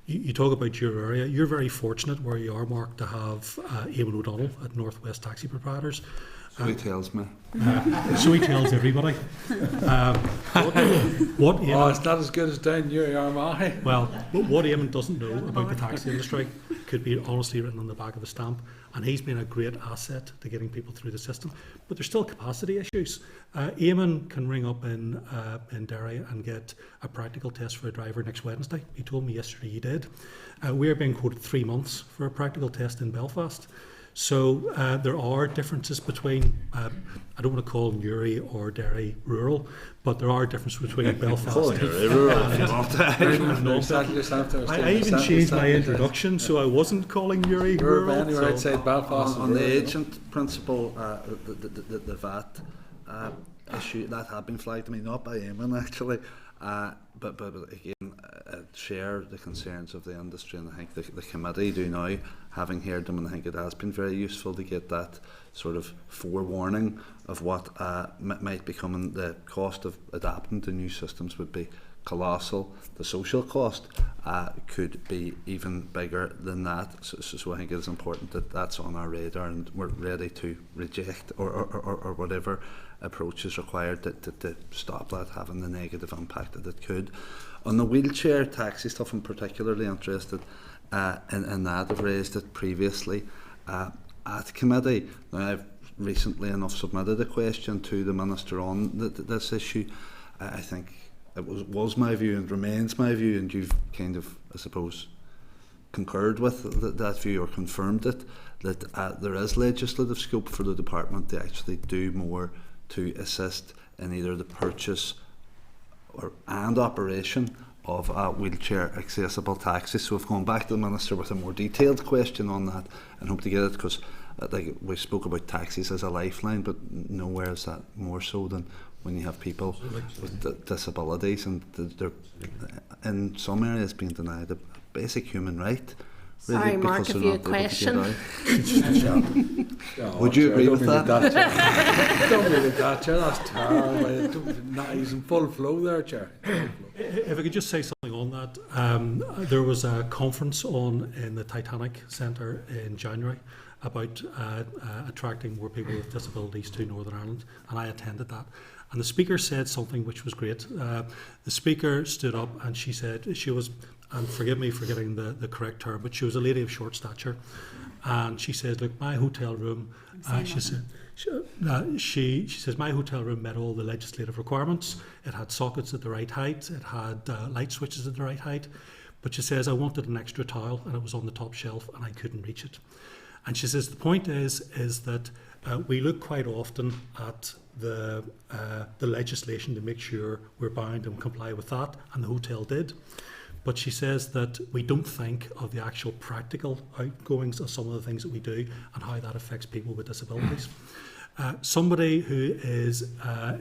You talk about your area. You're very fortunate where you are, Mark, to have Eamon O'Donnell at Northwest Taxi Proprietors. So he tells me. So he tells everybody. What Eamon, it's not as good as down New Armagh. well, what Eamon doesn't know about the taxi industry could be honestly written on the back of a stamp, and he's been a great asset to getting people through the system. But there's still capacity issues. Eamon can ring up in Derry and get a practical test for a driver next Wednesday. He told me yesterday he did. We're being quoted 3 months for a practical test in Belfast. So there are differences between, I don't want to call Newry or Derry rural, but there are differences between Belfast and I even changed my introduction, so I wasn't calling Newry rural. Anywhere outside Belfast. On the agent principle, the VAT issue, that had been flagged to me, not by Eamon actually, but again, share the concerns of the industry, and I think the committee do now, having heard them, and I think it has been very useful to get that sort of forewarning of what might be coming. The cost of adapting to new systems would be colossal. The social cost could be even bigger than that. So I think it is important that that's on our radar, and we're ready to reject or whatever approach is required to stop that having the negative impact that it could. On the wheelchair taxi stuff, I'm particularly interested in that. I've raised it previously at committee. Now, I've recently enough submitted a question to the Minister on this issue. I think it was my view and remains my view, and you've kind of, I suppose, concurred with that view or confirmed it, that there is legislative scope for the department to actually do more to assist in either the purchase and operation of wheelchair accessible taxis. So I've gone back to the Minister with a more detailed question on that and hope to get it, because like we spoke about taxis as a lifeline, but nowhere is that more so than when you have people with disabilities, and they're in some areas being denied a basic human right. Really, Sorry, Mark, have you a question? Would you agree with that? Don't mean that, Chair. That's terrible. He's in full flow there, Chair. If I could just say something on that, there was a conference on in the Titanic Centre in January about attracting more people with disabilities to Northern Ireland, and I attended that. And the speaker said something which was great. The speaker stood up and she said, she was, and forgive me for getting the correct term, but she was a lady of short stature. And she said, look, my hotel room, she says, my hotel room met all the legislative requirements. It had sockets at the right height. It had light switches at the right height. But she says, I wanted an extra towel and it was on the top shelf and I couldn't reach it. And she says the point is that we look quite often at the legislation to make sure we're bound and comply with that, and the hotel did. But she says that we don't think of the actual practical outgoings of some of the things that we do and how that affects people with disabilities. Somebody who is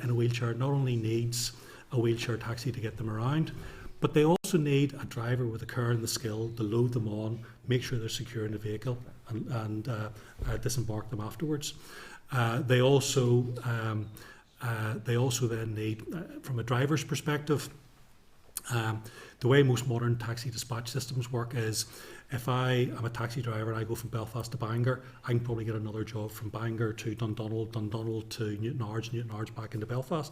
in a wheelchair not only needs a wheelchair taxi to get them around, but they also need a driver with the care and the skill to load them on, make sure they're secure in the vehicle, and disembark them afterwards. They also then need, from a driver's perspective, the way most modern taxi dispatch systems work is, if I am a taxi driver and I go from Belfast to Bangor, I can probably get another job from Bangor to Dundonald, Dundonald to Newtownards back into Belfast.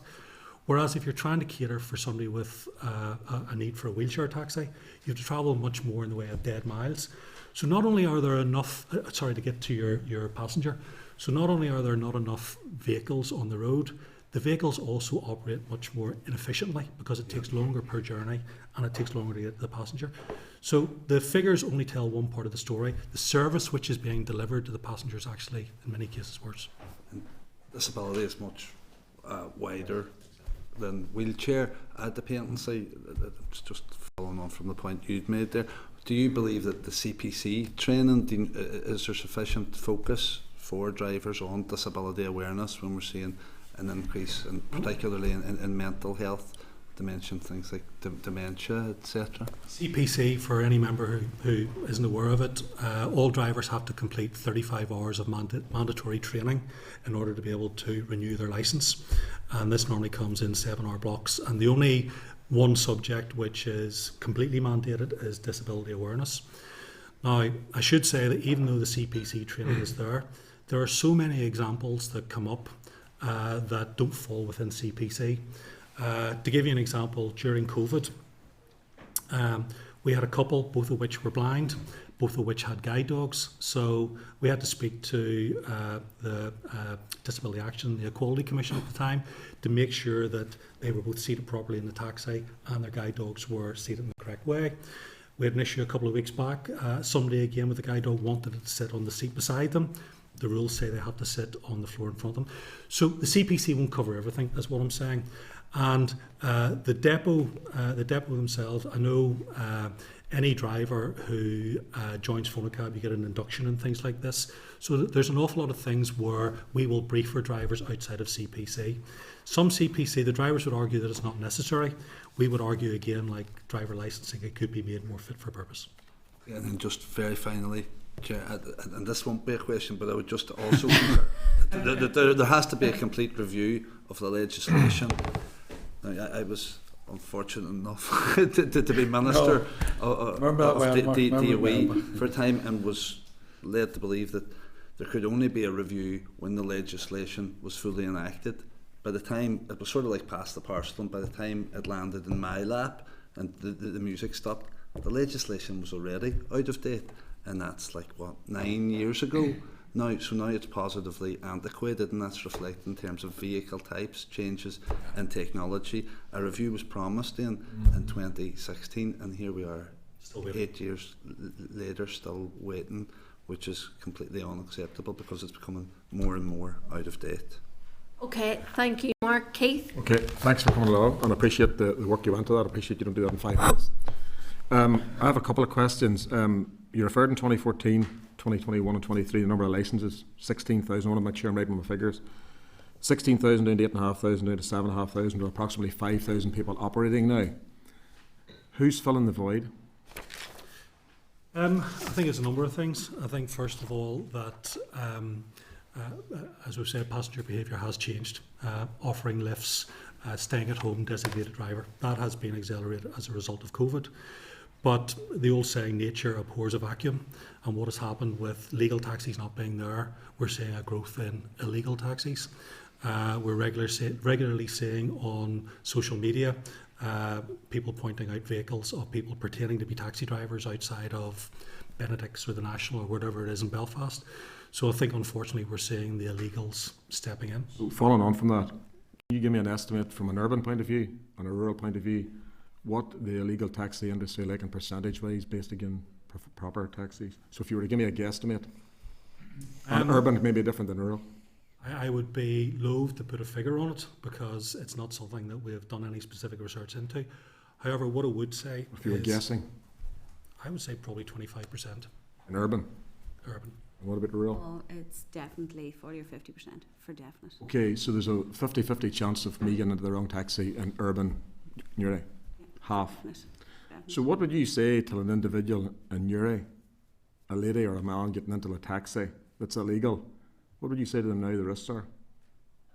Whereas if you're trying to cater for somebody with a need for a wheelchair taxi, you have to travel much more in the way of dead miles. So not only are there enough, to get to your passenger, so not only are there not enough vehicles on the road, the vehicles also operate much more inefficiently because it takes longer per journey and it takes longer to get to the passenger. So the figures only tell one part of the story. The service which is being delivered to the passengers actually, in many cases, worse. And disability is much wider than wheelchair dependency. It's just following on from the point you'd made there. Do you believe that the CPC training, is there sufficient focus for drivers on disability awareness when we're seeing an increase, particularly in mental health, dimension, things like dementia, etc.? CPC, for any member who isn't aware of it, all drivers have to complete 35 hours of mandatory training in order to be able to renew their licence, and this normally comes in 7-hour blocks, and the only one subject which is completely mandated is disability awareness. Now, I should say that even though the CPC training is there are so many examples that come up that don't fall within CPC. To give you an example, during COVID, we had a couple, both of which were blind, both of which had guide dogs. So we had to speak to the Disability Action, the Equality Commission at the time, to make sure that they were both seated properly in the taxi and their guide dogs were seated in the correct way. We had an issue a couple of weeks back. Somebody, again, with a guide dog wanted it to sit on the seat beside them. The rules say they have to sit on the floor in front of them. So the CPC won't cover everything, is what I'm saying. And the depot themselves, I know any driver who joins Phonocab, you get an induction and things like this. So there's an awful lot of things where we will brief for drivers outside of CPC. Some CPC, the drivers would argue that it's not necessary. We would argue, again, like driver licensing, it could be made more fit for purpose. Yeah, and then just very finally, Chair, and this won't be a question, but I would just also there has to be a complete review of the legislation. Now, I was unfortunate enough to be Minister of DOE for a time, and was led to believe that there could only be a review when the legislation was fully enacted. By the time it was sort of like pass the parcel, and by the time it landed in my lap and the music stopped, the legislation was already out of date. And that's like, 9 years ago now. So now it's positively antiquated, and that's reflected in terms of vehicle types, changes in technology. A review was promised in 2016, and here we are, 8 years later, still waiting, which is completely unacceptable because it's becoming more and more out of date. Okay, thank you, Mark. Keith? Okay, thanks for coming along, and I appreciate the work you went to that. I appreciate you don't do that in 5 minutes. I have a couple of questions. You referred in 2014, 2021 and 23, the number of licences, 16,000, I want to make sure I'm right on my figures. 16,000 down to 8,500, down to 7,500, to approximately 5,000 people operating now. Who's filling the void? I think it's a number of things. I think, first of all, that, as we've said, passenger behaviour has changed. Offering lifts, staying at home, designated driver, that has been accelerated as a result of COVID. But the old saying, nature abhors a vacuum, and what has happened with legal taxis not being there, we're seeing a growth in illegal taxis. We're regularly seeing on social media people pointing out vehicles of people pretending to be taxi drivers outside of Benedict's or the National or whatever it is in Belfast. So I think, unfortunately, we're seeing the illegals stepping in. So following on from that, can you give me an estimate from an urban point of view and a rural point of view what the illegal taxi industry like in percentage-wise based again proper taxis? So if you were to give me a guesstimate. And urban may be different than rural. I would be loath to put a figure on it because it's not something that we have done any specific research into. However, what I would say If you were guessing. I would say probably 25%. In urban? Urban. And what about rural? Oh, it's definitely 40 or 50% for definite. Okay, so there's a 50-50 chance of me getting into the wrong taxi in urban Newry. Yeah, Half. definite. So what would you say to an individual in Newry, a lady or a man getting into a taxi that's illegal? What would you say to them now the risks are?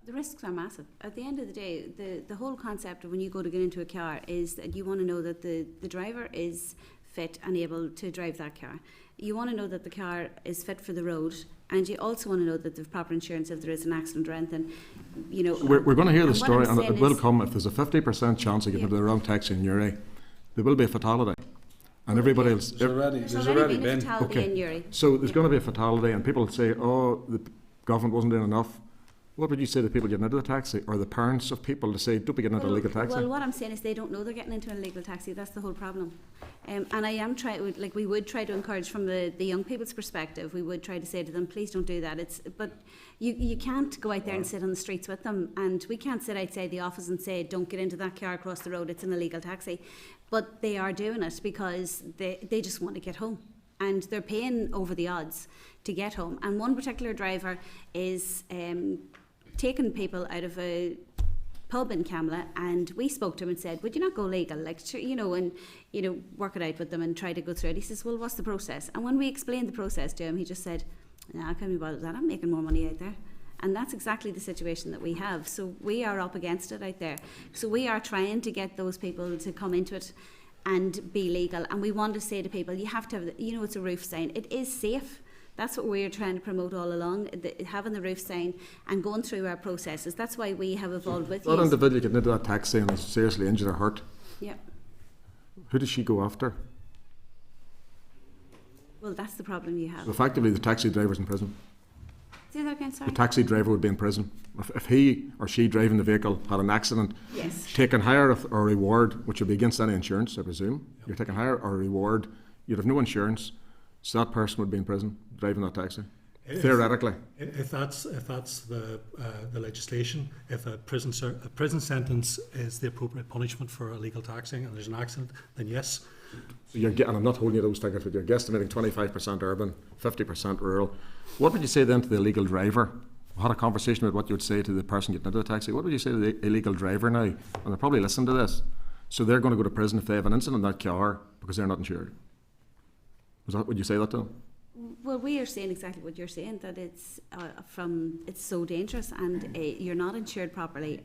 The risks are massive. At the end of the day, the whole concept of when you go to get into a car is that you want to know that the driver is fit and able to drive that car. You want to know that the car is fit for the road, and you also want to know that they've proper insurance if there is an accident or anything. You know, So we're going to hear the story, and it saying will is- come. If there's a 50% chance of getting Yeah. into the wrong taxi in Newry, there will be a fatality. And everybody else... There's There's already already been a been. fatality Okay. in Newry. So there's Yeah. going to be a fatality, and people say, oh, the government wasn't doing enough. What would you say to people getting into the taxi, or the parents of people to say, don't be getting into a legal taxi? Well, what I'm saying is they don't know they're getting into an illegal taxi. That's the whole problem. And I am trying, like, we would try to encourage from the young people's perspective. We would try to say to them, please don't do that. But you can't go out there and sit on the streets with them, and we can't sit outside the office and say, don't get into that car across the road. It's an illegal taxi. But they are doing it because they just want to get home. And they're paying over the odds to get home. And one particular driver is taking people out of a pub in Camla, and we spoke to him and said, would you not go legal, like, you know, and, you know, work it out with them and try to go through it. He says, well, what's the process? And when we explained the process to him, he just said, no, I can't be bothered with that, I'm making more money out there. And that's exactly the situation that we have. So we are up against it out there. So we are trying to get those people to come into it and be legal. And we want to say to people, you have to have, you know, it's a roof sign. It is safe. That's what we're trying to promote all along, having the roof sign and going through our processes. That's why we have evolved with That you. individual getting into that taxi and is seriously injured or hurt, Yeah. who does she go after? Well, that's the problem you have. So effectively, the taxi driver's in prison. Say that again, sorry. The taxi driver would be in prison. If he or she driving the vehicle had an accident, Yes. taking higher or reward, which would be against any insurance, I presume. You're taking higher or reward, you'd have no insurance, so that person would be in prison driving that taxi. Theoretically. If that's the legislation, if a prison sentence is the appropriate punishment for illegal taxing and there's an accident, then yes. So you're getting, I'm not holding you those figures, but you're guesstimating 25% urban, 50% rural. What would you say then to the illegal driver? I had a conversation about what you would say to the person getting into a taxi. What would you say to the illegal driver now? And they're probably listening to this. So they're going to go to prison if they have an incident in that car because they're not insured. Would you say that to them? Well, we are saying exactly what you're saying, that it's it's so dangerous and you're not insured properly,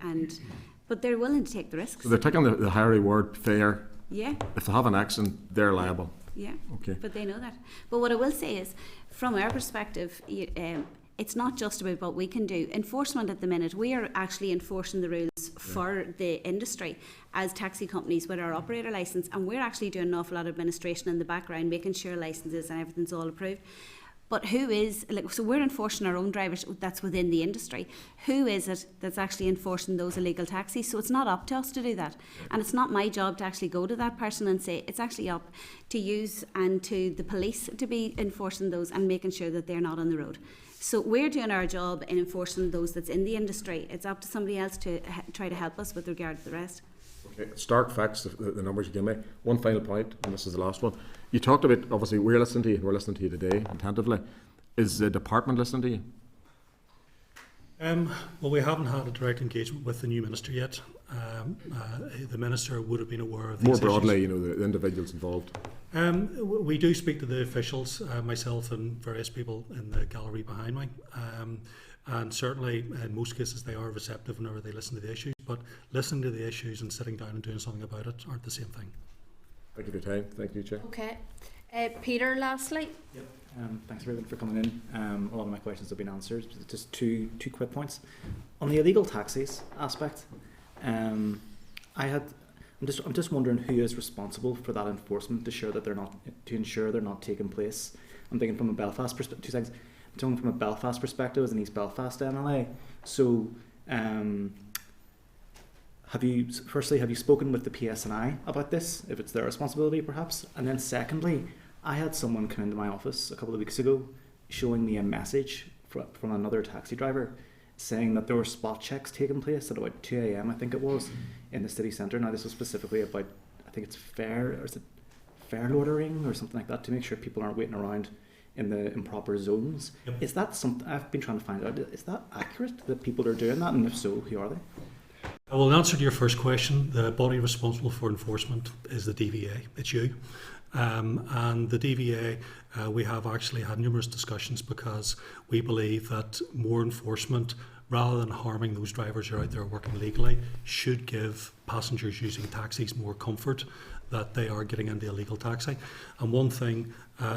but they're willing to take the risks. So they're taking the higher reward, fair. Yeah. If they have an accident, they're liable. Yeah. Okay. But they know that. But what I will say is, from our perspective, it's not just about what we can do. Enforcement at the minute, we are actually enforcing the rules for the industry as taxi companies with our operator licence, and we're actually doing an awful lot of administration in the background, making sure licences and everything's all approved. But who is, like, so we're enforcing our own drivers that's within the industry. Who is it that's actually enforcing those illegal taxis? So it's not up to us to do that. And it's not my job to actually go to that person and say, it's actually up to use and to the police to be enforcing those and making sure that they're not on the road. So we're doing our job in enforcing those that's in the industry. It's up to somebody else to try to help us with regard to the rest. Okay. Stark facts, the numbers you give me. One final point, and this is the last one. You talked about, obviously, we're listening to you today attentively. Is the department listening to you? Well, we haven't had a direct engagement with the new minister yet. The minister would have been aware of these More broadly, issues. you know, the individuals involved. We do speak to the officials, myself and various people in the gallery behind me. And certainly, in most cases, they are receptive whenever they listen to the issues. But listening to the issues and sitting down and doing something about it aren't the same thing. Thank you for your time. Thank you, Chair. Okay. Peter, lastly. Yep. Thanks everyone for coming in. A lot of my questions have been answered. Just two quick points on the illegal taxis aspect. I'm just wondering who is responsible for that enforcement to ensure they're not taking place. I'm thinking from a Belfast perspective. 2 seconds. I'm talking from a Belfast perspective as an East Belfast MLA. So, have you spoken with the PSNI about this? If it's their responsibility, perhaps. And then secondly, I had someone come into my office a couple of weeks ago showing me a message from another taxi driver saying that there were spot checks taking place at about 2 a.m. I think it was, in the city centre. Now this was specifically about, I think it's fare loitering or something like that, to make sure people aren't waiting around in the improper zones. Yep. Is that something, I've been trying to find out, is that accurate that people are doing that, and if so, who are they? Well, in answer to your first question, the body responsible for enforcement is the DVA. It's you. And the DVA, we have actually had numerous discussions because we believe that more enforcement, rather than harming those drivers who are out there working legally, should give passengers using taxis more comfort that they are getting into a legal taxi. And one thing,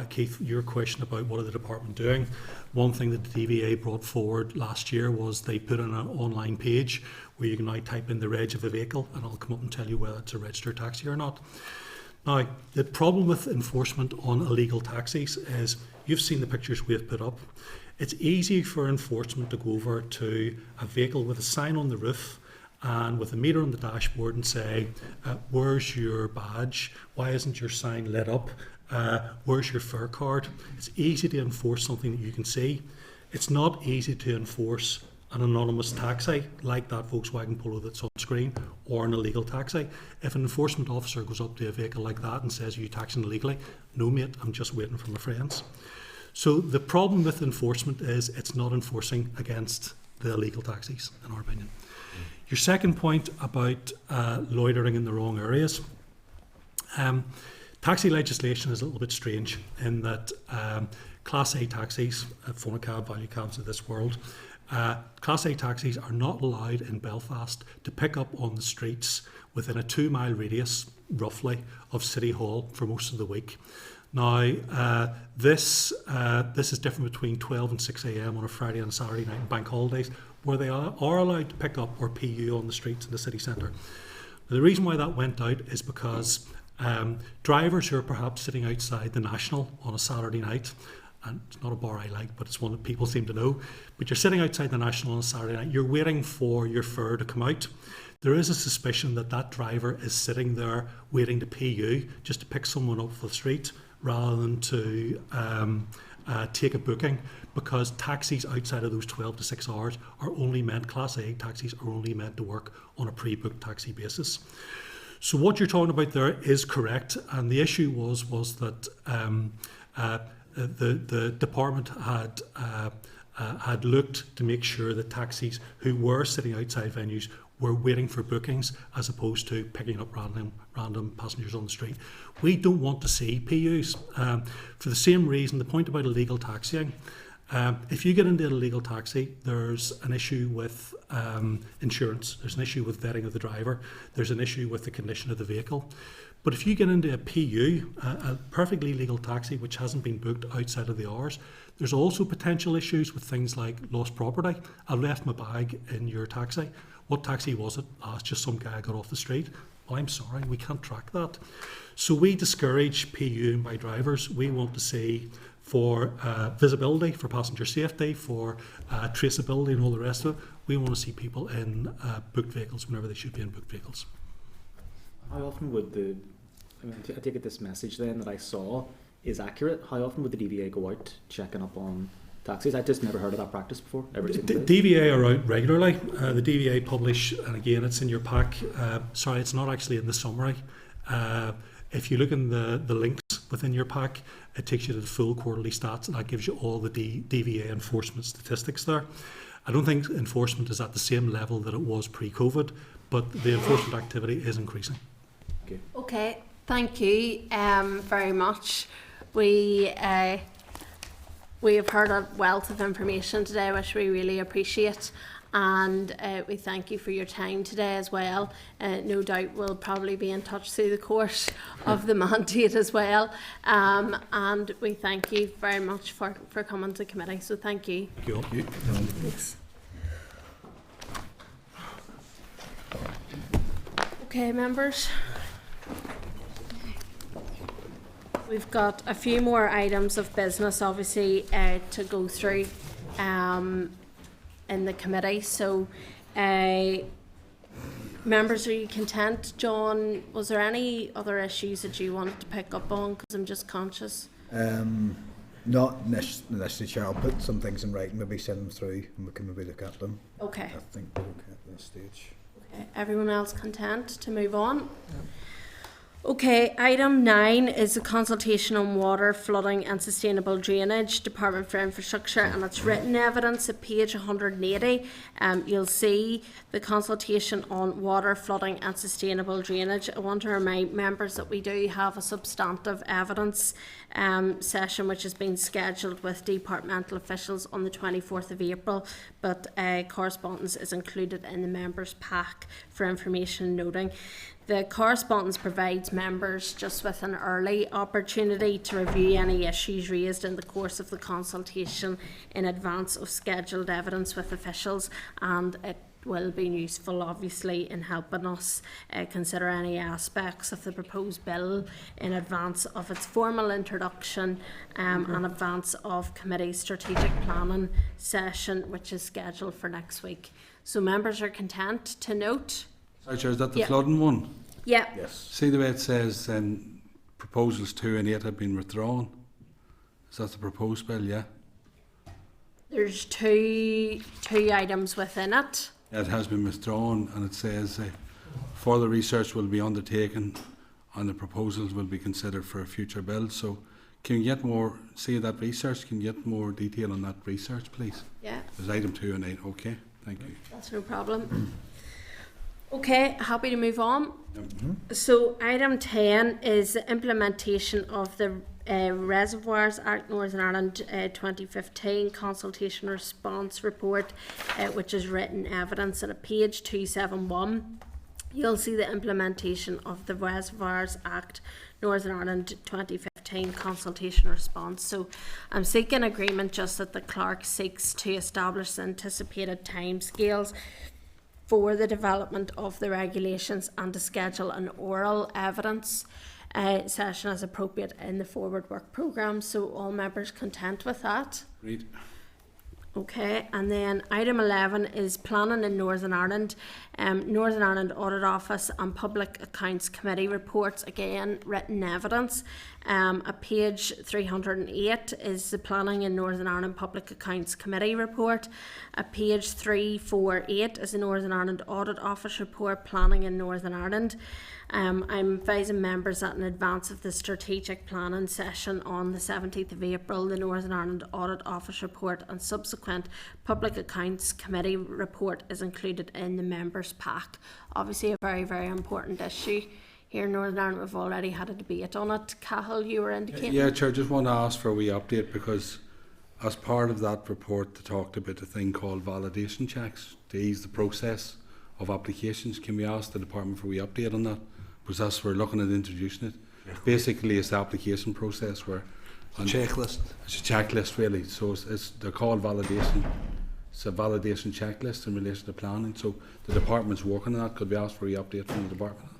Keith, your question about what are the department doing, one thing that the DVA brought forward last year was they put in an online page where you can now type in the reg of a vehicle and it'll come up and tell you whether it's a registered taxi or not. Now, the problem with enforcement on illegal taxis is, you've seen the pictures we have put up. It's easy for enforcement to go over to a vehicle with a sign on the roof and with a meter on the dashboard and say, where's your badge? Why isn't your sign lit up? Where's your fare card? It's easy to enforce something that you can see. It's not easy to enforce an anonymous taxi like that Volkswagen Polo that's on screen, or an illegal taxi. If an enforcement officer goes up to a vehicle like that and says, are you taxing illegally? No mate, I'm just waiting for my friends. So the problem with enforcement is it's not enforcing against the illegal taxis, in our opinion. Your second point about loitering in the wrong areas. Taxi legislation is a little bit strange in that Class A taxis, phonocab, value cabs of this world, Class A taxis are not allowed in Belfast to pick up on the streets within a 2-mile radius, roughly, of City Hall for most of the week. Now, this is different between 12 and 6 a.m. on a Friday and a Saturday night and bank holidays, where they are allowed to pick up or PU on the streets in the city centre. The reason why that went out is because drivers who are perhaps sitting outside the National on a Saturday night, and it's not a bar I like, but it's one that people seem to know, but you're sitting outside the National on a Saturday night, you're waiting for your fare to come out. There is a suspicion that that driver is sitting there waiting to PU just to pick someone up off the street rather than to take a booking, because taxis outside of those 12 to 6 hours are only meant, Class A taxis are only meant to work on a pre-booked taxi basis. So what you're talking about there is correct, and the issue was that the department had looked to make sure that taxis who were sitting outside venues were waiting for bookings as opposed to picking up random passengers on the street. We don't want to see PUs for the same reason. The point about illegal taxiing, if you get into an illegal taxi, there's an issue with insurance, there's an issue with vetting of the driver, there's an issue with the condition of the vehicle. But if you get into a PU, a perfectly legal taxi which hasn't been booked outside of the hours, there's also potential issues with things like lost property. I left my bag in your taxi. What taxi was it? Oh, it's just some guy I got off the street. Well, I'm sorry, we can't track that. So we discourage PUing by drivers. We want to see, for visibility, for passenger safety, for traceability and all the rest of it, we want to see people in booked vehicles whenever they should be in booked vehicles. How often would I take it this message then that I saw is accurate, how often would the DVA go out checking up on taxis? I just never heard of that practice before. DVA are out regularly. The DVA publish, and again it's in your pack, sorry, it's not actually in the summary. If you look in the links within your pack, it takes you to the full quarterly stats, and that gives you all the DVA enforcement statistics there. I don't think enforcement is at the same level that it was pre-COVID, but the enforcement activity is increasing. Okay, thank you very much. We have heard a wealth of information today, which we really appreciate, and we thank you for your time today as well. No doubt we'll probably be in touch through the course of the mandate as well, and we thank you very much for coming to committee, so thank you. Thank you. Thanks. Okay, members. We've got a few more items of business, obviously, to go through in the committee. So, members, are you content? John, was there any other issues that you wanted to pick up on? Because I'm just conscious. Not necessarily, Chair. I'll put some things in writing, maybe send them through, and we can maybe look at them. Okay. I think we're okay at this stage. Okay. Everyone else content to move on? Okay, item 9 is a consultation on water, flooding and sustainable drainage, Department for Infrastructure, and it's written evidence at page 180. You'll see the consultation on water, flooding and sustainable drainage. I want to remind members that we do have a substantive evidence session which has been scheduled with departmental officials on the 24th of April, but correspondence is included in the members' pack for information and noting. The correspondence provides members just with an early opportunity to review any issues raised in the course of the consultation in advance of scheduled evidence with officials, and it will be useful obviously in helping us consider any aspects of the proposed bill in advance of its formal introduction and advance of committee strategic planning session, which is scheduled for next week. So members are content to note. Sorry, Chair, is that the flooding one? Yeah. Yes. See the way it says proposals 2 and 8 have been withdrawn? Is that the proposed bill, yeah? There's two items within it. Yeah, it has been withdrawn, and it says further research will be undertaken and the proposals will be considered for a future bill. So can you get more, see that research, can you get more detail on that research, please? Yeah. There's item 2 and 8, okay, thank you. That's no problem. Okay, happy to move on. So item 10 is the implementation of the Reservoirs Act Northern Ireland 2015 Consultation Response Report, which is written evidence at page 271. You'll see the implementation of the Reservoirs Act Northern Ireland 2015 Consultation Response. So I'm seeking agreement just that the clerk seeks to establish the anticipated timescales for the development of the regulations and to schedule an oral evidence session as appropriate in the forward work programme. So all members content with that? Read. Okay, and then item 11 is planning in Northern Ireland. Northern Ireland Audit Office and Public Accounts Committee reports, again, written evidence. At page 308 is the Planning in Northern Ireland Public Accounts Committee report. At page 348 is the Northern Ireland Audit Office report, Planning in Northern Ireland. I'm advising members that in advance of the strategic planning session on the 17th of April, the Northern Ireland Audit Office report and subsequent Public Accounts Committee report is included in the members' pack. Obviously a very, very important issue. Here in Northern Ireland we've already had a debate on it. Cahill, you were indicating? Yeah, Chair, just want to ask for a wee update because as part of that report they talked about a thing called validation checks to ease the process of applications. Can we ask the department for a wee update on that? Because that's we're looking at introducing it. Yeah. Basically it's the application process where a checklist. It's a checklist really. So they're called validation. It's a validation checklist in relation to planning. So the department's working on that. Could we ask for a wee update from the department?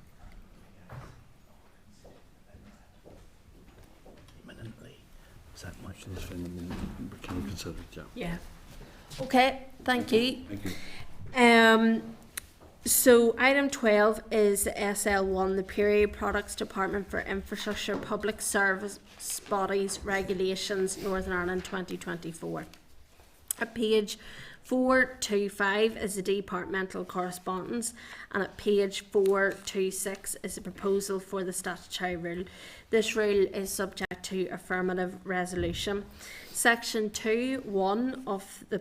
Is that much? Can we consider it? Yeah. Yeah. Okay, thank you. Thank you. So item 12 is the SL1, the Period Products Department for Infrastructure Public Service Bodies Regulations Northern Ireland 2024. At page 425 is the departmental correspondence, and at page 426 is the proposal for the statutory rule. This rule is subject to affirmative resolution. Section 2(1) of the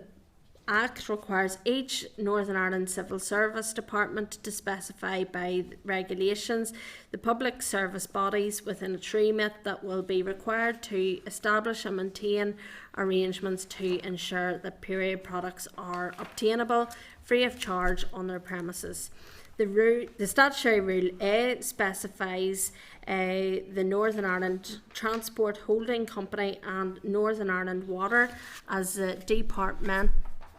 Act requires each Northern Ireland Civil Service Department to specify by regulations the public service bodies within its remit that will be required to establish and maintain arrangements to ensure that period products are obtainable free of charge on their premises. The statutory rule A specifies the Northern Ireland Transport Holding Company and Northern Ireland Water as the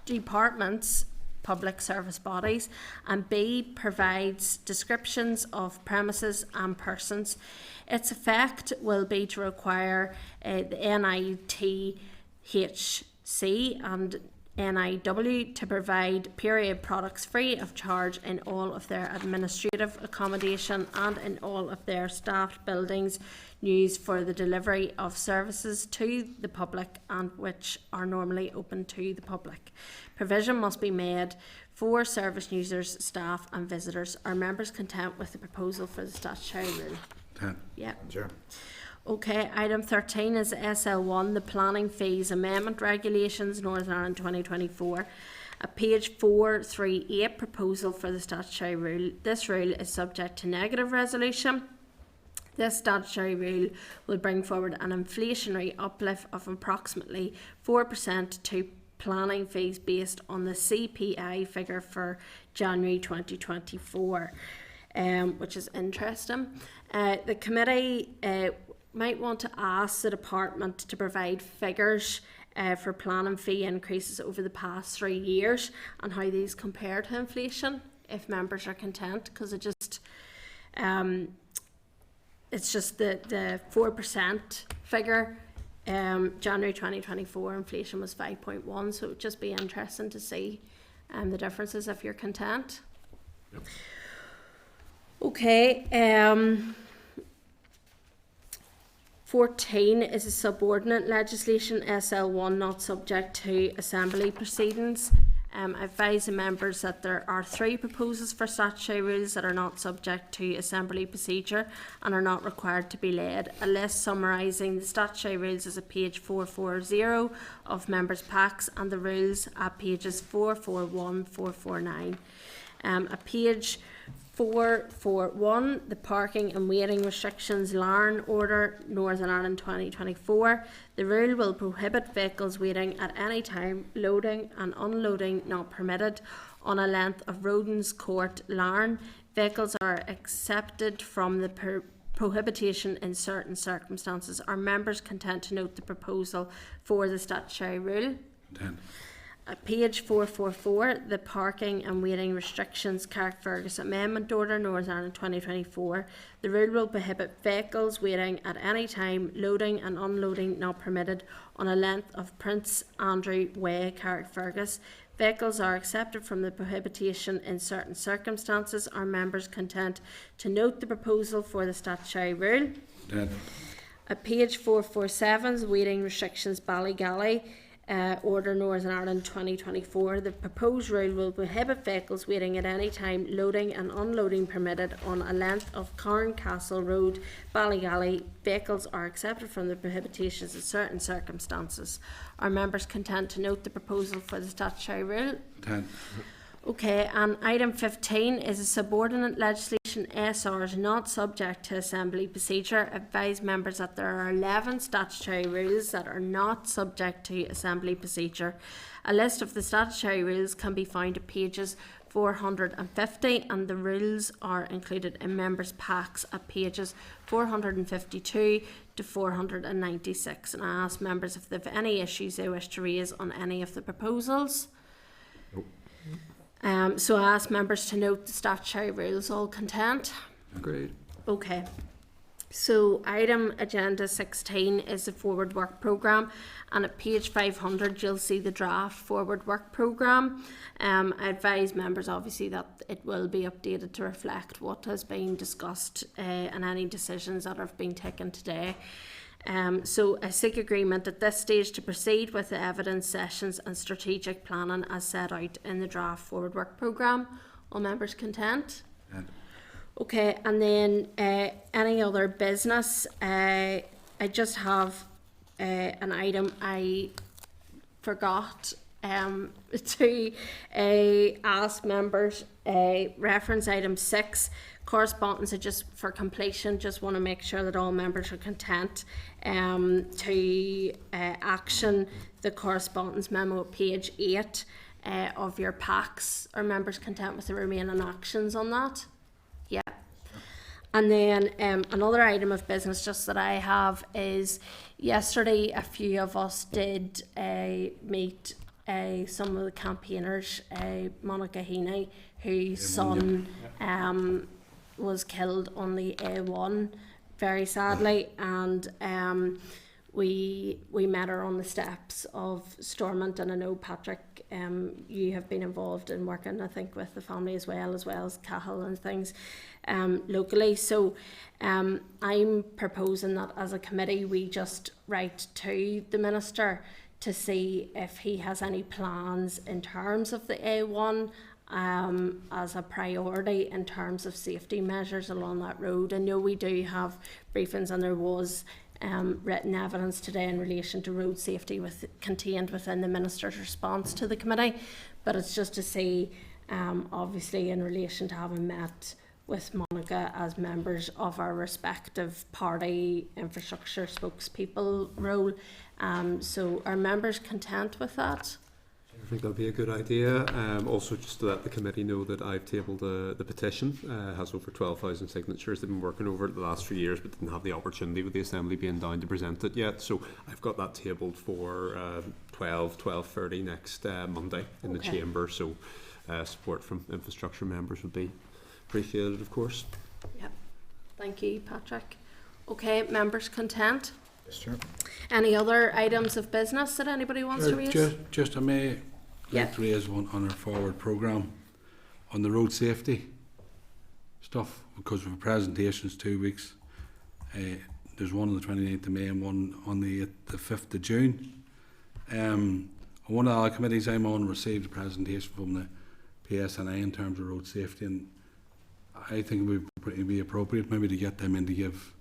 department's public service bodies, and B provides descriptions of premises and persons. Its effect will be to require the NITHC and NIW to provide period products free of charge in all of their administrative accommodation and in all of their staffed buildings used for the delivery of services to the public and which are normally open to the public. Provision must be made for service users, staff and visitors. Are members content with the proposal for the statutory rule? 10. Yeah. Sure. Okay, item 13 is SL1, the Planning Fees Amendment Regulations, Northern Ireland 2024. At page 438, proposal for the statutory rule. This rule is subject to negative resolution. This statutory rule will bring forward an inflationary uplift of approximately 4% to planning fees based on the CPI figure for January 2024, which is interesting. The committee might want to ask the department to provide figures for planning fee increases over the past 3 years and how these compare to inflation, if members are content, because it just it's just the 4% figure. January 2024 inflation was 5.1, so it would just be interesting to see the differences if you're content. Yep. Okay. 14 is a subordinate legislation, SL1, not subject to assembly proceedings. I advise the members that there are 3 proposals for statutory rules that are not subject to assembly procedure and are not required to be laid. A list summarising the statutory rules is at page 440 of members' packs and the rules at pages 441, 449. At page 441, the Parking and Waiting Restrictions Larn Order, Northern Ireland 2024. The rule will prohibit vehicles waiting at any time, loading and unloading not permitted on a length of Rodens Court, Larn. Vehicles are accepted from the prohibition in certain circumstances. Are members content to note the proposal for the statutory rule? 10. At page 444, the Parking and Waiting Restrictions Carrickfergus Amendment Order, Northern Ireland 2024. The rule will prohibit vehicles waiting at any time, loading and unloading not permitted on a length of Prince Andrew Way, Carrickfergus. Vehicles are accepted from the prohibition in certain circumstances. Are members content to note the proposal for the statutory rule? 10. At page 447, Waiting Restrictions Ballygally Order, Northern Ireland 2024. The proposed rule will prohibit vehicles waiting at any time, loading and unloading permitted on a length of Carn Castle Road, Ballygally. Vehicles are accepted from the prohibitions in certain circumstances. Are members content to note the proposal for the statutory rule? 10. Okay, and item 15 is a subordinate legislation, SRs not subject to assembly procedure. Advise members that there are 11 statutory rules that are not subject to assembly procedure. A list of the statutory rules can be found at pages 450 and the rules are included in members' packs at pages 452 to 496. And I ask members if they have any issues they wish to raise on any of the proposals. Nope. So I ask members to note the statutory rules. All content? Great. Okay. So item agenda 16 is the forward work programme, and at page 500 you'll see the draft forward work programme. I advise members obviously that it will be updated to reflect what has been discussed and any decisions that have been taken today. So I seek agreement at this stage to proceed with the evidence sessions and strategic planning as set out in the draft forward work programme. All members content? Yeah. Okay, and then any other business? I just have an item I forgot to ask members. Reference item 6. Correspondence, just for completion, just want to make sure that all members are content to action the correspondence memo at page 8 of your packs. Are members content with the remaining actions on that? Yeah. And then another item of business just that I have is yesterday a few of us did meet some of the campaigners, Monica Heaney, whose son was killed on the A1 very sadly, and we met her on the steps of Stormont, and I know Patrick, you have been involved in working, I think, with the family as well as Cahill and things locally. So I'm proposing that as a committee we just write to the Minister to see if he has any plans in terms of the A1 as a priority in terms of safety measures along that road. I know we do have briefings, and there was written evidence today in relation to road safety contained within the Minister's response to the committee, but it's just to see, obviously in relation to having met with Monica as members of our respective party infrastructure spokespeople role. So are members content with that? I think that'll be a good idea. Also, just to let the committee know that I've tabled the petition. Has over 12,000 signatures. They've been working over it the last few years, but didn't have the opportunity with the Assembly being down to present it yet. So I've got that tabled for 12:30 next Monday in the chamber. So support from infrastructure members would be appreciated, of course. Yep. Thank you, Patrick. Okay, members content? Yes, sure. Any other items of business that anybody wants to raise? Just I may like to raise one on our forward programme on the road safety stuff, because we have presentations 2 weeks. There's one on the 29th of May and one on the 5th of June. One of the committees I'm on received a presentation from the PSNI in terms of road safety, and I think it would be appropriate maybe to get them in to give,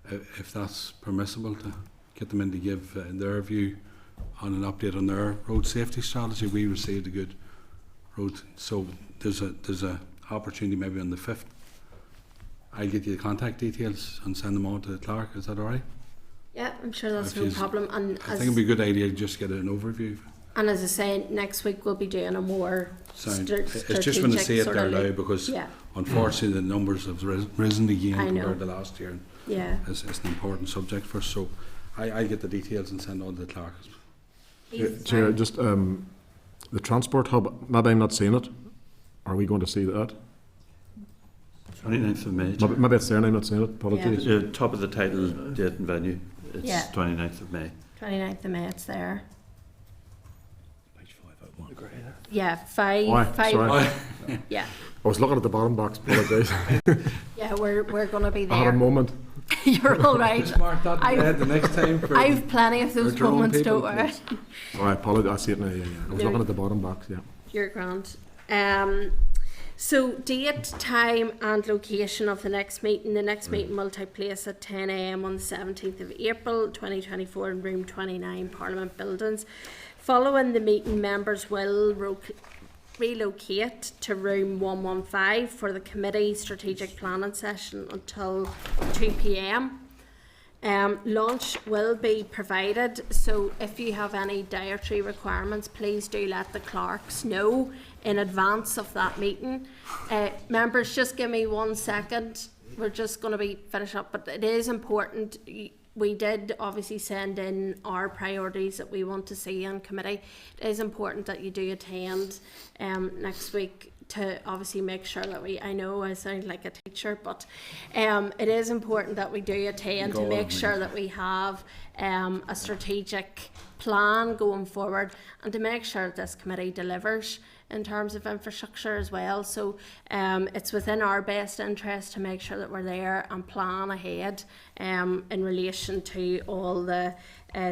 if that's permissible, to get them in to give their view on an update on their road safety strategy. We received a good road, so there's a opportunity maybe on the 5th. I'll get you the contact details and send them on to the clerk. Is that all right? Yeah, I'm sure that's no problem. And I think it'd be a good idea to just get an overview. And as I say, next week we'll be doing a more strategic. It's just when I say it there now, look. because unfortunately the numbers have risen again compared to last year. Yeah, it's an important subject for us. So I get the details and send on to the clerk. Chair, just the transport hub. Maybe I'm not seeing it. Are we going to see that? 29th of May. Maybe it's there and I'm not seeing it. Apologies. Top of the title, date and venue. It's 29th of May. 29th of May, it's there. Page 501. Yeah, five. Sorry. Yeah. I was looking at the bottom box. Apologies. Yeah, we're going to be there. I had a moment. You're all right. Mark that the next time. I've plenty of those moments, don't worry. I apologize. I see it now. Yeah. I was looking at the bottom box. Yeah. You're grand. So date, time and location of the next meeting. The next meeting will take place at 10 a.m. on the 17th of April 2024 in room 29 Parliament Buildings. Following the meeting, members will relocate to room 115 for the committee strategic planning session until 2 p.m. Lunch will be provided, so if you have any dietary requirements, please do let the clerks know in advance of that meeting. Members, just give me 1 second. We're just going to be finished up, but it is important. We did obviously send in our priorities that we want to see on committee. It is important that you do attend next week to obviously make sure that I know I sound like a teacher, but it is important that we do attend to make sure that we have a strategic plan going forward, and to make sure that this committee delivers in terms of infrastructure as well. So it's within our best interest to make sure that we're there and plan ahead in relation to all the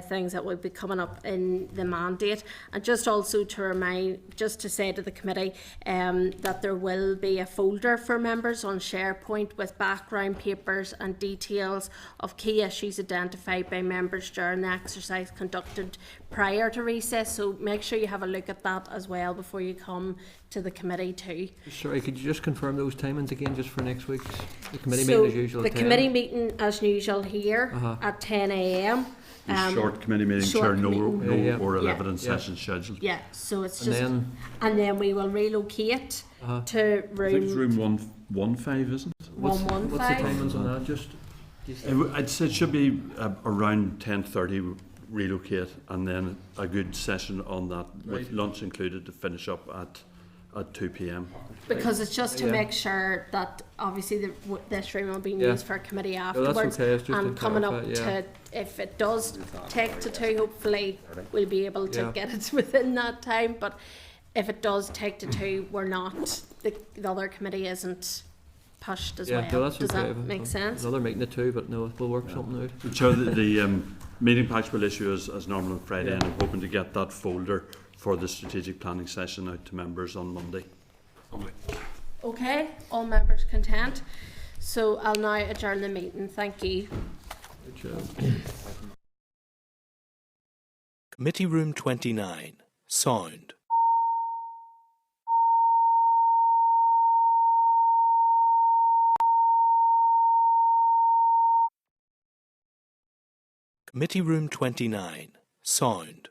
things that will be coming up in the mandate. And just also to remind, just to say to the committee that there will be a folder for members on SharePoint with background papers and details of key issues identified by members during the exercise conducted prior to recess. So make sure you have a look at that as well before you come to the committee too. Sorry, could you just confirm those timings again just for next week's committee meeting as usual? The committee meeting as usual here at 10 a.m. Short committee meeting, Chair, no oral evidence session scheduled. Yeah, so it's just, and then we will relocate to room. I think it's room 115, isn't it? 115. What's the timings on that? Just. I'd say it should be around 10:30. Relocate, and then a good session on that with lunch included to finish up at at 2 p.m. Because it's just to Yeah. make sure that obviously this room will be Yeah. used for a committee No, afterwards. that's okay. It's just And to coming up clarify, yeah. to, if it does take to 2, hopefully we'll be able to Yeah. get it within that time. But if it does take to 2, we're not, the other committee isn't pushed as Yeah, well. no, that's Does okay. that make sense? Another meeting at 2, but no, we'll work something out. So the meeting packs will issue as normal on Friday, and I'm hoping to get that folder for the strategic planning session out to members on Monday. Okay, all members content. So I'll now adjourn the meeting. Thank you. Good job. Committee Room 29. Sound. Committee Room 29. Sound.